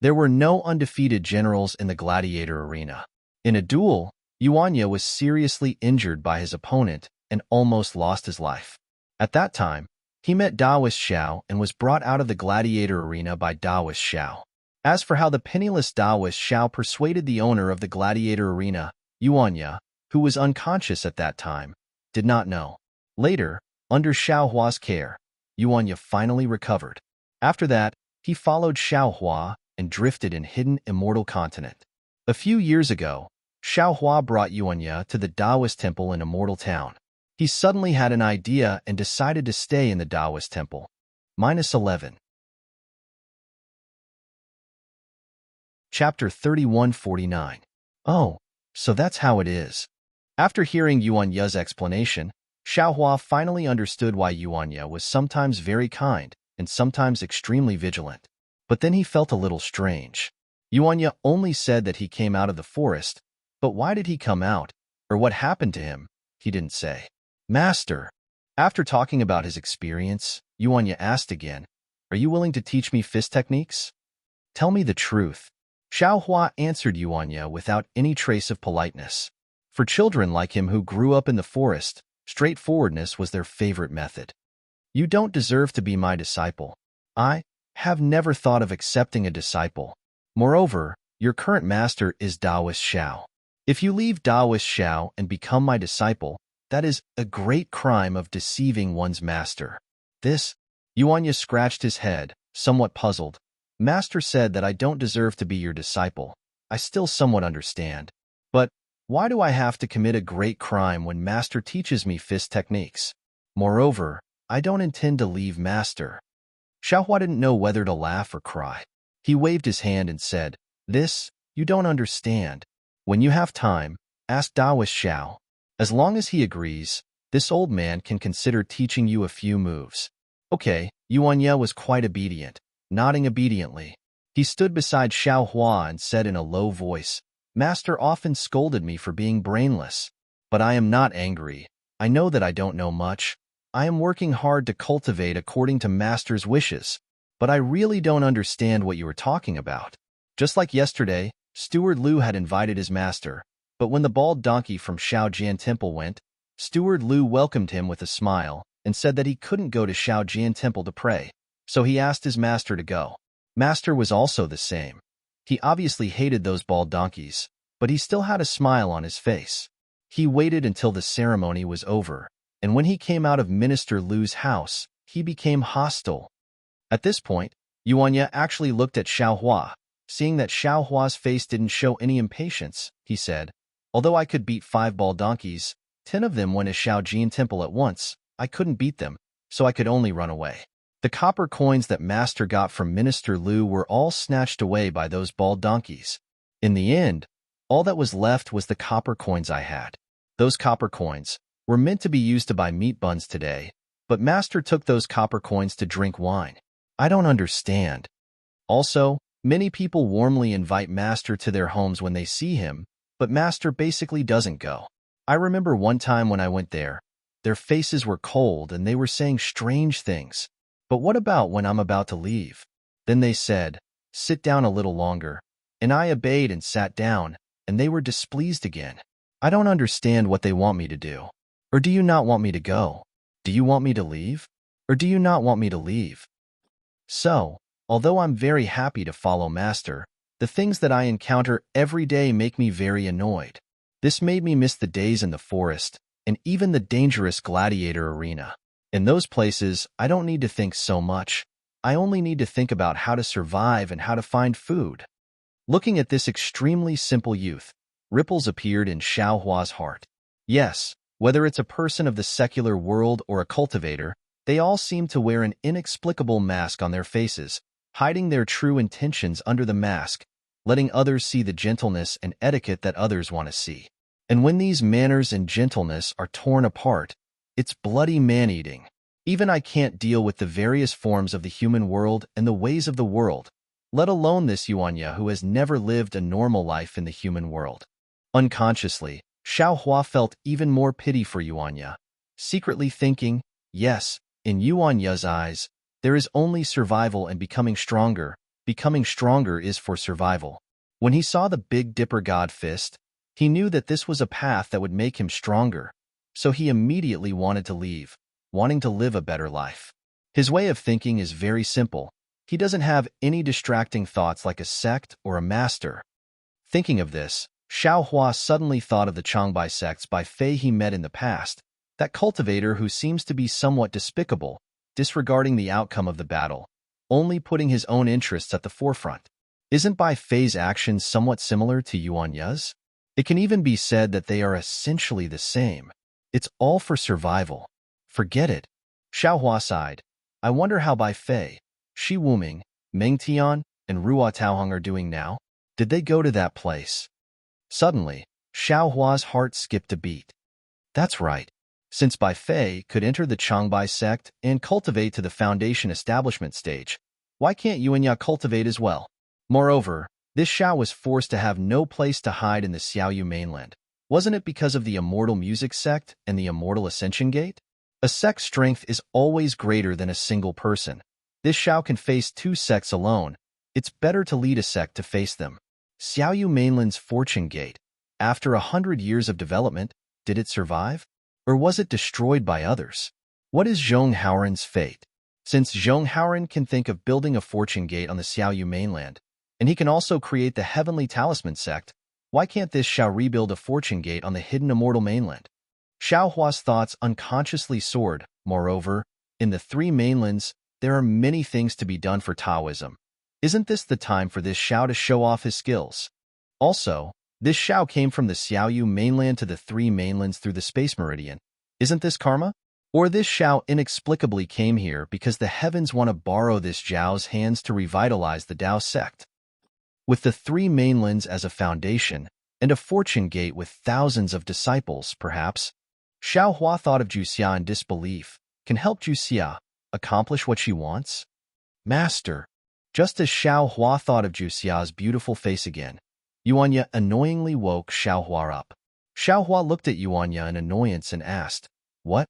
There were no undefeated generals in the gladiator arena. In a duel, Yuanya was seriously injured by his opponent and almost lost his life. At that time, he met Daoist Xiao and was brought out of the gladiator arena by Daoist Xiao. As for how the penniless Daoist Xiao persuaded the owner of the gladiator arena, Yuanya, who was unconscious at that time, did not know. Later, under Xiaohua's care, Yuanya finally recovered. After that, he followed Xiaohua and drifted in hidden immortal continent. A few years ago, Xiaohua brought Yuanya to the Daoist temple in Immortal Town. He suddenly had an idea and decided to stay in the Daoist temple. -11. Chapter 3149. Oh, so that's how it is. After hearing Yuanya's explanation, Xiaohua finally understood why Yuanya was sometimes very kind and sometimes extremely vigilant. But then he felt a little strange. Yuanya only said that he came out of the forest, but why did he come out, or what happened to him, he didn't say. Master. After talking about his experience, Yuanya asked again, "Are you willing to teach me fist techniques? Tell me the truth." Xiaohua answered Yuanya without any trace of politeness. For children like him who grew up in the forest, straightforwardness was their favorite method. "You don't deserve to be my disciple. I have never thought of accepting a disciple. Moreover, your current master is Daoist Xiao. If you leave Daoist Xiao and become my disciple, that is a great crime of deceiving one's master." This, Yuanya scratched his head, somewhat puzzled. "Master said that I don't deserve to be your disciple. I still somewhat understand. But why do I have to commit a great crime when Master teaches me fist techniques? Moreover, I don't intend to leave Master." Xiaohua didn't know whether to laugh or cry. He waved his hand and said, "This, you don't understand. When you have time, ask Daoist Xiao. As long as he agrees, this old man can consider teaching you a few moves." Okay, Yuanya was quite obedient, nodding obediently. He stood beside Xiaohua and said in a low voice, "Master often scolded me for being brainless. But I am not angry. I know that I don't know much. I am working hard to cultivate according to Master's wishes. But I really don't understand what you were talking about." Just like yesterday, Steward Lu had invited his master, but when the bald donkey from Shaojian Temple went, Steward Lu welcomed him with a smile and said that he couldn't go to Shaojian Temple to pray, so he asked his master to go. Master was also the same. He obviously hated those bald donkeys, but he still had a smile on his face. He waited until the ceremony was over, and when he came out of Minister Lu's house, he became hostile. At this point, Yuanya actually looked at Xiaohua. Seeing that Xiaohua's face didn't show any impatience, he said, "Although I could beat 5 bald donkeys, 10 of them went to Shaojian Temple at once. I couldn't beat them, so I could only run away. The copper coins that Master got from Minister Lu were all snatched away by those bald donkeys. In the end, all that was left was the copper coins I had. Those copper coins were meant to be used to buy meat buns today, but Master took those copper coins to drink wine. I don't understand." Also, many people warmly invite Master to their homes when they see him, but Master basically doesn't go. I remember one time when I went there, their faces were cold and they were saying strange things. But what about when I'm about to leave? Then they said, "Sit down a little longer," and I obeyed and sat down, and they were displeased again. I don't understand what they want me to do. Or do you not want me to go? Do you want me to leave? Or do you not want me to leave? So, although I'm very happy to follow Master, the things that I encounter every day make me very annoyed. This made me miss the days in the forest, and even the dangerous gladiator arena. In those places, I don't need to think so much. I only need to think about how to survive and how to find food. Looking at this extremely simple youth, Ripples appeared in Xiao Hua's heart. Yes, whether it's a person of the secular world or a cultivator, they all seem to wear an inexplicable mask on their faces, hiding their true intentions under the mask, letting others see the gentleness and etiquette that others want to see. And when these manners and gentleness are torn apart, it's bloody man-eating. Even I can't deal with the various forms of the human world and the ways of the world, let alone this Yuanya who has never lived a normal life in the human world. Unconsciously, Xiao Hua felt even more pity for Yuanya, secretly thinking, yes, in Yuanya's eyes, there is only survival and becoming stronger. Becoming stronger is for survival. When he saw the Big Dipper God fist, he knew that this was a path that would make him stronger, so he immediately wanted to leave, wanting to live a better life. His way of thinking is very simple. He doesn't have any distracting thoughts like a sect or a master. Thinking of this, Xiao Hua suddenly thought of the Changbai sects by Fei he met in the past, that cultivator who seems to be somewhat despicable, disregarding the outcome of the battle, only putting his own interests at the forefront. Isn't Bai Fei's actions somewhat similar to Yuanya's? It can even be said that they are essentially the same. It's all for survival. Forget it. Xiao Hua sighed. I wonder how Bai Fei, Shi Wuming, Meng Tian, and Ruo Taohong are doing now. Did they go to that place? Suddenly, Xiao Hua's heart skipped a beat. That's right. Since Bai Fei could enter the Changbai sect and cultivate to the foundation establishment stage, why can't Yuanya cultivate as well? Moreover, this Xiao was forced to have no place to hide in the Xiaoyu mainland. Wasn't it because of the Immortal Music sect and the Immortal Ascension Gate? A sect's strength is always greater than a single person. This Xiao can face two sects alone. It's better to lead a sect to face them. Xiaoyu mainland's Fortune Gate. After 100 years of development, did it survive? Or was it destroyed by others? What is Zhong Haoran's fate? Since Zhong Haoran can think of building a Fortune Gate on the Xiaoyu mainland, and he can also create the Heavenly Talisman sect, why can't this Xiao rebuild a Fortune Gate on the hidden Immortal mainland? Xiao Hua's thoughts unconsciously soared. Moreover, in the three mainlands, there are many things to be done for Taoism. Isn't this the time for this Xiao to show off his skills? Also, this Xiao came from the Xiaoyu mainland to the three mainlands through the space meridian. Isn't this karma? Or this Xiao inexplicably came here because the heavens want to borrow this Zhao's hands to revitalize the Dao sect? With the three mainlands as a foundation, and a fortune gate with thousands of disciples, perhaps, Xiao Hua thought of Juxia in disbelief. Can help Juxia accomplish what she wants? Master. Just as Xiao Hua thought of Juxia's beautiful face again, Yuanya annoyingly woke Xiao Hua up. Xiao Hua looked at Yuanya in annoyance and asked, What?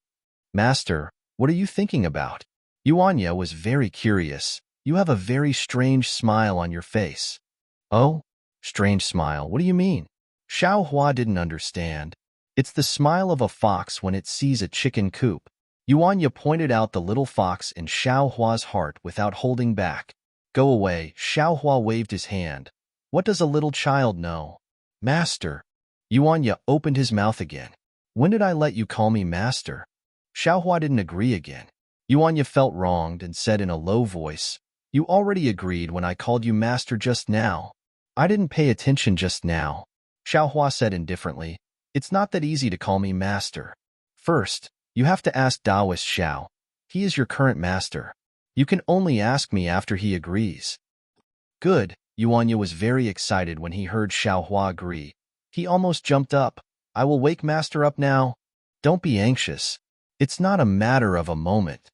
Master, what are you thinking about? Yuanya was very curious. You have a very strange smile on your face. Oh? Strange smile, what do you mean? Xiao Hua didn't understand. It's the smile of a fox when it sees a chicken coop. Yuanya pointed out the little fox in Xiao Hua's heart without holding back. Go away, Xiao Hua waved his hand. What does a little child know? Master. Yuanya opened his mouth again. When did I let you call me master? Xiao Hua didn't agree again. Yuanya felt wronged and said in a low voice, You already agreed when I called you master just now. I didn't pay attention just now. Xiao Hua said indifferently, It's not that easy to call me master. First, you have to ask Taoist Xiao. He is your current master. You can only ask me after he agrees. Good. Yuanya was very excited when he heard Xiao Hua agree. He almost jumped up. I will wake master up now. Don't be anxious. It's not a matter of a moment.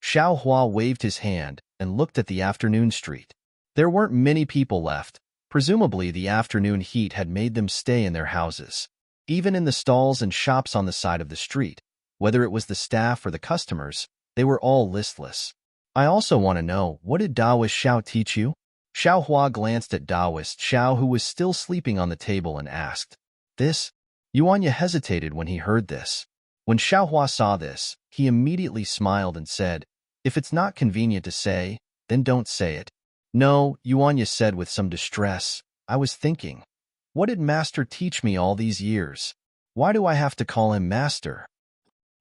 Xiao Hua waved his hand and looked at the afternoon street. There weren't many people left. Presumably the afternoon heat had made them stay in their houses. Even in the stalls and shops on the side of the street, whether it was the staff or the customers, they were all listless. I also want to know, what did Taoist Xiao teach you? Xiao Hua glanced at Taoist Xiao, who was still sleeping on the table, and asked, This? Yuanya hesitated when he heard this. When Xiao Hua saw this, he immediately smiled and said, If it's not convenient to say, then don't say it. No, Yuanya said with some distress. I was thinking, what did master teach me all these years? Why do I have to call him master?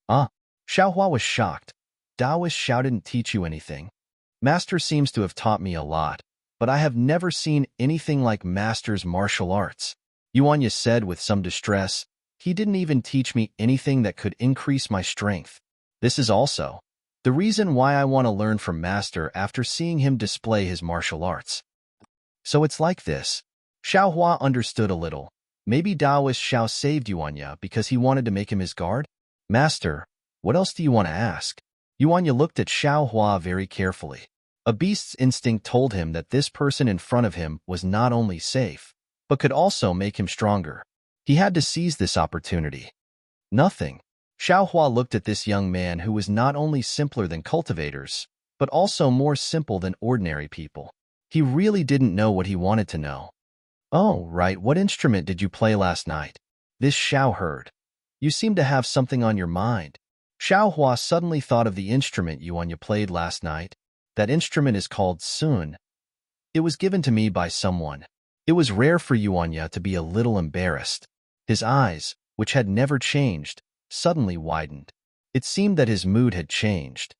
Xiao Hua was shocked. Taoist Xiao didn't teach you anything. Master seems to have taught me a lot, but I have never seen anything like master's martial arts. Yuanya said with some distress. He didn't even teach me anything that could increase my strength. This is also the reason why I want to learn from Master after seeing him display his martial arts. So it's like this. Xiaohua understood a little. Maybe Taoist Xiao saved Yuanya because he wanted to make him his guard? Master, what else do you want to ask? Yuanya looked at Xiaohua very carefully. A beast's instinct told him that this person in front of him was not only safe, but could also make him stronger. He had to seize this opportunity. Nothing. Xiaohua looked at this young man who was not only simpler than cultivators, but also more simple than ordinary people. He really didn't know what he wanted to know. Oh, right, what instrument did you play last night? This Xiao heard. You seem to have something on your mind. Xiaohua suddenly thought of the instrument Yuanya played last night. That instrument is called sun. It was given to me by someone. It was rare for Yuanya to be a little embarrassed. His eyes, which had never changed, suddenly widened. It seemed that his mood had changed.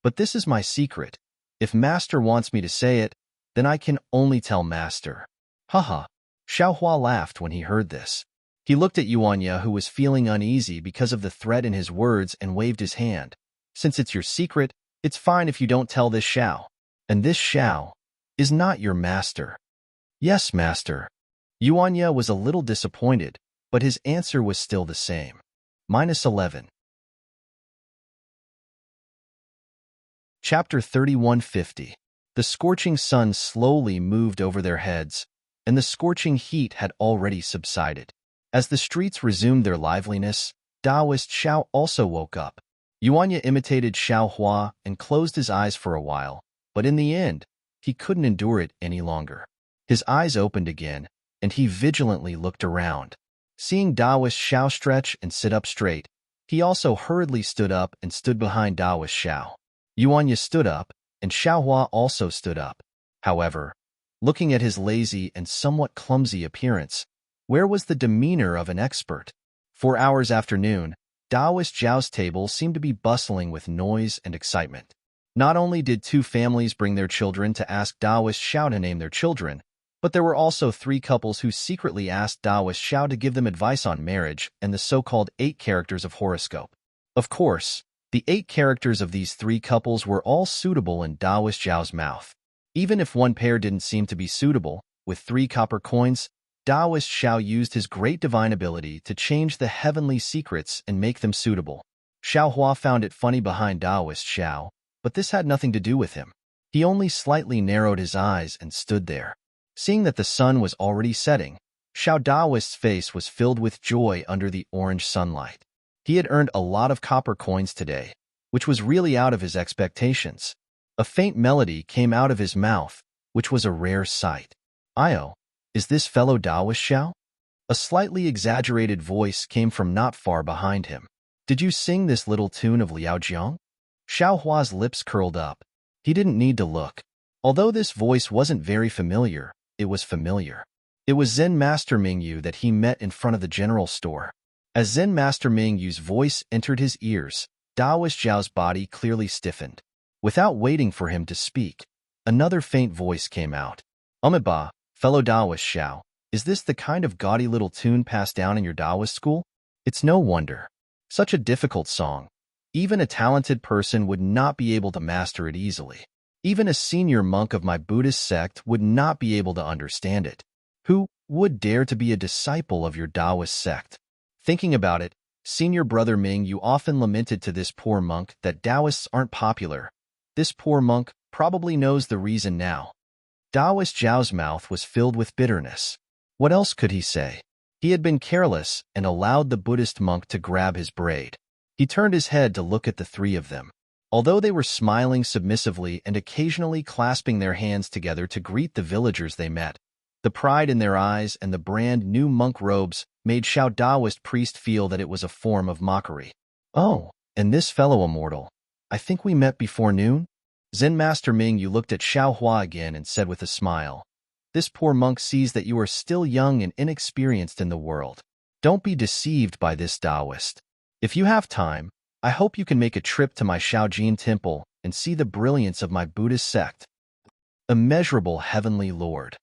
But this is my secret. If Master wants me to say it, then I can only tell Master. Haha. Xiaohua laughed when he heard this. He looked at Yuanya, who was feeling uneasy because of the threat in his words, and waved his hand. Since it's your secret, it's fine if you don't tell this Xiao. And this Xiao is not your master. Yes, Master. Yuanya was a little disappointed, but his answer was still the same. -11. Chapter 3150. The scorching sun slowly moved over their heads, and the scorching heat had already subsided. As the streets resumed their liveliness, Taoist Xiao also woke up. Yuanya imitated Xiaohua and closed his eyes for a while, but in the end, he couldn't endure it any longer. His eyes opened again, and he vigilantly looked around. Seeing Taoist Xiao stretch and sit up straight, he also hurriedly stood up and stood behind Taoist Xiao. Yuanya stood up, and Xiaohua also stood up. However, looking at his lazy and somewhat clumsy appearance, where was the demeanor of an expert? 4 hours after noon, Taoist Zhao's table seemed to be bustling with noise and excitement. Not only did 2 families bring their children to ask Taoist Xiao to name their children, but there were also 3 couples who secretly asked Taoist Xiao to give them advice on marriage and the so-called 8 characters of horoscope. Of course, the 8 characters of these 3 couples were all suitable in Taoist Zhao's mouth. Even if one pair didn't seem to be suitable, with 3 copper coins, Taoist Xiao used his great divine ability to change the heavenly secrets and make them suitable. Xiaohua found it funny behind Taoist Xiao, but this had nothing to do with him. He only slightly narrowed his eyes and stood there. Seeing that the sun was already setting, Xiao Taoist's face was filled with joy under the orange sunlight. He had earned a lot of copper coins today, which was really out of his expectations. A faint melody came out of his mouth, which was a rare sight. Io, is this fellow Taoist Xiao? A slightly exaggerated voice came from not far behind him. Did you sing this little tune of Liaojiang? Xiaohua's lips curled up. He didn't need to look. Although this voice wasn't very familiar, it was familiar. It was Zen Master Mingyu that he met in front of the general store. As Zen Master Mingyu's voice entered his ears, Taoist Zhao's body clearly stiffened. Without waiting for him to speak, another faint voice came out. Umeba, fellow Taoist Xiao, is this the kind of gaudy little tune passed down in your Taoist school? It's no wonder. Such a difficult song. Even a talented person would not be able to master it easily. Even a senior monk of my Buddhist sect would not be able to understand it. Who would dare to be a disciple of your Taoist sect? Thinking about it, senior brother Ming, you often lamented to this poor monk that Taoists aren't popular. This poor monk probably knows the reason now. Taoist Zhao's mouth was filled with bitterness. What else could he say? He had been careless and allowed the Buddhist monk to grab his braid. He turned his head to look at the 3 of them. Although they were smiling submissively and occasionally clasping their hands together to greet the villagers they met, the pride in their eyes and the brand new monk robes made Xiao Taoist priest feel that it was a form of mockery. Oh, and this fellow immortal. I think we met before noon? Zen Master Mingyu looked at Xiaohua again and said with a smile, this poor monk sees that you are still young and inexperienced in the world. Don't be deceived by this Taoist. If you have time, I hope you can make a trip to my Shaojin temple and see the brilliance of my Buddhist sect. Immeasurable heavenly Lord.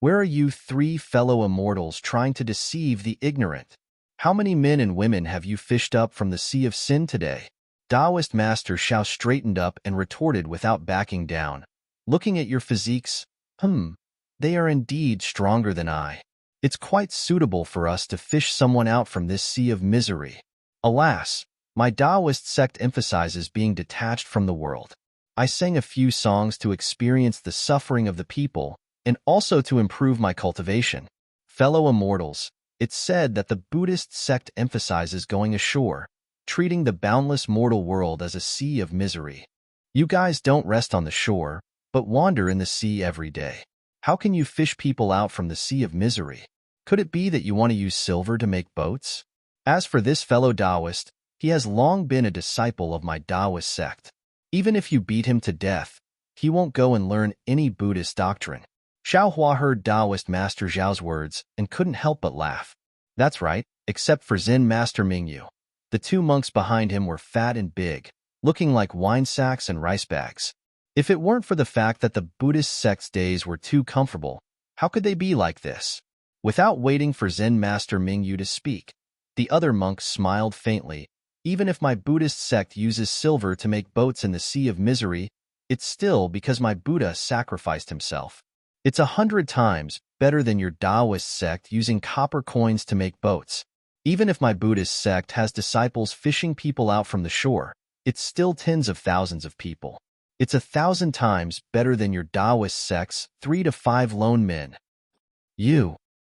Where are you three fellow immortals trying to deceive the ignorant? How many men and women have you fished up from the sea of sin today? Taoist Master Xiao straightened up and retorted without backing down. Looking at your physiques, they are indeed stronger than I. It's quite suitable for us to fish someone out from this sea of misery. Alas, my Taoist sect emphasizes being detached from the world. I sang a few songs to experience the suffering of the people and also to improve my cultivation. Fellow immortals, it's said that the Buddhist sect emphasizes going ashore, treating the boundless mortal world as a sea of misery. You guys don't rest on the shore, but wander in the sea every day. How can you fish people out from the sea of misery? Could it be that you want to use silver to make boats? As for this fellow Taoist, he has long been a disciple of my Taoist sect. Even if you beat him to death, he won't go and learn any Buddhist doctrine. Xiao Hua heard Taoist Master Zhao's words and couldn't help but laugh. That's right, except for Zen Master Mingyu. The two monks behind him were fat and big, looking like wine sacks and rice bags. If it weren't for the fact that the Buddhist sect's days were too comfortable, how could they be like this? Without waiting for Zen Master Mingyu to speak, the other monks smiled faintly. Even if my Buddhist sect uses silver to make boats in the sea of misery, it's still because my Buddha sacrificed himself. It's 100 times better than your Taoist sect using copper coins to make boats. Even if my Buddhist sect has disciples fishing people out from the shore, it's still tens of thousands of people. It's 1,000 times better than your Taoist sect's 3 to 5 lone men.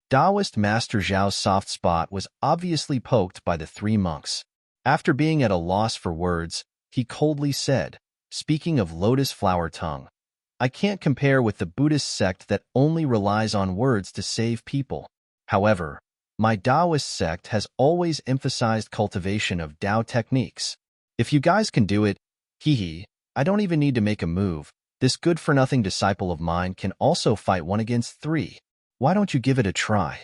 Taoist Master Zhao's soft spot was obviously poked by the three monks. After being at a loss for words, he coldly said, speaking of lotus flower tongue, I can't compare with the Buddhist sect that only relies on words to save people. However, my Taoist sect has always emphasized cultivation of Tao techniques. If you guys can do it, I don't even need to make a move. This good-for-nothing disciple of mine can also fight 1 against 3. Why don't you give it a try?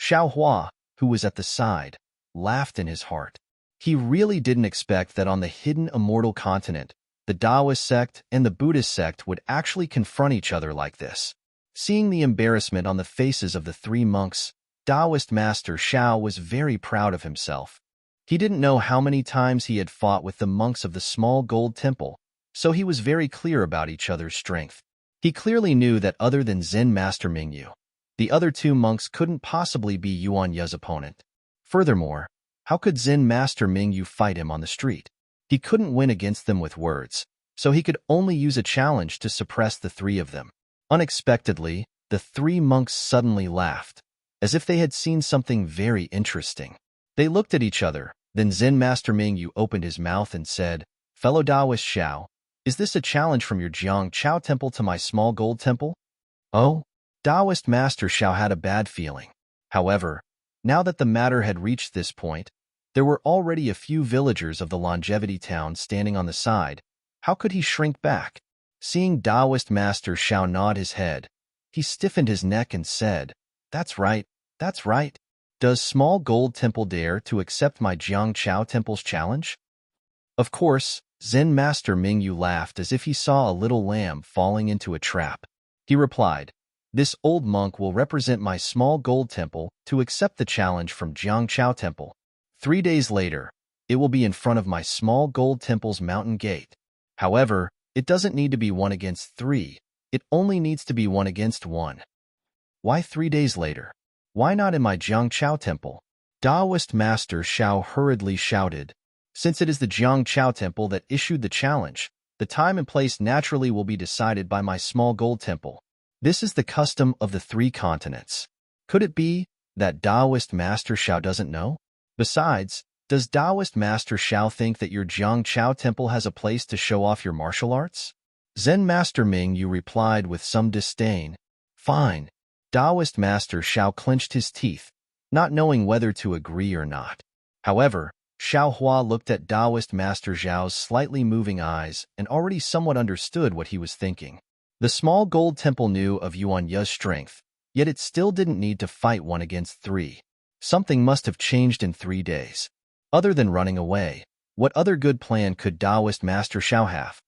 Xiao Hua, who was at the side, laughed in his heart. He really didn't expect that on the hidden immortal continent, the Taoist sect and the Buddhist sect would actually confront each other like this. Seeing the embarrassment on the faces of the three monks, Taoist Master Xiao was very proud of himself. He didn't know how many times he had fought with the monks of the small gold temple, so he was very clear about each other's strength. He clearly knew that other than Zen Master Mingyu, the other two monks couldn't possibly be Yuan Ye's opponent. Furthermore, how could Zen Master Mingyu fight him on the street? He couldn't win against them with words, so he could only use a challenge to suppress the three of them. Unexpectedly, the three monks suddenly laughed, as if they had seen something very interesting. They looked at each other, then Zen Master Mingyu opened his mouth and said, Fellow Taoist Xiao, is this a challenge from your Jiang Chao temple to my small gold temple? Oh? Taoist Master Xiao had a bad feeling. However, now that the matter had reached this point, there were already a few villagers of the Longevity Town standing on the side. How could he shrink back? Seeing Taoist Master Xiao nod his head, he stiffened his neck and said, That's right, that's right. Does Small Gold Temple dare to accept my Jiang Chao Temple's challenge? Of course, Zen Master Mingyu laughed as if he saw a little lamb falling into a trap. He replied, This old monk will represent my Small Gold Temple to accept the challenge from Jiang Chao Temple. 3 days later, it will be in front of my Small Gold Temple's mountain gate. However, it doesn't need to be 1 against 3. It only needs to be 1 against 1. Why 3 days later? Why not in my Jiang Chao Temple? Taoist Master Xiao hurriedly shouted. Since it is the Jiang Chao Temple that issued the challenge, the time and place naturally will be decided by my Small Gold Temple. This is the custom of the 3 continents. Could it be that Taoist Master Xiao doesn't know? Besides, does Taoist Master Xiao think that your Jiang Chao Temple has a place to show off your martial arts? Zen Master Mingyu replied with some disdain. Fine. Taoist Master Xiao clenched his teeth, not knowing whether to agree or not. However, Xiao Hua looked at Taoist Master Zhao's slightly moving eyes and already somewhat understood what he was thinking. The Small Gold Temple knew of Yuan Ye's strength, yet it still didn't need to fight 1 against 3. Something must have changed in 3 days. Other than running away, what other good plan could Taoist Master Xiao have?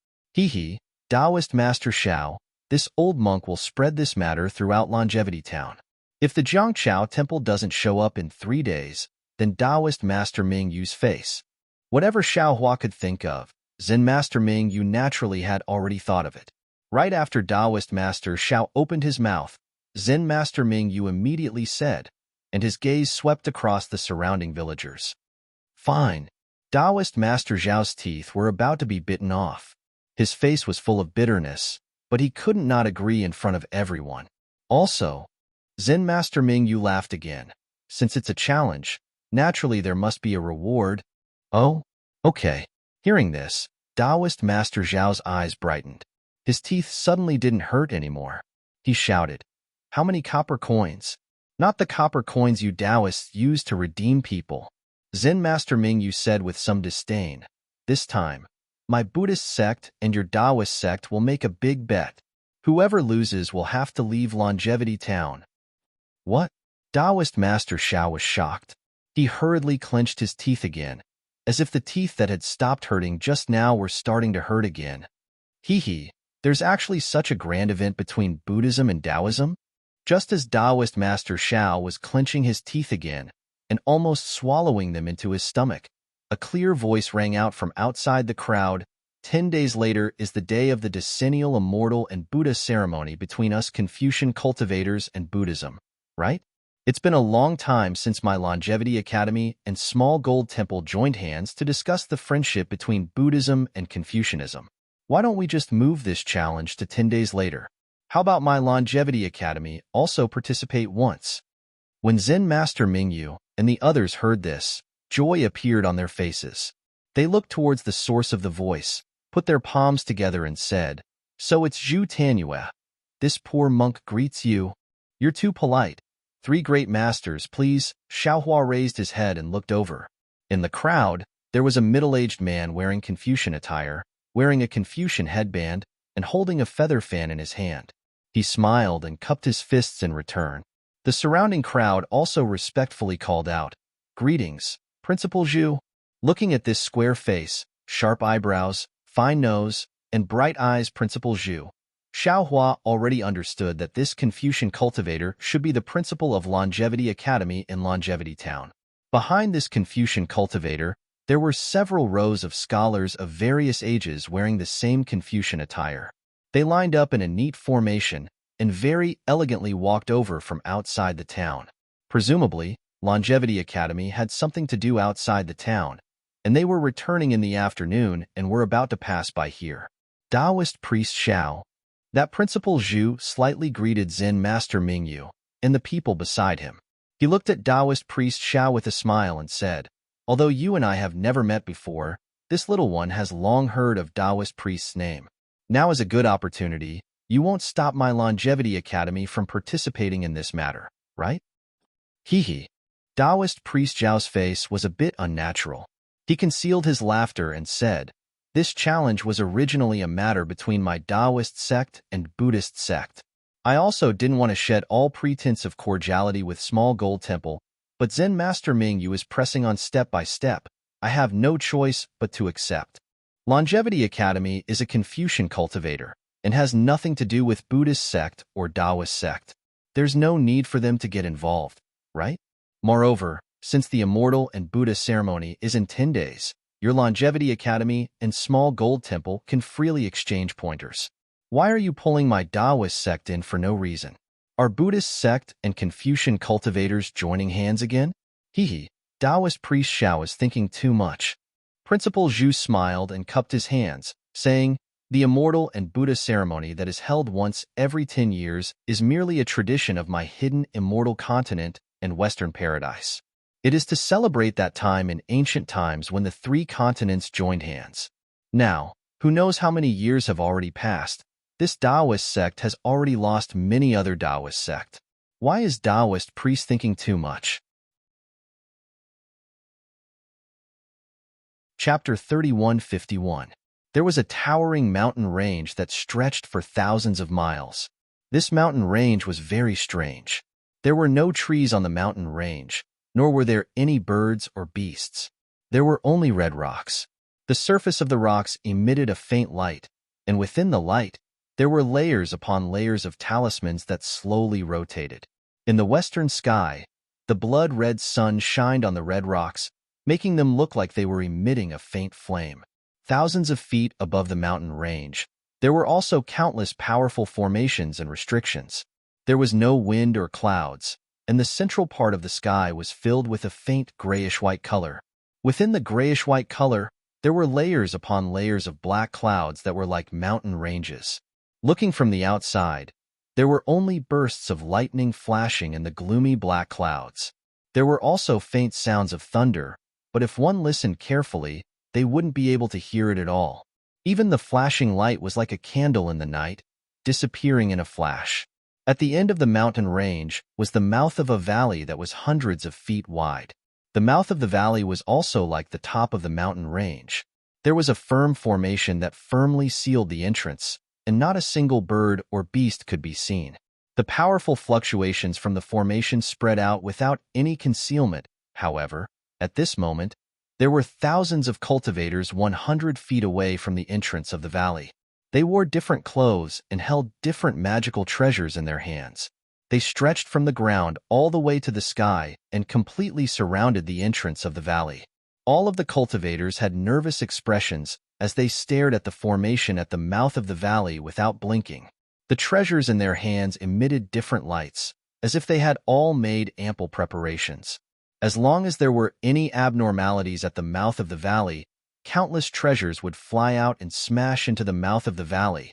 Taoist Master Xiao, This old monk will spread this matter throughout Longevity Town. If the Jiangqiao temple doesn't show up in 3 days, then Taoist Master Ming Yu's face. Whatever Xiaohua could think of, Zen Master Ming Yu naturally had already thought of it. Right after Taoist Master Xiao opened his mouth, Zen Master Ming Yu immediately said, and his gaze swept across the surrounding villagers. Fine. Taoist Master Zhao's teeth were about to be bitten off. His face was full of bitterness, but he couldn't not agree in front of everyone. Also, Zen Master Ming Yu laughed again. Since it's a challenge, naturally there must be a reward. Oh, okay. Hearing this, Taoist Master Zhao's eyes brightened. His teeth suddenly didn't hurt anymore. He shouted, "How many copper coins?" "Not the copper coins you Taoists use to redeem people," Zen Master Ming Yu said with some disdain. "This time, my Buddhist sect and your Taoist sect will make a big bet. Whoever loses will have to leave Longevity Town." What? Taoist Master Xiao was shocked. He hurriedly clenched his teeth again, as if the teeth that had stopped hurting just now were starting to hurt again. Hee, there's actually such a grand event between Buddhism and Taoism? Just as Taoist Master Xiao was clenching his teeth again and almost swallowing them into his stomach, a clear voice rang out from outside the crowd. 10 days later is the day of the decennial immortal and Buddha ceremony between us Confucian cultivators and Buddhism, right? It's been a long time since my Longevity Academy and Small Gold Temple joined hands to discuss the friendship between Buddhism and Confucianism. Why don't we just move this challenge to 10 days later? How about my Longevity Academy also participate once? When Zen Master Ming Yu and the others heard this, joy appeared on their faces. They looked towards the source of the voice, put their palms together and said, "So it's Zhu Tanyue. This poor monk greets you. You're too polite. 3 great masters, please." Xiaohua raised his head and looked over. In the crowd, there was a middle-aged man wearing Confucian attire, wearing a Confucian headband, and holding a feather fan in his hand. He smiled and cupped his fists in return. The surrounding crowd also respectfully called out, "Greetings, Principal Zhu." Looking at this square face, sharp eyebrows, fine nose, and bright eyes Principal Zhu, Xiaohua already understood that this Confucian cultivator should be the principal of Longevity Academy in Longevity Town. Behind this Confucian cultivator, there were several rows of scholars of various ages wearing the same Confucian attire. They lined up in a neat formation and very elegantly walked over from outside the town. Presumably, Longevity Academy had something to do outside the town, and they were returning in the afternoon and were about to pass by here. Taoist priest Xiao, that Principal Zhu, slightly greeted Zen Master Ming Yu and the people beside him. He looked at Taoist priest Xiao with a smile and said, "Although you and I have never met before, this little one has long heard of Taoist priest's name. Now is a good opportunity. You won't stop my Longevity Academy from participating in this matter, right?" Hee. Taoist priest Zhao's face was a bit unnatural. He concealed his laughter and said, "This challenge was originally a matter between my Taoist sect and Buddhist sect. I also didn't want to shed all pretense of cordiality with Small Gold Temple, but Zen Master Ming Yu is pressing on step by step. I have no choice but to accept. Longevity Academy is a Confucian cultivator and has nothing to do with Buddhist sect or Taoist sect. There's no need for them to get involved, right? Moreover, since the Immortal and Buddha ceremony is in 10 days, your Longevity Academy and Small Gold Temple can freely exchange pointers. Why are you pulling my Taoist sect in for no reason? Are Buddhist sect and Confucian cultivators joining hands again?" Hee. Taoist priest Xiao is thinking too much. Principal Zhu smiled and cupped his hands, saying, "The Immortal and Buddha ceremony that is held once every 10 years is merely a tradition of my hidden immortal continent and Western paradise. It is to celebrate that time in ancient times when the 3 continents joined hands. Now, who knows how many years have already passed? This Taoist sect has already lost many other Taoist sect. Why is Taoist priest thinking too much?" Chapter 3151. There was a towering mountain range that stretched for thousands of miles. This mountain range was very strange. There were no trees on the mountain range, nor were there any birds or beasts. There were only red rocks. The surface of the rocks emitted a faint light, and within the light, There were layers upon layers of talismans that slowly rotated. In the western sky, the blood-red sun shined on the red rocks, making them look like they were emitting a faint flame. Thousands of feet above the mountain range, there were also countless powerful formations and restrictions. There was no wind or clouds, and the central part of the sky was filled with a faint grayish-white color. Within the grayish-white color, there were layers upon layers of black clouds that were like mountain ranges. Looking from the outside, there were only bursts of lightning flashing in the gloomy black clouds. There were also faint sounds of thunder, but if one listened carefully, they wouldn't be able to hear it at all. Even the flashing light was like a candle in the night, disappearing in a flash. At the end of the mountain range was the mouth of a valley that was hundreds of feet wide. The mouth of the valley was also like the top of the mountain range. There was a firm formation that firmly sealed the entrance, and not a single bird or beast could be seen. The powerful fluctuations from the formation spread out without any concealment. However, at this moment, there were thousands of cultivators 100 feet away from the entrance of the valley. They wore different clothes and held different magical treasures in their hands. They stretched from the ground all the way to the sky and completely surrounded the entrance of the valley. All of the cultivators had nervous expressions as they stared at the formation at the mouth of the valley without blinking. The treasures in their hands emitted different lights, as if they had all made ample preparations. As long as there were any abnormalities at the mouth of the valley, countless treasures would fly out and smash into the mouth of the valley.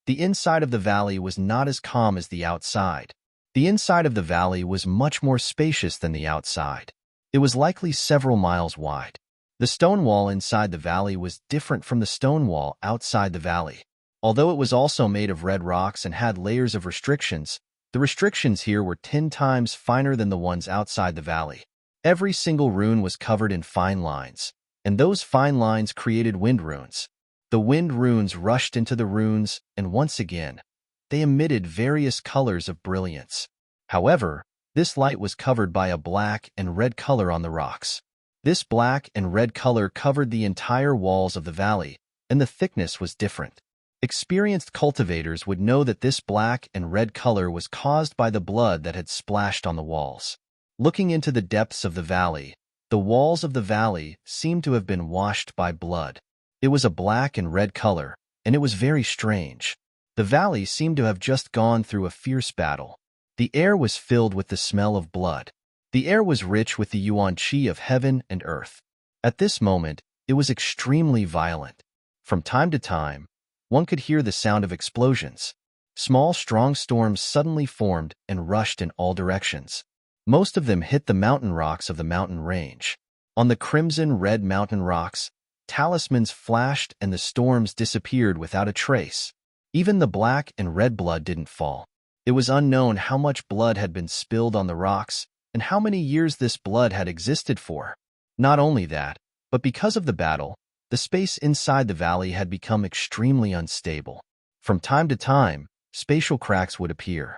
The inside of the valley was not as calm as the outside. The inside of the valley was much more spacious than the outside. It was likely several miles wide. The stone wall inside the valley was different from the stone wall outside the valley. Although it was also made of red rocks and had layers of restrictions, the restrictions here were 10 times finer than the ones outside the valley. Every single rune was covered in fine lines, and those fine lines created wind runes. The wind runes rushed into the runes, and once again, they emitted various colors of brilliance. However, this light was covered by a black and red color on the rocks. This black and red color covered the entire walls of the valley, and the thickness was different. Experienced cultivators would know that this black and red color was caused by the blood that had splashed on the walls. Looking into the depths of the valley, the walls of the valley seemed to have been washed by blood. It was a black and red color, and it was very strange. The valley seemed to have just gone through a fierce battle. The air was filled with the smell of blood. The air was rich with the yuan qi of heaven and earth. At this moment, it was extremely violent. From time to time, one could hear the sound of explosions. Small, strong storms suddenly formed and rushed in all directions. Most of them hit the mountain rocks of the mountain range. On the crimson-red mountain rocks, talismans flashed and the storms disappeared without a trace. Even the black and red blood didn't fall. It was unknown how much blood had been spilled on the rocks and how many years this blood had existed for. Not only that, but because of the battle, the space inside the valley had become extremely unstable. From time to time, spatial cracks would appear.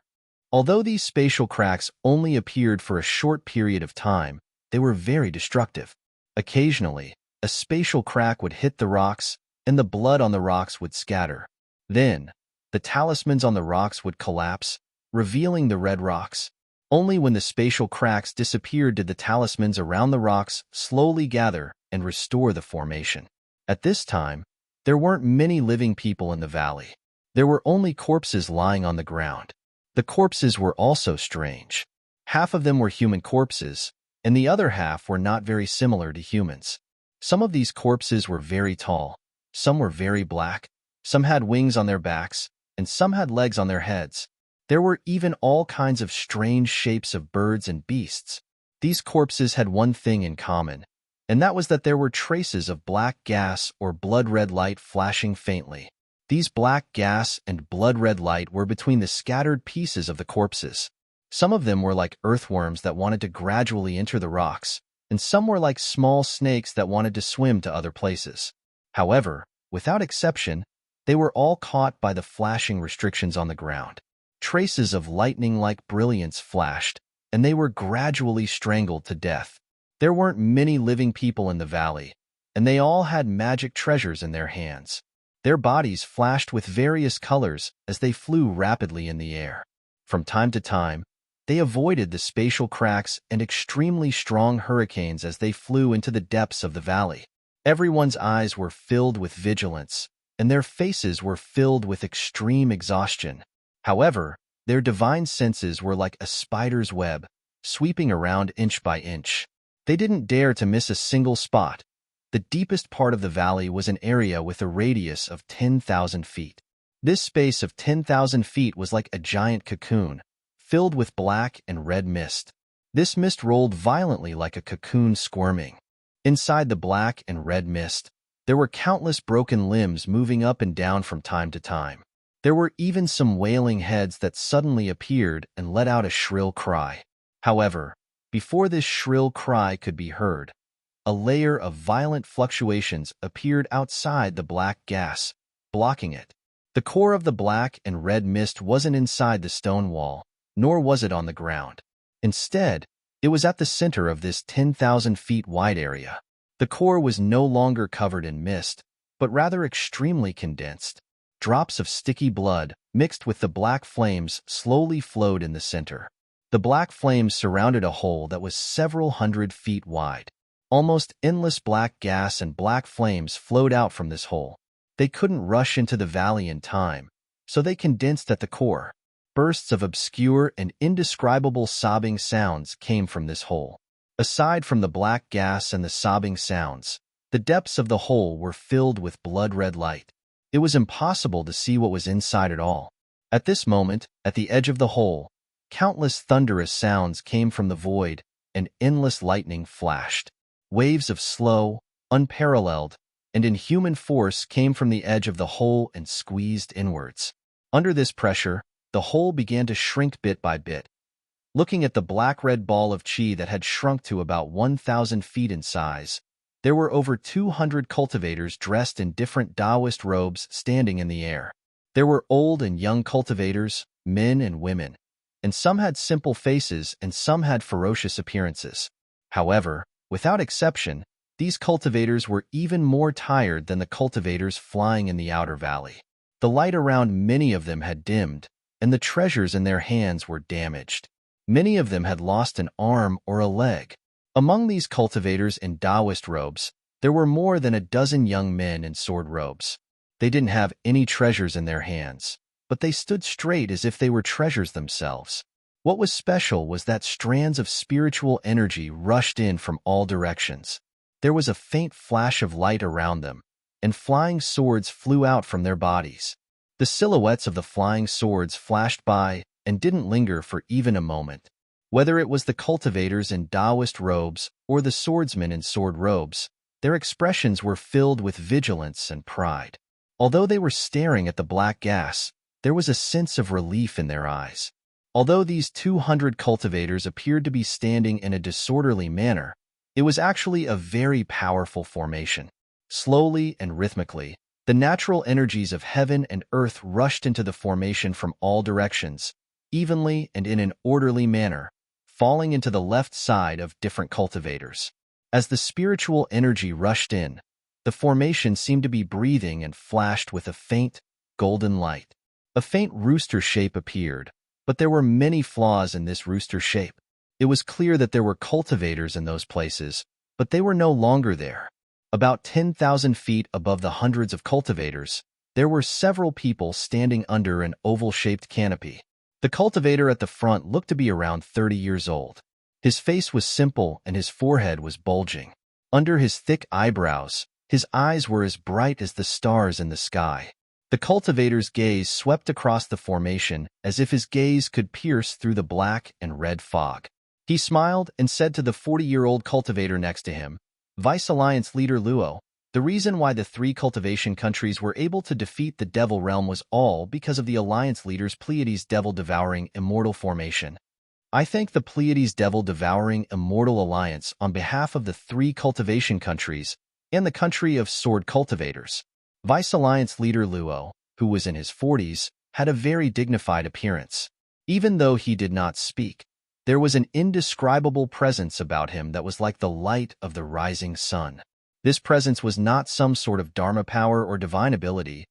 Although these spatial cracks only appeared for a short period of time, they were very destructive. Occasionally, a spatial crack would hit the rocks, and the blood on the rocks would scatter. Then, the talismans on the rocks would collapse, revealing the red rocks. Only when the spatial cracks disappeared did the talismans around the rocks slowly gather and restore the formation. At this time, there weren't many living people in the valley. There were only corpses lying on the ground. The corpses were also strange. Half of them were human corpses, and the other half were not very similar to humans. Some of these corpses were very tall, some were very black, some had wings on their backs, and some had legs on their heads. There were even all kinds of strange shapes of birds and beasts. These corpses had one thing in common, and that was that there were traces of black gas or blood-red light flashing faintly. These black gas and blood-red light were between the scattered pieces of the corpses. Some of them were like earthworms that wanted to gradually enter the rocks, and some were like small snakes that wanted to swim to other places. However, without exception, they were all caught by the flashing restrictions on the ground. Traces of lightning-like brilliance flashed, and they were gradually strangled to death. There weren't many living people in the valley, and they all had magic treasures in their hands. Their bodies flashed with various colors as they flew rapidly in the air. From time to time, they avoided the spatial cracks and extremely strong hurricanes as they flew into the depths of the valley. Everyone's eyes were filled with vigilance, and their faces were filled with extreme exhaustion. However, their divine senses were like a spider's web, sweeping around inch by inch. They didn't dare to miss a single spot. The deepest part of the valley was an area with a radius of 10,000 feet. This space of 10,000 feet was like a giant cocoon, filled with black and red mist. This mist rolled violently like a cocoon squirming. Inside the black and red mist, there were countless broken limbs moving up and down from time to time. There were even some wailing heads that suddenly appeared and let out a shrill cry. However, before this shrill cry could be heard, a layer of violent fluctuations appeared outside the black gas, blocking it. The core of the black and red mist wasn't inside the stone wall, nor was it on the ground. Instead, it was at the center of this 10,000 feet wide area. The core was no longer covered in mist, but rather extremely condensed. Drops of sticky blood, mixed with the black flames, slowly flowed in the center. The black flames surrounded a hole that was several hundred feet wide. Almost endless black gas and black flames flowed out from this hole. They couldn't rush into the valley in time, so they condensed at the core. Bursts of obscure and indescribable sobbing sounds came from this hole. Aside from the black gas and the sobbing sounds, the depths of the hole were filled with blood-red light. It was impossible to see what was inside at all. At this moment, at the edge of the hole, countless thunderous sounds came from the void, and endless lightning flashed. Waves of slow, unparalleled, and inhuman force came from the edge of the hole and squeezed inwards. Under this pressure, the hole began to shrink bit by bit. Looking at the black-red ball of chi that had shrunk to about 1,000 feet in size, there were over 200 cultivators dressed in different Taoist robes standing in the air. There were old and young cultivators, men and women, and some had simple faces and some had ferocious appearances. However, without exception, these cultivators were even more tired than the cultivators flying in the outer valley. The light around many of them had dimmed, and the treasures in their hands were damaged. Many of them had lost an arm or a leg. Among these cultivators in Taoist robes, there were more than a dozen young men in sword robes. They didn't have any treasures in their hands, but they stood straight as if they were treasures themselves. What was special was that strands of spiritual energy rushed in from all directions. There was a faint flash of light around them, and flying swords flew out from their bodies. The silhouettes of the flying swords flashed by and didn't linger for even a moment. Whether it was the cultivators in Taoist robes or the swordsmen in sword robes, their expressions were filled with vigilance and pride. Although they were staring at the black gas, there was a sense of relief in their eyes. Although these 200 cultivators appeared to be standing in a disorderly manner, it was actually a very powerful formation. Slowly and rhythmically, the natural energies of heaven and earth rushed into the formation from all directions, evenly and in an orderly manner, falling into the left side of different cultivators. As the spiritual energy rushed in, the formation seemed to be breathing and flashed with a faint, golden light. A faint rooster shape appeared, but there were many flaws in this rooster shape. It was clear that there were cultivators in those places, but they were no longer there. About 10,000 feet above the hundreds of cultivators, there were several people standing under an oval-shaped canopy. The cultivator at the front looked to be around 30 years old. His face was simple and his forehead was bulging. Under his thick eyebrows, his eyes were as bright as the stars in the sky. The cultivator's gaze swept across the formation as if his gaze could pierce through the black and red fog. He smiled and said to the 40-year-old cultivator next to him, Vice Alliance leader Luo, the reason why the 3 cultivation countries were able to defeat the Devil Realm was all because of the Alliance leader's Pleiades Devil-Devouring Immortal formation. I thank the Pleiades Devil-Devouring Immortal Alliance on behalf of the 3 cultivation countries and the country of sword cultivators. Vice Alliance leader Luo, who was in his 40s, had a very dignified appearance. Even though he did not speak, there was an indescribable presence about him that was like the light of the rising sun. This presence was not some sort of Dharma power or divine ability,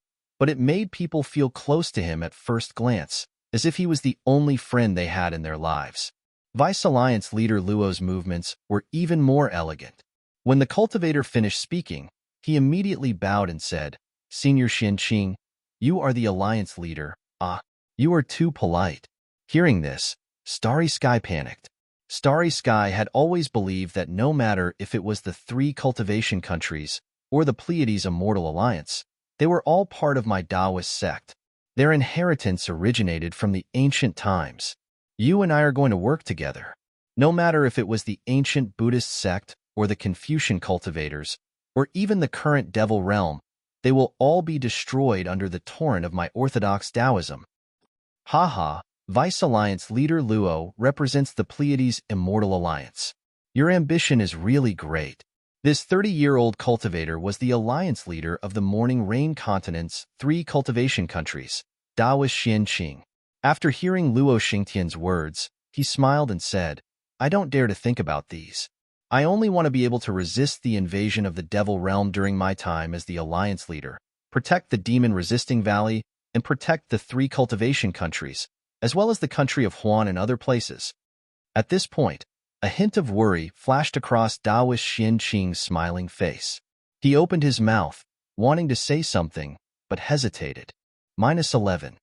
but it made people feel close to him at first glance, as if he was the only friend they had in their lives. Vice Alliance leader Luo's movements were even more elegant. When the cultivator finished speaking, he immediately bowed and said, "Senior Xianqing, you are the Alliance leader. Ah, you are too polite." Hearing this, Starry Sky panicked. Starry Sky had always believed that no matter if it was the 3 cultivation countries or the Pleiades Immortal Alliance, they were all part of my Taoist sect. Their inheritance originated from the ancient times. You and I are going to work together. No matter if it was the ancient Buddhist sect or the Confucian cultivators, or even the current Devil Realm, they will all be destroyed under the torrent of my orthodox Taoism. Haha, Vice Alliance leader Luo represents the Pleiades Immortal Alliance. Your ambition is really great. This 30-year-old cultivator was the alliance leader of the Morning Rain Continent's 3 cultivation countries, Taoist Xianqing. After hearing Luo Xingtian's words, he smiled and said, "I don't dare to think about these. I only want to be able to resist the invasion of the Devil Realm during my time as the alliance leader, protect the demon-resisting valley, and protect the 3 cultivation countries, as well as the country of Huan and other places." At this point, a hint of worry flashed across Taoist Xianqing's smiling face. He opened his mouth, wanting to say something, but hesitated. -11.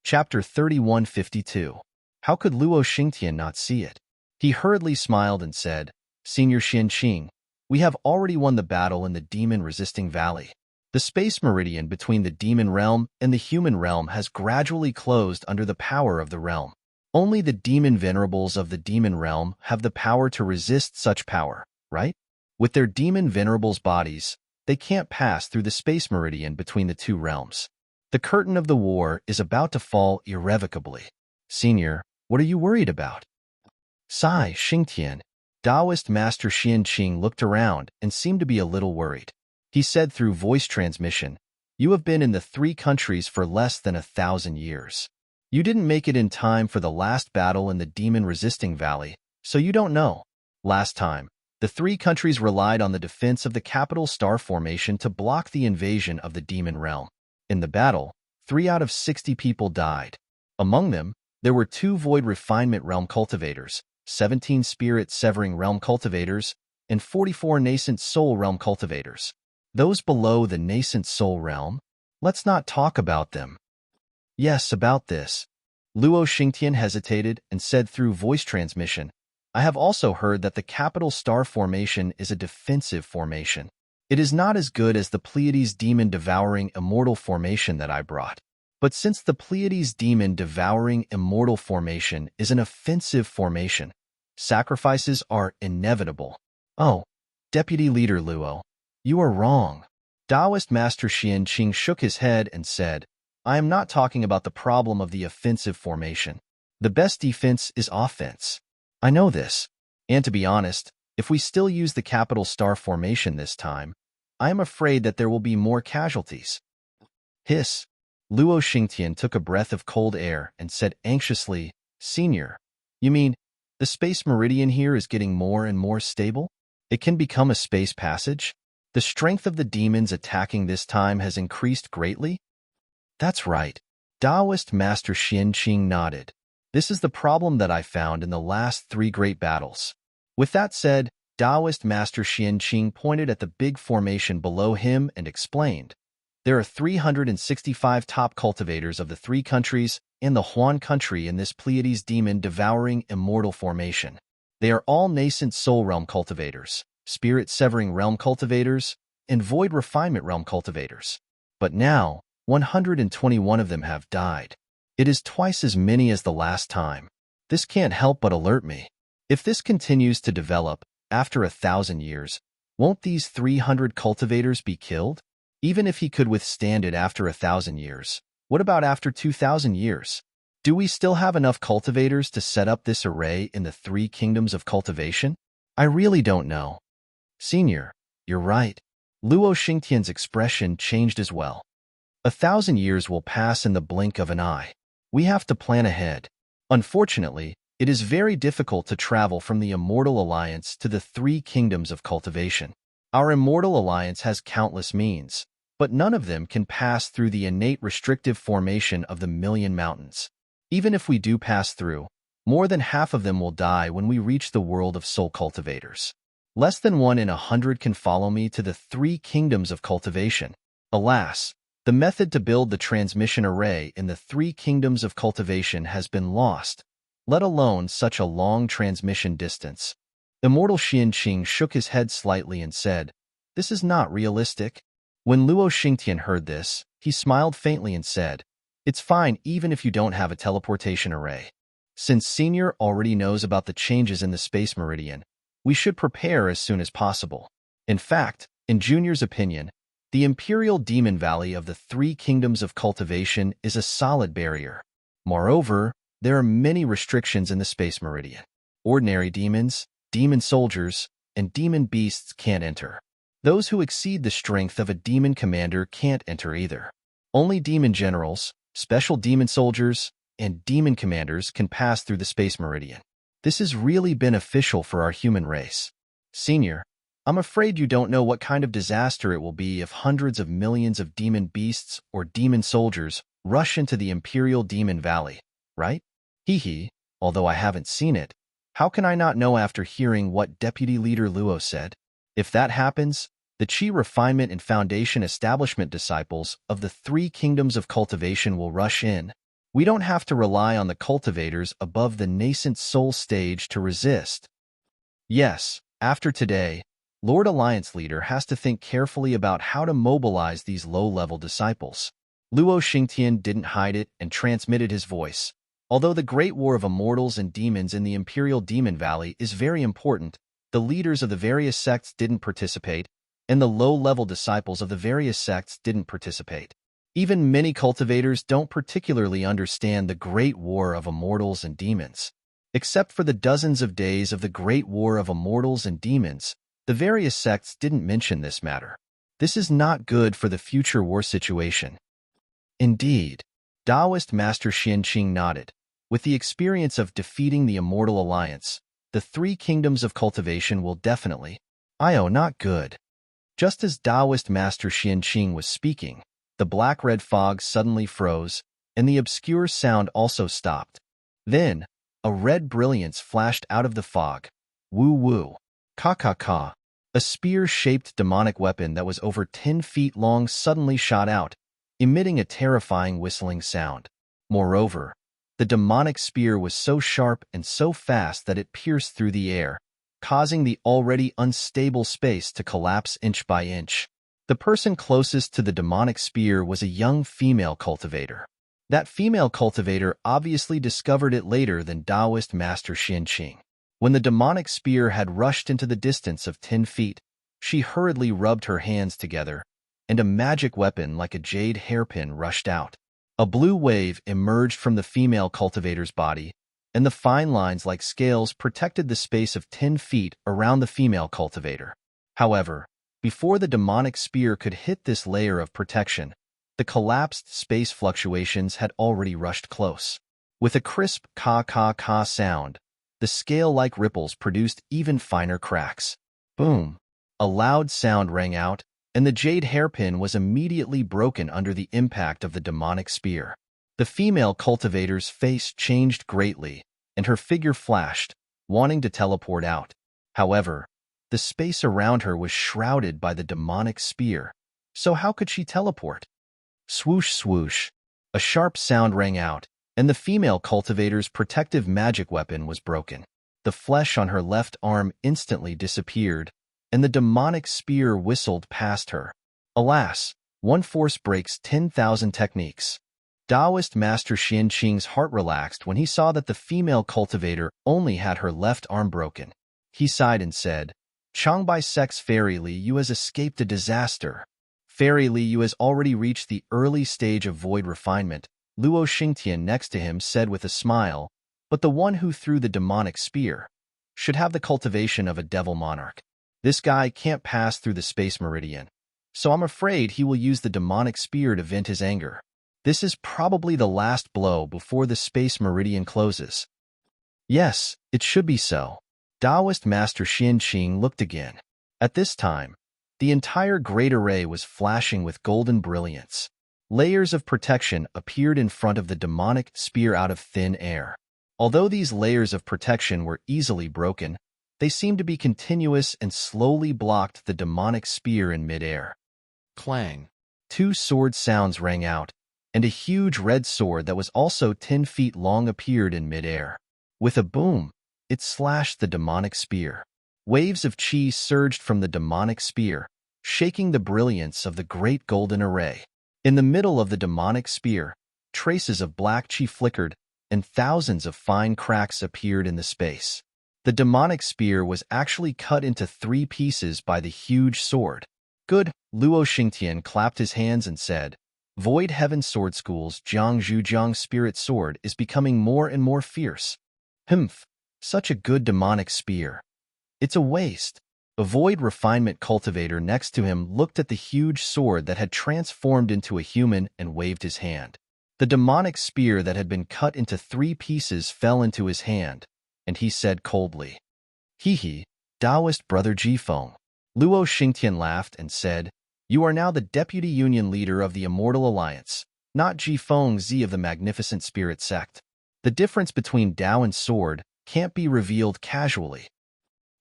Chapter 3152. How could Luo Xingtian not see it? He hurriedly smiled and said, "Senior Xianqing, we have already won the battle in the demon-resisting valley. The space meridian between the demon realm and the human realm has gradually closed under the power of the realm. Only the demon venerables of the demon realm have the power to resist such power, right? With their demon venerables' bodies, they can't pass through the space meridian between the 2 realms. The curtain of the war is about to fall irrevocably. Senior, what are you worried about?" Sigh, Xingtian. Taoist Master Xianqing looked around and seemed to be a little worried. He said through voice transmission, "You have been in the 3 countries for less than 1,000 years. You didn't make it in time for the last battle in the demon-resisting valley, so you don't know. Last time, the 3 countries relied on the defense of the capital star formation to block the invasion of the demon realm. In the battle, 3 out of 60 people died. Among them, there were 2 Void Refinement Realm cultivators, 17 Spirit Severing Realm cultivators, and 44 Nascent Soul Realm cultivators. Those below the Nascent Soul Realm? Let's not talk about them." "Yes, about this." Luo Xingtian hesitated and said through voice transmission, "I have also heard that the capital star formation is a defensive formation. It is not as good as the Pleiades Demon Devouring Immortal formation that I brought. But since the Pleiades Demon Devouring Immortal formation is an offensive formation, sacrifices are inevitable." "Oh, Deputy Leader Luo, you are wrong." Taoist Master Xianqing shook his head and said, "I am not talking about the problem of the offensive formation. The best defense is offense. I know this. And to be honest, if we still use the capital star formation this time, I am afraid that there will be more casualties." Hiss. Luo Xingtian took a breath of cold air and said anxiously, "Senior, you mean the space meridian here is getting more and more stable? It can become a space passage? The strength of the demons attacking this time has increased greatly?" "That's right." Taoist Master Xianqing nodded. "This is the problem that I found in the last 3 great battles." With that said, Taoist Master Xianqing pointed at the big formation below him and explained, "There are 365 top cultivators of the 3 countries and the Huan country in this Pleiades Demon Devouring Immortal formation. They are all Nascent Soul Realm cultivators, Spirit Severing Realm cultivators, and Void Refinement Realm cultivators. But now, 121 of them have died. It is twice as many as the last time. This can't help but alert me. If this continues to develop, after 1,000 years, won't these 300 cultivators be killed? Even if he could withstand it after 1,000 years, what about after 2,000 years? Do we still have enough cultivators to set up this array in the 3 kingdoms of cultivation? I really don't know." "Senior, you're right." Luo Xingtian's expression changed as well. 1,000 years will pass in the blink of an eye. We have to plan ahead. Unfortunately, it is very difficult to travel from the Immortal Alliance to the 3 kingdoms of cultivation. Our immortal alliance has countless means, but none of them can pass through the innate restrictive formation of the Million Mountains. Even if we do pass through, more than half of them will die when we reach the world of soul cultivators. Less than 1 in 100 can follow me to the 3 kingdoms of cultivation. Alas, the method to build the transmission array in the 3 kingdoms of cultivation has been lost, let alone such a long transmission distance. Immortal Xianqing shook his head slightly and said, "This is not realistic." When Luo Xingtian heard this, he smiled faintly and said, "It's fine even if you don't have a teleportation array. Since Senior already knows about the changes in the space meridian, we should prepare as soon as possible." In fact, in Junior's opinion, the Imperial Demon Valley of the 3 kingdoms of cultivation is a solid barrier. Moreover, there are many restrictions in the space meridian. Ordinary demons, demon soldiers, and demon beasts can't enter. Those who exceed the strength of a demon commander can't enter either. Only demon generals, special demon soldiers, and demon commanders can pass through the space meridian. This is really beneficial for our human race. Senior, I'm afraid you don't know what kind of disaster it will be if hundreds of millions of demon beasts or demon soldiers rush into the Imperial Demon Valley, right? Hee, although I haven't seen it, how can I not know after hearing what Deputy Leader Luo said? If that happens, the Qi Refinement and Foundation Establishment disciples of the 3 kingdoms of cultivation will rush in. We don't have to rely on the cultivators above the nascent soul stage to resist. Yes, after today, Lord Alliance Leader has to think carefully about how to mobilize these low-level disciples. Luo Xingtian didn't hide it and transmitted his voice. Although the Great War of Immortals and Demons in the Imperial Demon Valley is very important, the leaders of the various sects didn't participate, and the low-level disciples of the various sects didn't participate. Even many cultivators don't particularly understand the Great War of Immortals and Demons. Except for the dozens of days of the Great War of Immortals and Demons, the various sects didn't mention this matter. This is not good for the future war situation. Indeed, Taoist Master Xianqing nodded. With the experience of defeating the Immortal Alliance, the 3 kingdoms of cultivation will definitely. Not good. Just as Taoist Master Xianqing was speaking, the black-red fog suddenly froze, and the obscure sound also stopped. Then, a red brilliance flashed out of the fog. Woo-woo. Ka-ka-ka. A spear-shaped demonic weapon that was over 10 feet long suddenly shot out, emitting a terrifying whistling sound. Moreover, the demonic spear was so sharp and so fast that it pierced through the air, causing the already unstable space to collapse inch by inch. The person closest to the demonic spear was a young female cultivator. That female cultivator obviously discovered it later than Taoist Master Xianqing. When the demonic spear had rushed into the distance of 10 feet, she hurriedly rubbed her hands together, and a magic weapon like a jade hairpin rushed out. A blue wave emerged from the female cultivator's body, and the fine lines like scales protected the space of 10 feet around the female cultivator. However, before the demonic spear could hit this layer of protection, the collapsed space fluctuations had already rushed close. With a crisp ka-ka-ka sound, the scale-like ripples produced even finer cracks. Boom! A loud sound rang out, and the jade hairpin was immediately broken under the impact of the demonic spear. The female cultivator's face changed greatly, and her figure flashed, wanting to teleport out. However, the space around her was shrouded by the demonic spear, so how could she teleport? Swoosh swoosh. A sharp sound rang out, and the female cultivator's protective magic weapon was broken. The flesh on her left arm instantly disappeared, and the demonic spear whistled past her. Alas, one force breaks 10,000 techniques. Taoist Master Xianqing's heart relaxed when he saw that the female cultivator only had her left arm broken. He sighed and said, "Changbai Sec's Fairy Li Yu has escaped a disaster. Fairy Li Yu has already reached the early stage of void refinement," Luo Xingtian next to him said with a smile, "but the one who threw the demonic spear should have the cultivation of a devil monarch. This guy can't pass through the space meridian, so I'm afraid he will use the demonic spear to vent his anger. This is probably the last blow before the space meridian closes." Yes, it should be so. Taoist Master Xianqing looked again. At this time, The entire great array was flashing with golden brilliance. Layers of protection appeared in front of the demonic spear out of thin air. Although these layers of protection were easily broken, they seemed to be continuous and slowly blocked the demonic spear in midair. Clang! Two sword sounds rang out, and a huge red sword that was also 10 feet long appeared in midair. With a boom, it slashed the demonic spear. Waves of chi surged from the demonic spear, shaking the brilliance of the great golden array. In the middle of the demonic spear, traces of black chi flickered, and thousands of fine cracks appeared in the space. The demonic spear was actually cut into 3 pieces by the huge sword. Good, Luo Xingtian clapped his hands and said, Void Heaven Sword School's Jiang Zhujiang Spirit Sword is becoming more and more fierce. Humph, such a good demonic spear. It's a waste. A void refinement cultivator next to him looked at the huge sword that had transformed into a human and waved his hand. The demonic spear that had been cut into 3 pieces fell into his hand, and he said coldly, Hee, Taoist brother Jifeng. Luo Xingtian laughed and said, You are now the deputy union leader of the Immortal Alliance, not Jifeng Zi of the Magnificent Spirit Sect. The difference between Tao and sword can't be revealed casually.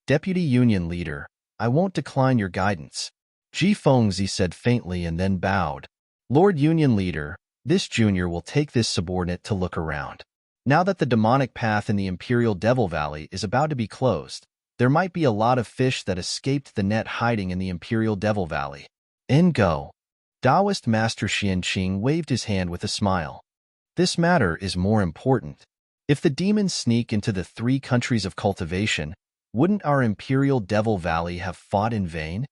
Deputy Union Leader, I won't decline your guidance. Jifeng Zi said faintly and then bowed. Lord Union Leader, this junior will take this subordinate to look around. Now that the demonic path in the Imperial Devil Valley is about to be closed, there might be a lot of fish that escaped the net hiding in the Imperial Devil Valley. In go. Taoist Master Xian Qing waved his hand with a smile. This matter is more important. If the demons sneak into the 3 countries of cultivation, wouldn't our Imperial Devil Valley have fought in vain?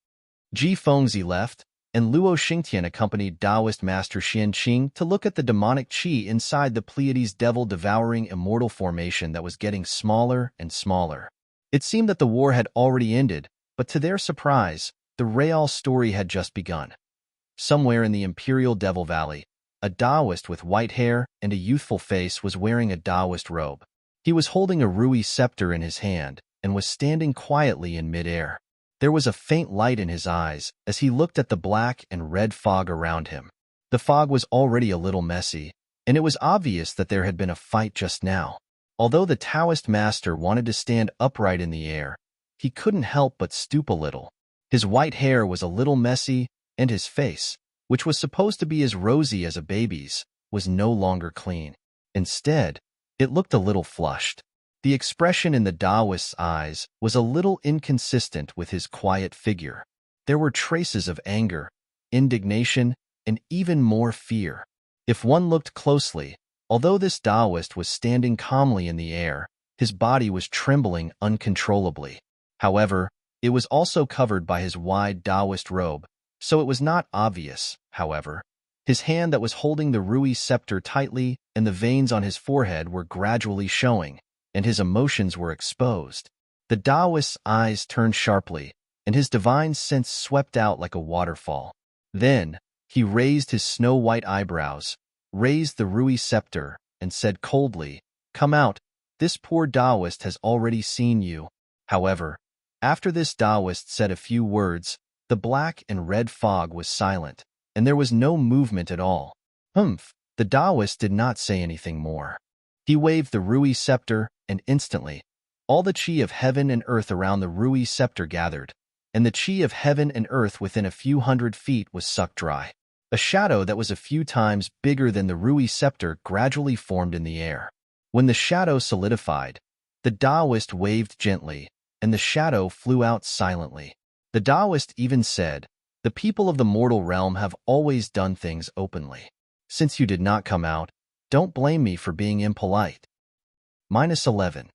Jifeng Zi left, and Luo Xingtian accompanied Taoist Master Xian Qing to look at the demonic qi inside the Pleiades devil-devouring immortal formation that was getting smaller and smaller. It seemed that the war had already ended, but to their surprise, the real story had just begun. Somewhere in the Imperial Devil Valley, a Taoist with white hair and a youthful face was wearing a Taoist robe. He was holding a Rui scepter in his hand and was standing quietly in midair. There was a faint light in his eyes as he looked at the black and red fog around him. The fog was already a little messy, and it was obvious that there had been a fight just now. Although the Taoist master wanted to stand upright in the air, he couldn't help but stoop a little. His white hair was a little messy, and his face, which was supposed to be as rosy as a baby's, was no longer clean. Instead, it looked a little flushed. The expression in the Taoist's eyes was a little inconsistent with his quiet figure. There were traces of anger, indignation, and even more fear. If one looked closely, although this Taoist was standing calmly in the air, his body was trembling uncontrollably. However, it was also covered by his wide Taoist robe, so it was not obvious, however. His hand that was holding the Rui scepter tightly and the veins on his forehead were gradually showing, and his emotions were exposed. The Taoist's eyes turned sharply, and his divine sense swept out like a waterfall. Then, he raised his snow-white eyebrows, raised the Rui scepter, and said coldly, Come out, this poor Taoist has already seen you. However, after this Taoist said a few words, the black and red fog was silent, and there was no movement at all. Humph, the Taoist did not say anything more. He waved the Rui scepter, and instantly, all the chi of heaven and earth around the Rui scepter gathered, and the chi of heaven and earth within a few hundred feet was sucked dry. A shadow that was a few times bigger than the Rui scepter gradually formed in the air. When the shadow solidified, the Taoist waved gently, and the shadow flew out silently. The Taoist even said, The people of the mortal realm have always done things openly. Since you did not come out, don't blame me for being impolite. -11.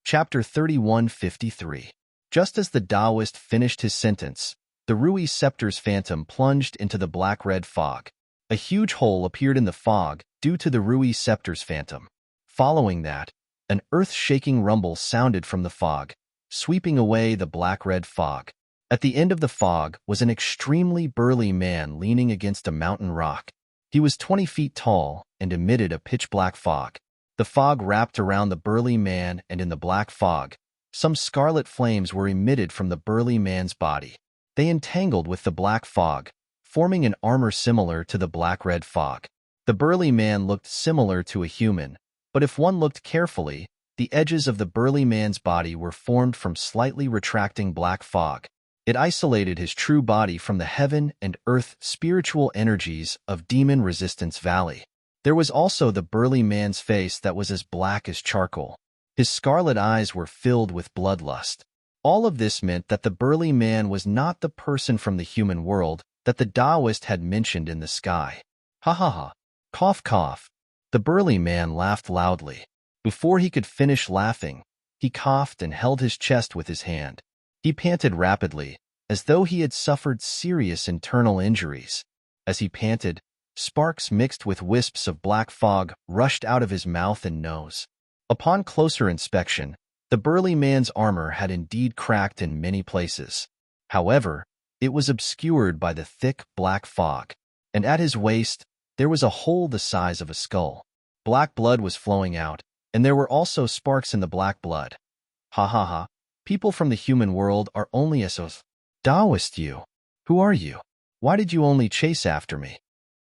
Chapter 3153. Just as the Taoist finished his sentence, the Rui scepter's phantom plunged into the black-red fog. A huge hole appeared in the fog due to the Rui scepter's phantom. Following that, an earth-shaking rumble sounded from the fog, sweeping away the black-red fog. At the end of the fog was an extremely burly man leaning against a mountain rock. He was 20 feet tall and emitted a pitch-black fog. The fog wrapped around the burly man, and in the black fog, Some scarlet flames were emitted from the burly man's body. They entangled with the black fog, forming an armor similar to the black-red fog. The burly man looked similar to a human, but if one looked carefully, the edges of the burly man's body were formed from slightly retracting black fog. It isolated his true body from the heaven and earth spiritual energies of Demon Resistance Valley. There was also the burly man's face that was as black as charcoal. His scarlet eyes were filled with bloodlust. All of this meant that the burly man was not the person from the human world that the Taoist had mentioned in the sky. Ha ha ha. Cough cough. The burly man laughed loudly. Before he could finish laughing, he coughed and held his chest with his hand. He panted rapidly, as though he had suffered serious internal injuries. As he panted, sparks mixed with wisps of black fog rushed out of his mouth and nose. Upon closer inspection, the burly man's armor had indeed cracked in many places. However, it was obscured by the thick black fog, and at his waist there was a hole the size of a skull. Black blood was flowing out, and there were also sparks in the black blood. Ha ha ha, people from the human world are only as Taoist you. Who are you? Why did you only chase after me?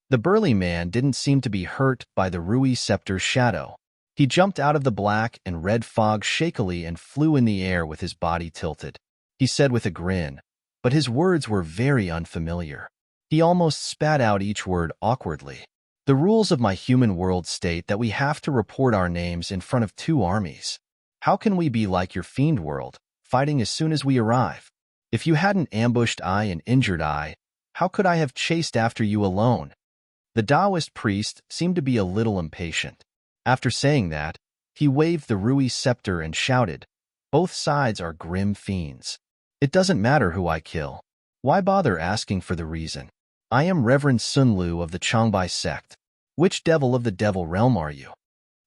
The burly man didn't seem to be hurt by the Rui Scepter's shadow. He jumped out of the black and red fog shakily and flew in the air with his body tilted. He said with a grin, but his words were very unfamiliar. He almost spat out each word awkwardly. The rules of my human world state that we have to report our names in front of 2 armies. How can we be like your fiend world, fighting as soon as we arrive? If you hadn't ambushed I and injured I, how could I have chased after you alone? The Taoist priest seemed to be a little impatient. After saying that, he waved the Rui scepter and shouted, "Both sides are grim fiends. It doesn't matter who I kill. Why bother asking for the reason? I am Reverend Sun Lu of the Changbai sect. Which devil of the devil realm are you?"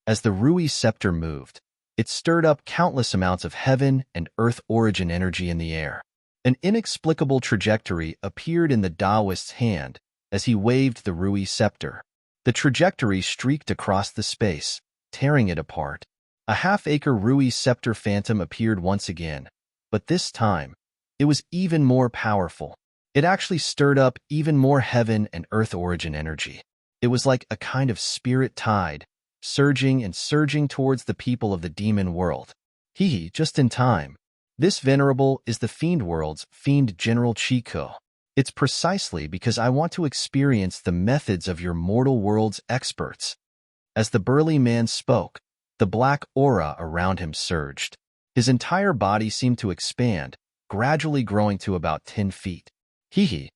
As the Rui scepter moved, it stirred up countless amounts of heaven and earth origin energy in the air. An inexplicable trajectory appeared in the Taoist's hand as he waved the Rui scepter. The trajectory streaked across the space, tearing it apart. A half-acre Rui scepter phantom appeared once again, but this time, it was even more powerful. It actually stirred up even more heaven and earth origin energy. It was like a kind of spirit tide, surging and surging towards the people of the demon world. Hee, just in time. This venerable is the fiend world's fiend General Chico. It's precisely because I want to experience the methods of your mortal world's experts. As the burly man spoke, the black aura around him surged. His entire body seemed to expand, gradually growing to about 10 feet. Hee.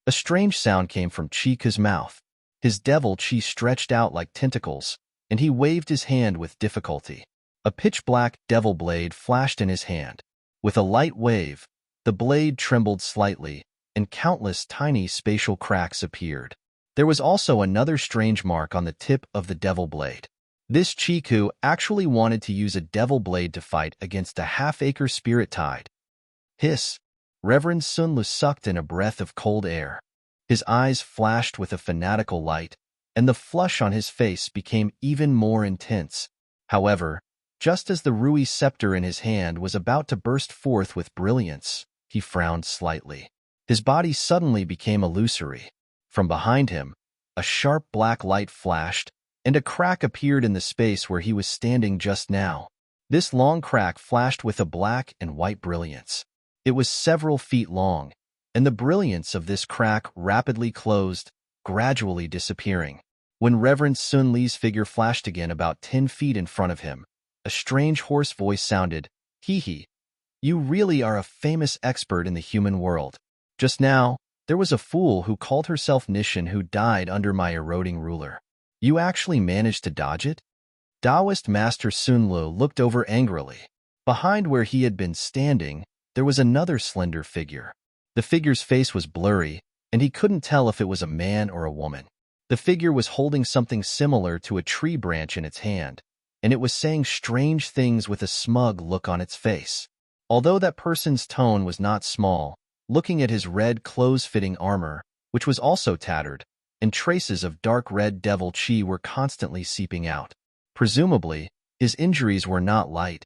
A strange sound came from Chica's mouth. His devil chi stretched out like tentacles, and he waved his hand with difficulty. A pitch-black devil blade flashed in his hand. With a light wave, the blade trembled slightly, and countless tiny spatial cracks appeared. There was also another strange mark on the tip of the devil blade. This Chiku actually wanted to use a devil blade to fight against a half-acre spirit tide. Hiss! Reverend Sun Lu sucked in a breath of cold air. His eyes flashed with a fanatical light, and the flush on his face became even more intense. However, just as the Rui scepter in his hand was about to burst forth with brilliance, he frowned slightly. His body suddenly became illusory. From behind him, a sharp black light flashed, and a crack appeared in the space where he was standing just now. This long crack flashed with a black and white brilliance. It was several feet long, and the brilliance of this crack rapidly closed, gradually disappearing. When Reverend Sun Li's figure flashed again about 10 feet in front of him, a strange hoarse voice sounded, "Hee, you really are a famous expert in the human world. Just now, there was a fool who called herself Nishan who died under my eroding ruler. You actually managed to dodge it?" Taoist Master Sun Lu looked over angrily. Behind where he had been standing, there was another slender figure. The figure's face was blurry, and he couldn't tell if it was a man or a woman. The figure was holding something similar to a tree branch in its hand, and it was saying strange things with a smug look on its face. Although that person's tone was not small, looking at his red clothes-fitting armor, which was also tattered, and traces of dark red devil chi were constantly seeping out. Presumably, his injuries were not light.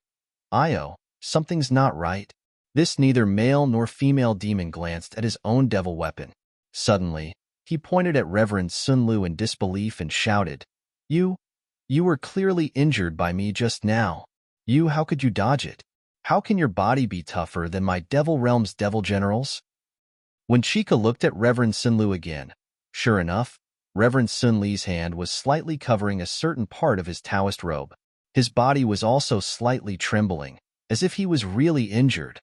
Io, Something's not right. This neither male nor female demon glanced at his own devil weapon. Suddenly, he pointed at Reverend Sunlu in disbelief and shouted, You were clearly injured by me just now. How could you dodge it? How can your body be tougher than my Devil Realm's devil generals? When Chica looked at Reverend Sunlu again, sure enough, Reverend Sun Li's hand was slightly covering a certain part of his Taoist robe. His body was also slightly trembling, as if he was really injured.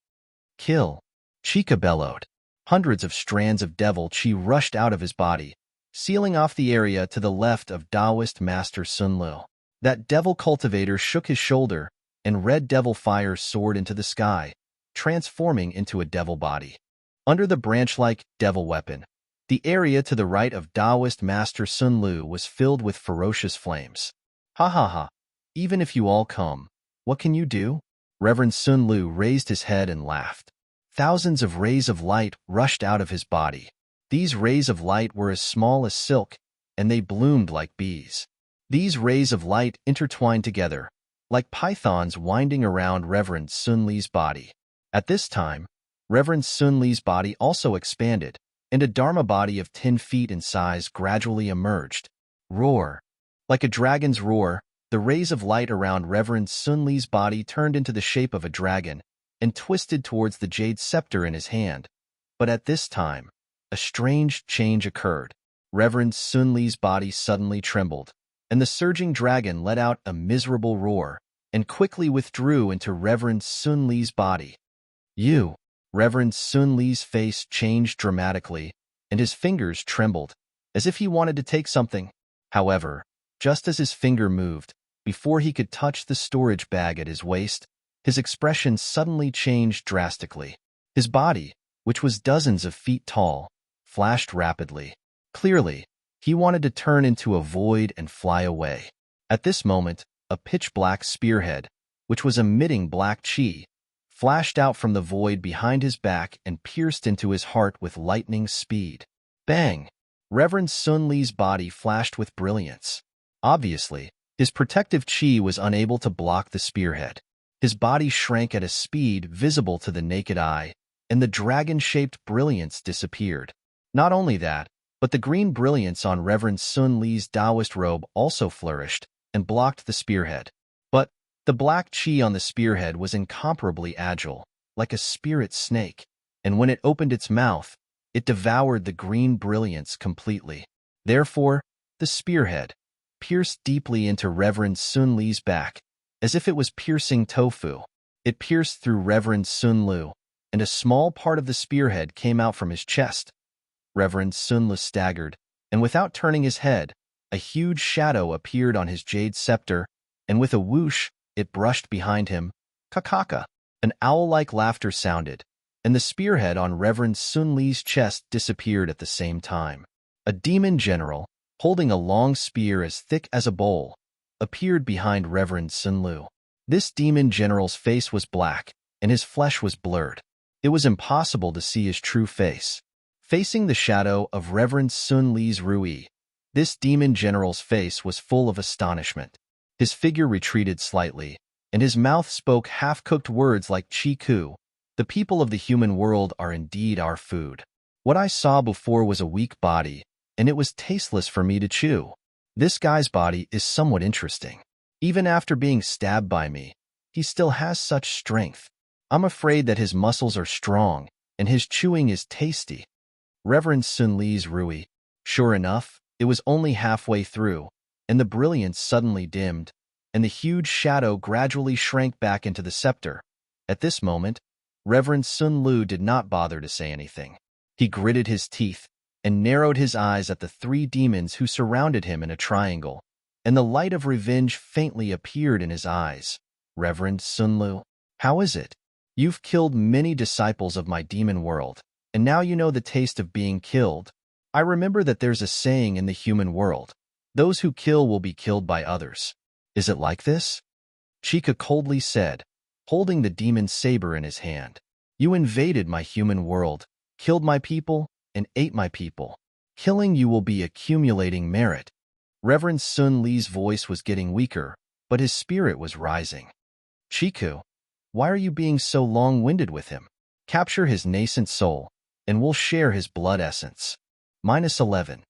Kill! Chica bellowed. Hundreds of strands of devil chi rushed out of his body, sealing off the area to the left of Taoist Master Sun Lu. That devil cultivator shook his shoulder, and red devil fire soared into the sky, transforming into a devil body. Under the branch-like devil weapon, the area to the right of Taoist Master Sun Lu was filled with ferocious flames. Ha ha ha! Even if you all come, what can you do? Reverend Sun Lu raised his head and laughed. Thousands of rays of light rushed out of his body. These rays of light were as small as silk, and they bloomed like bees. These rays of light intertwined together, like pythons winding around Reverend Sun Li's body. At this time, Reverend Sun Li's body also expanded, and a Dharma body of 10 feet in size gradually emerged. Roar! Like a dragon's roar, the rays of light around Reverend Sun Li's body turned into the shape of a dragon and twisted towards the jade scepter in his hand. But at this time, a strange change occurred. Reverend Sun Li's body suddenly trembled, and the surging dragon let out a miserable roar and quickly withdrew into Reverend Sun Li's body. Reverend Sun Li's face changed dramatically, and his fingers trembled, as if he wanted to take something. However, just as his finger moved, before he could touch the storage bag at his waist, his expression suddenly changed drastically. His body, which was dozens of feet tall, flashed rapidly. Clearly, he wanted to turn into a void and fly away. At this moment, a pitch-black spearhead, which was emitting black chi, flashed out from the void behind his back and pierced into his heart with lightning speed. Bang! Reverend Sun Li's body flashed with brilliance. Obviously, his protective chi was unable to block the spearhead. His body shrank at a speed visible to the naked eye, and the dragon-shaped brilliance disappeared. Not only that, but the green brilliance on Reverend Sun Li's Taoist robe also flourished and blocked the spearhead. But the black chi on the spearhead was incomparably agile, like a spirit snake, and when it opened its mouth, it devoured the green brilliance completely. Therefore, the spearhead pierced deeply into Reverend Sun Li's back, as if it was piercing tofu. It pierced through Reverend Sun Lu, and a small part of the spearhead came out from his chest. Reverend Sun Lu staggered, and without turning his head, a huge shadow appeared on his jade scepter, and with a whoosh, it brushed behind him. Kakaka! An owl-like laughter sounded, and the spearhead on Reverend Sun Li's chest disappeared at the same time. A demon general, holding a long spear as thick as a bowl, appeared behind Reverend Sun Lu. This demon general's face was black, and his flesh was blurred. It was impossible to see his true face. Facing the shadow of Reverend Sun Li's Rui, this demon general's face was full of astonishment. His figure retreated slightly, and his mouth spoke half-cooked words like Chi-Ku. The people of the human world are indeed our food. What I saw before was a weak body, and it was tasteless for me to chew. This guy's body is somewhat interesting. Even after being stabbed by me, he still has such strength. I'm afraid that his muscles are strong, and his chewing is tasty. Reverend Sun Li's Rui. Sure enough, it was only halfway through, and the brilliance suddenly dimmed, and the huge shadow gradually shrank back into the scepter. At this moment, Reverend Sun Lu did not bother to say anything. He gritted his teeth and narrowed his eyes at the 3 demons who surrounded him in a triangle, and the light of revenge faintly appeared in his eyes. Reverend Sun Lu, how is it? You've killed many disciples of my demon world, and now you know the taste of being killed. I remember that there's a saying in the human world, those who kill will be killed by others. Is it like this? Chica coldly said, holding the demon's saber in his hand. You invaded my human world, killed my people, and ate my people. Killing you will be accumulating merit. Reverend Sun Li's voice was getting weaker, but his spirit was rising. Chiku, Why are you being so long-winded with him? Capture his nascent soul, and we'll share his blood essence. -11.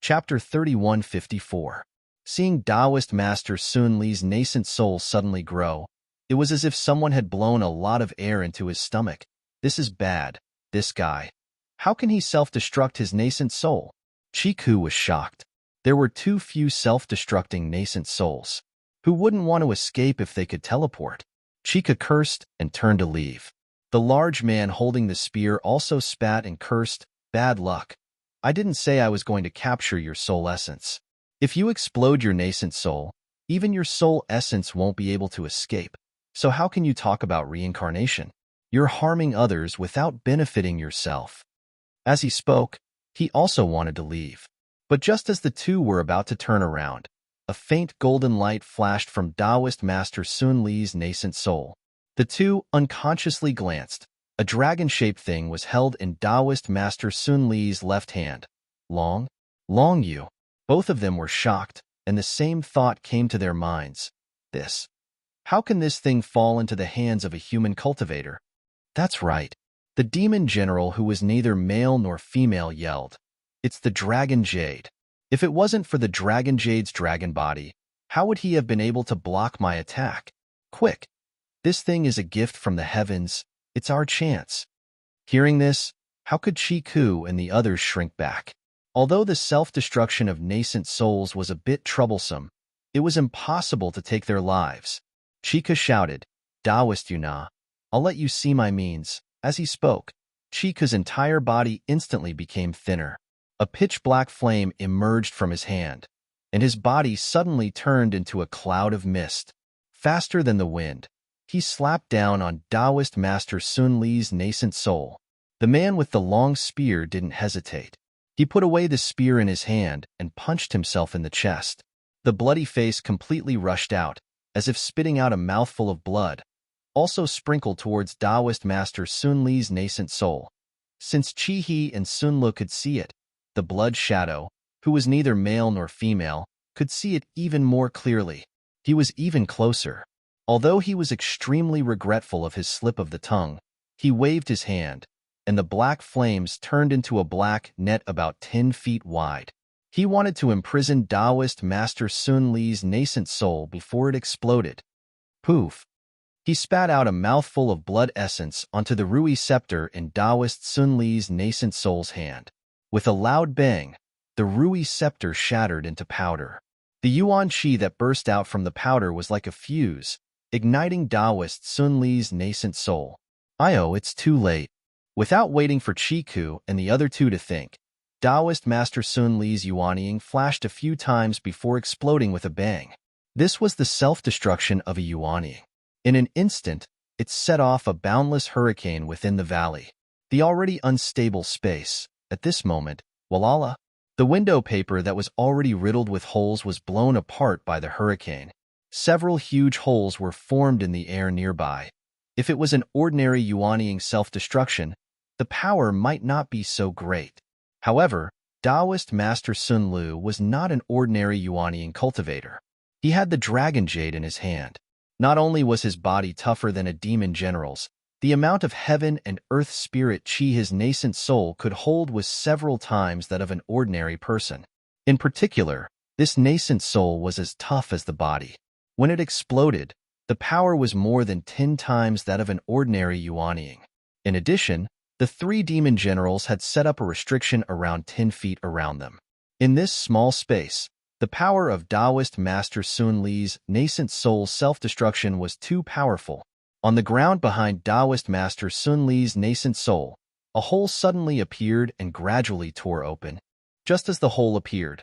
Chapter 3154. Seeing Taoist Master Sun Li's nascent soul suddenly grow, it was as if someone had blown a lot of air into his stomach. This is bad, this guy. How can he self-destruct his nascent soul? Chiku was shocked. There were too few self-destructing nascent souls. Who wouldn't want to escape if they could teleport? Chika cursed and turned to leave. The large man holding the spear also spat and cursed. Bad luck. I didn't say I was going to capture your soul essence. If you explode your nascent soul, even your soul essence won't be able to escape. So how can you talk about reincarnation? You're harming others without benefiting yourself. As he spoke, he also wanted to leave. But just as the two were about to turn around, a faint golden light flashed from Taoist Master Sun Li's nascent soul. The two unconsciously glanced. A dragon-shaped thing was held in Taoist Master Sun Li's left hand. Long Yu. Both of them were shocked, and the same thought came to their minds. This. How can this thing fall into the hands of a human cultivator? That's right. The demon general, who was neither male nor female, yelled. It's the Dragon Jade. If it wasn't for the Dragon Jade's dragon body, how would he have been able to block my attack? Quick! This thing is a gift from the heavens. It's our chance. Hearing this, how could Chiku and the others shrink back? Although the self-destruction of nascent souls was a bit troublesome, it was impossible to take their lives. Chika shouted, Taoist Yuna, I'll let you see my means. As he spoke, Chika's entire body instantly became thinner. A pitch-black flame emerged from his hand, and his body suddenly turned into a cloud of mist. Faster than the wind, he slapped down on Taoist Master Sun Li's nascent soul. The man with the long spear didn't hesitate. He put away the spear in his hand and punched himself in the chest. The bloody face completely rushed out, as if spitting out a mouthful of blood, also sprinkled towards Taoist Master Sun Li's nascent soul. Since Chi-He and Sun Lu could see it, the blood shadow, who was neither male nor female, could see it even more clearly. He was even closer. Although he was extremely regretful of his slip of the tongue, he waved his hand, and the black flames turned into a black net about 10 feet wide. He wanted to imprison Taoist Master Sun Li's nascent soul before it exploded. Poof! He spat out a mouthful of blood essence onto the Rui scepter in Taoist Sun Li's nascent soul's hand. With a loud bang, the Rui scepter shattered into powder. The Yuan Qi that burst out from the powder was like a fuse, igniting Taoist Sun Li's nascent soul. It's too late. Without waiting for Chiku and the other two to think, Taoist Master Sun Li's Yuanying flashed a few times before exploding with a bang. This was the self-destruction of a Yuanying. In an instant, it set off a boundless hurricane within the valley. The already unstable space, at this moment, Walala, the window paper that was already riddled with holes was blown apart by the hurricane. Several huge holes were formed in the air nearby. If it was an ordinary Yuanying self-destruction, the power might not be so great. However, Taoist Master Sun Lu was not an ordinary Yuanying cultivator. He had the Dragon Jade in his hand. Not only was his body tougher than a demon general's, the amount of heaven and earth spirit chi his nascent soul could hold was several times that of an ordinary person. In particular, this nascent soul was as tough as the body. When it exploded, the power was more than 10 times that of an ordinary Yuanying. In addition, the three demon generals had set up a restriction around 10 feet around them. In this small space, the power of Taoist Master Sun Li's nascent soul's self-destruction was too powerful. On the ground behind Taoist Master Sun Li's nascent soul, a hole suddenly appeared and gradually tore open. Just as the hole appeared,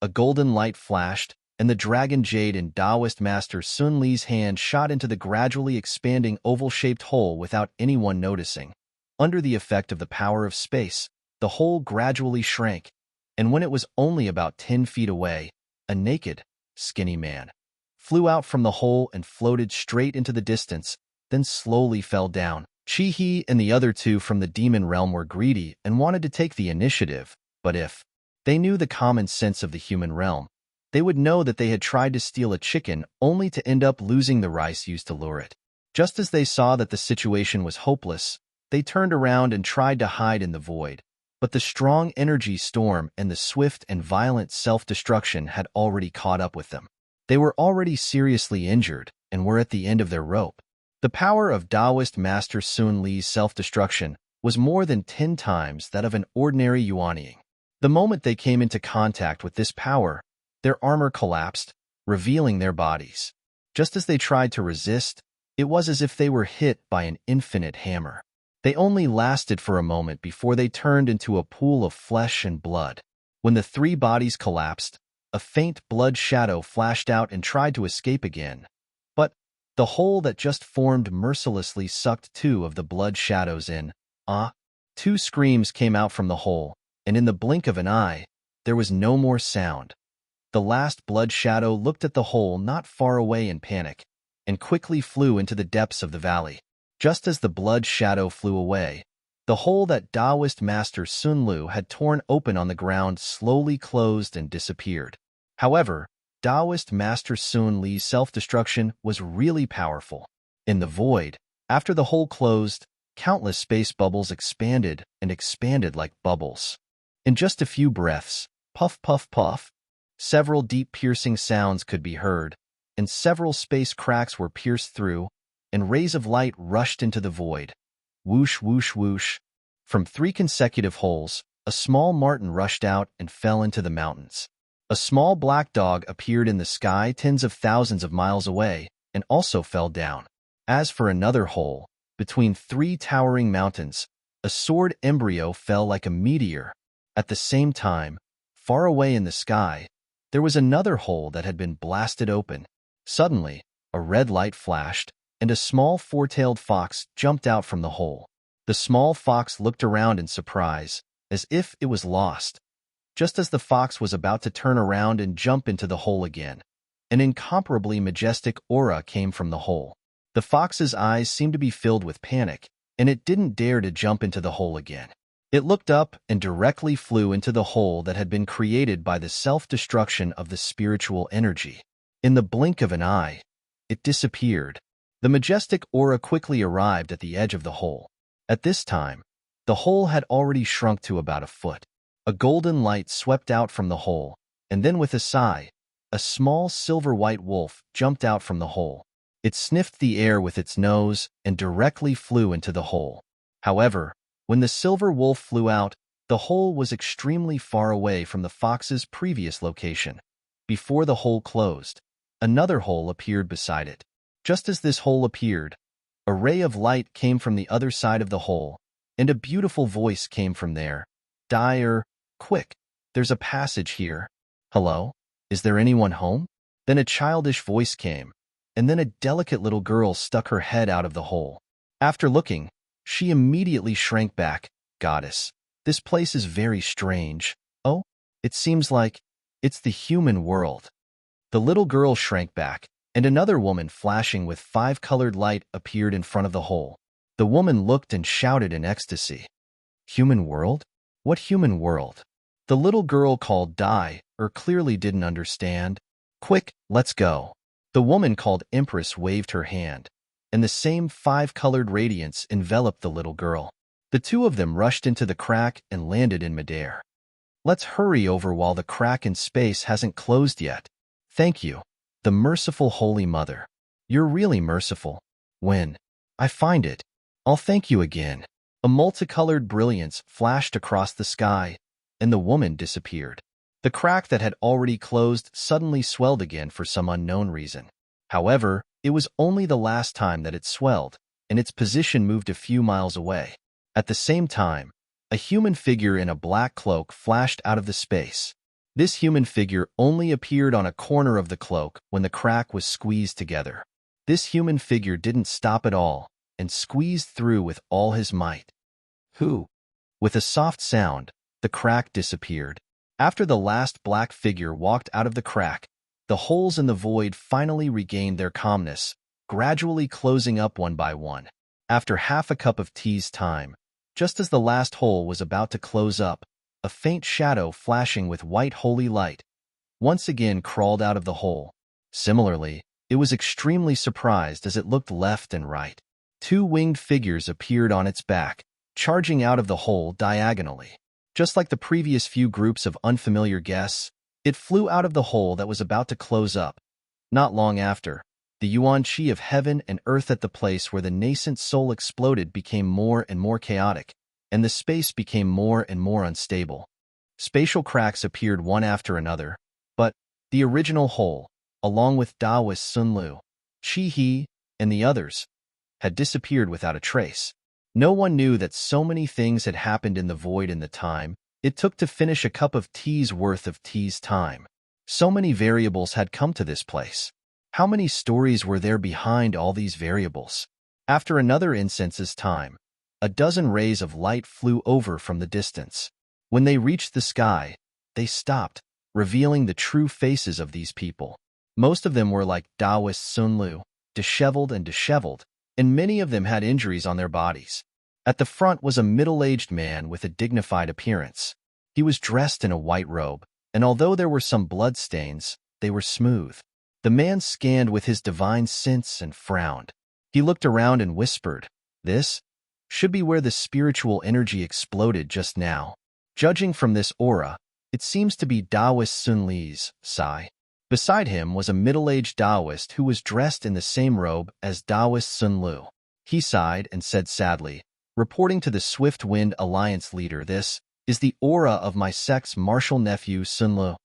a golden light flashed, and the Dragon Jade in Taoist Master Sun Li's hand shot into the gradually expanding oval-shaped hole without anyone noticing. Under the effect of the power of space, the hole gradually shrank, and when it was only about 10 feet away, a naked, skinny man flew out from the hole and floated straight into the distance, then slowly fell down. Chi-He and the other two from the demon realm were greedy and wanted to take the initiative, but if they knew the common sense of the human realm, they would know that they had tried to steal a chicken only to end up losing the rice used to lure it. Just as they saw that the situation was hopeless, they turned around and tried to hide in the void. But the strong energy storm and the swift and violent self-destruction had already caught up with them. They were already seriously injured and were at the end of their rope. The power of Taoist Master Sun Li's self-destruction was more than 10 times that of an ordinary Yuanying. The moment they came into contact with this power, their armor collapsed, revealing their bodies. Just as they tried to resist, it was as if they were hit by an infinite hammer. They only lasted for a moment before they turned into a pool of flesh and blood. When the 3 bodies collapsed, a faint blood shadow flashed out and tried to escape again. But the hole that just formed mercilessly sucked 2 of the blood shadows in. 2 screams came out from the hole, and in the blink of an eye, there was no more sound. The last blood shadow looked at the hole not far away in panic, and quickly flew into the depths of the valley. Just as the blood shadow flew away, the hole that Taoist Master Sun Lu had torn open on the ground slowly closed and disappeared. However, Taoist Master Sun Li's self-destruction was really powerful. In the void, after the hole closed, countless space bubbles expanded and expanded like bubbles. In just a few breaths, puff, puff, puff, several deep piercing sounds could be heard, and several space cracks were pierced through, and rays of light rushed into the void. Whoosh, whoosh, whoosh. From 3 consecutive holes, a small marten rushed out and fell into the mountains. A small black dog appeared in the sky tens of thousands of miles away and also fell down. As for another hole, between 3 towering mountains, a sword embryo fell like a meteor. At the same time, far away in the sky, there was another hole that had been blasted open. Suddenly, a red light flashed, and a small 4-tailed fox jumped out from the hole. The small fox looked around in surprise, as if it was lost. Just as the fox was about to turn around and jump into the hole again, an incomparably majestic aura came from the hole. The fox's eyes seemed to be filled with panic, and it didn't dare to jump into the hole again. It looked up and directly flew into the hole that had been created by the self-destruction of the spiritual energy. In the blink of an eye, it disappeared. The majestic aura quickly arrived at the edge of the hole. At this time, the hole had already shrunk to about a foot. A golden light swept out from the hole, and then with a sigh, a small silver-white wolf jumped out from the hole. It sniffed the air with its nose and directly flew into the hole. However, when the silver wolf flew out, the hole was extremely far away from the fox's previous location. Before the hole closed, another hole appeared beside it. Just as this hole appeared, a ray of light came from the other side of the hole, and a beautiful voice came from there. Quick, there's a passage here. Hello? Is there anyone home? Then a childish voice came, and then a delicate little girl stuck her head out of the hole. After looking, she immediately shrank back. Goddess, this place is very strange. Oh, it seems like it's the human world. The little girl shrank back, and another woman flashing with 5-colored light appeared in front of the hole. The woman looked and shouted in ecstasy. Human world? What human world? The little girl called clearly didn't understand. Quick, let's go. The woman called Empress waved her hand, and the same 5-colored radiance enveloped the little girl. The 2 of them rushed into the crack and landed in midair. Let's hurry over while the crack in space hasn't closed yet. Thank you, the merciful Holy Mother. You're really merciful. When I find it, I'll thank you again. A multicolored brilliance flashed across the sky, and the woman disappeared. The crack that had already closed suddenly swelled again for some unknown reason. However, it was only the last time that it swelled, and its position moved a few miles away. At the same time, a human figure in a black cloak flashed out of the space. This human figure only appeared on a corner of the cloak when the crack was squeezed together. This human figure didn't stop at all and squeezed through with all his might. Who? With a soft sound, the crack disappeared. After the last black figure walked out of the crack, the holes in the void finally regained their calmness, gradually closing up one by one. After half a cup of tea's time, just as the last hole was about to close up, a faint shadow flashing with white holy light once again crawled out of the hole. Similarly, it was extremely surprised as it looked left and right. Two winged figures appeared on its back, charging out of the hole diagonally. Just like the previous few groups of unfamiliar guests, it flew out of the hole that was about to close up. Not long after, the yuan qi of heaven and earth at the place where the nascent soul exploded became more and more chaotic, and the space became more and more unstable. Spatial cracks appeared one after another, but the original hole, along with Taoist Sun Lu, Qi He, and the others, had disappeared without a trace. No one knew that so many things had happened in the void in the time it took to finish a cup of tea's worth of tea's time. So many variables had come to this place. How many stories were there behind all these variables? After another incense's time, a dozen rays of light flew over from the distance. When they reached the sky, they stopped, revealing the true faces of these people. Most of them were like Taoist Sun Lu, disheveled, and many of them had injuries on their bodies. At the front was a middle-aged man with a dignified appearance. He was dressed in a white robe, and although there were some bloodstains, they were smooth. The man scanned with his divine sense and frowned. He looked around and whispered, "This should be where the spiritual energy exploded just now. Judging from this aura, it seems to be Taoist Sun Li's Sai." Beside him was a middle-aged Taoist who was dressed in the same robe as Taoist Sun Lu. He sighed and said sadly, reporting to the Swift Wind Alliance leader, "This is the aura of my sect's martial nephew Sun Lu.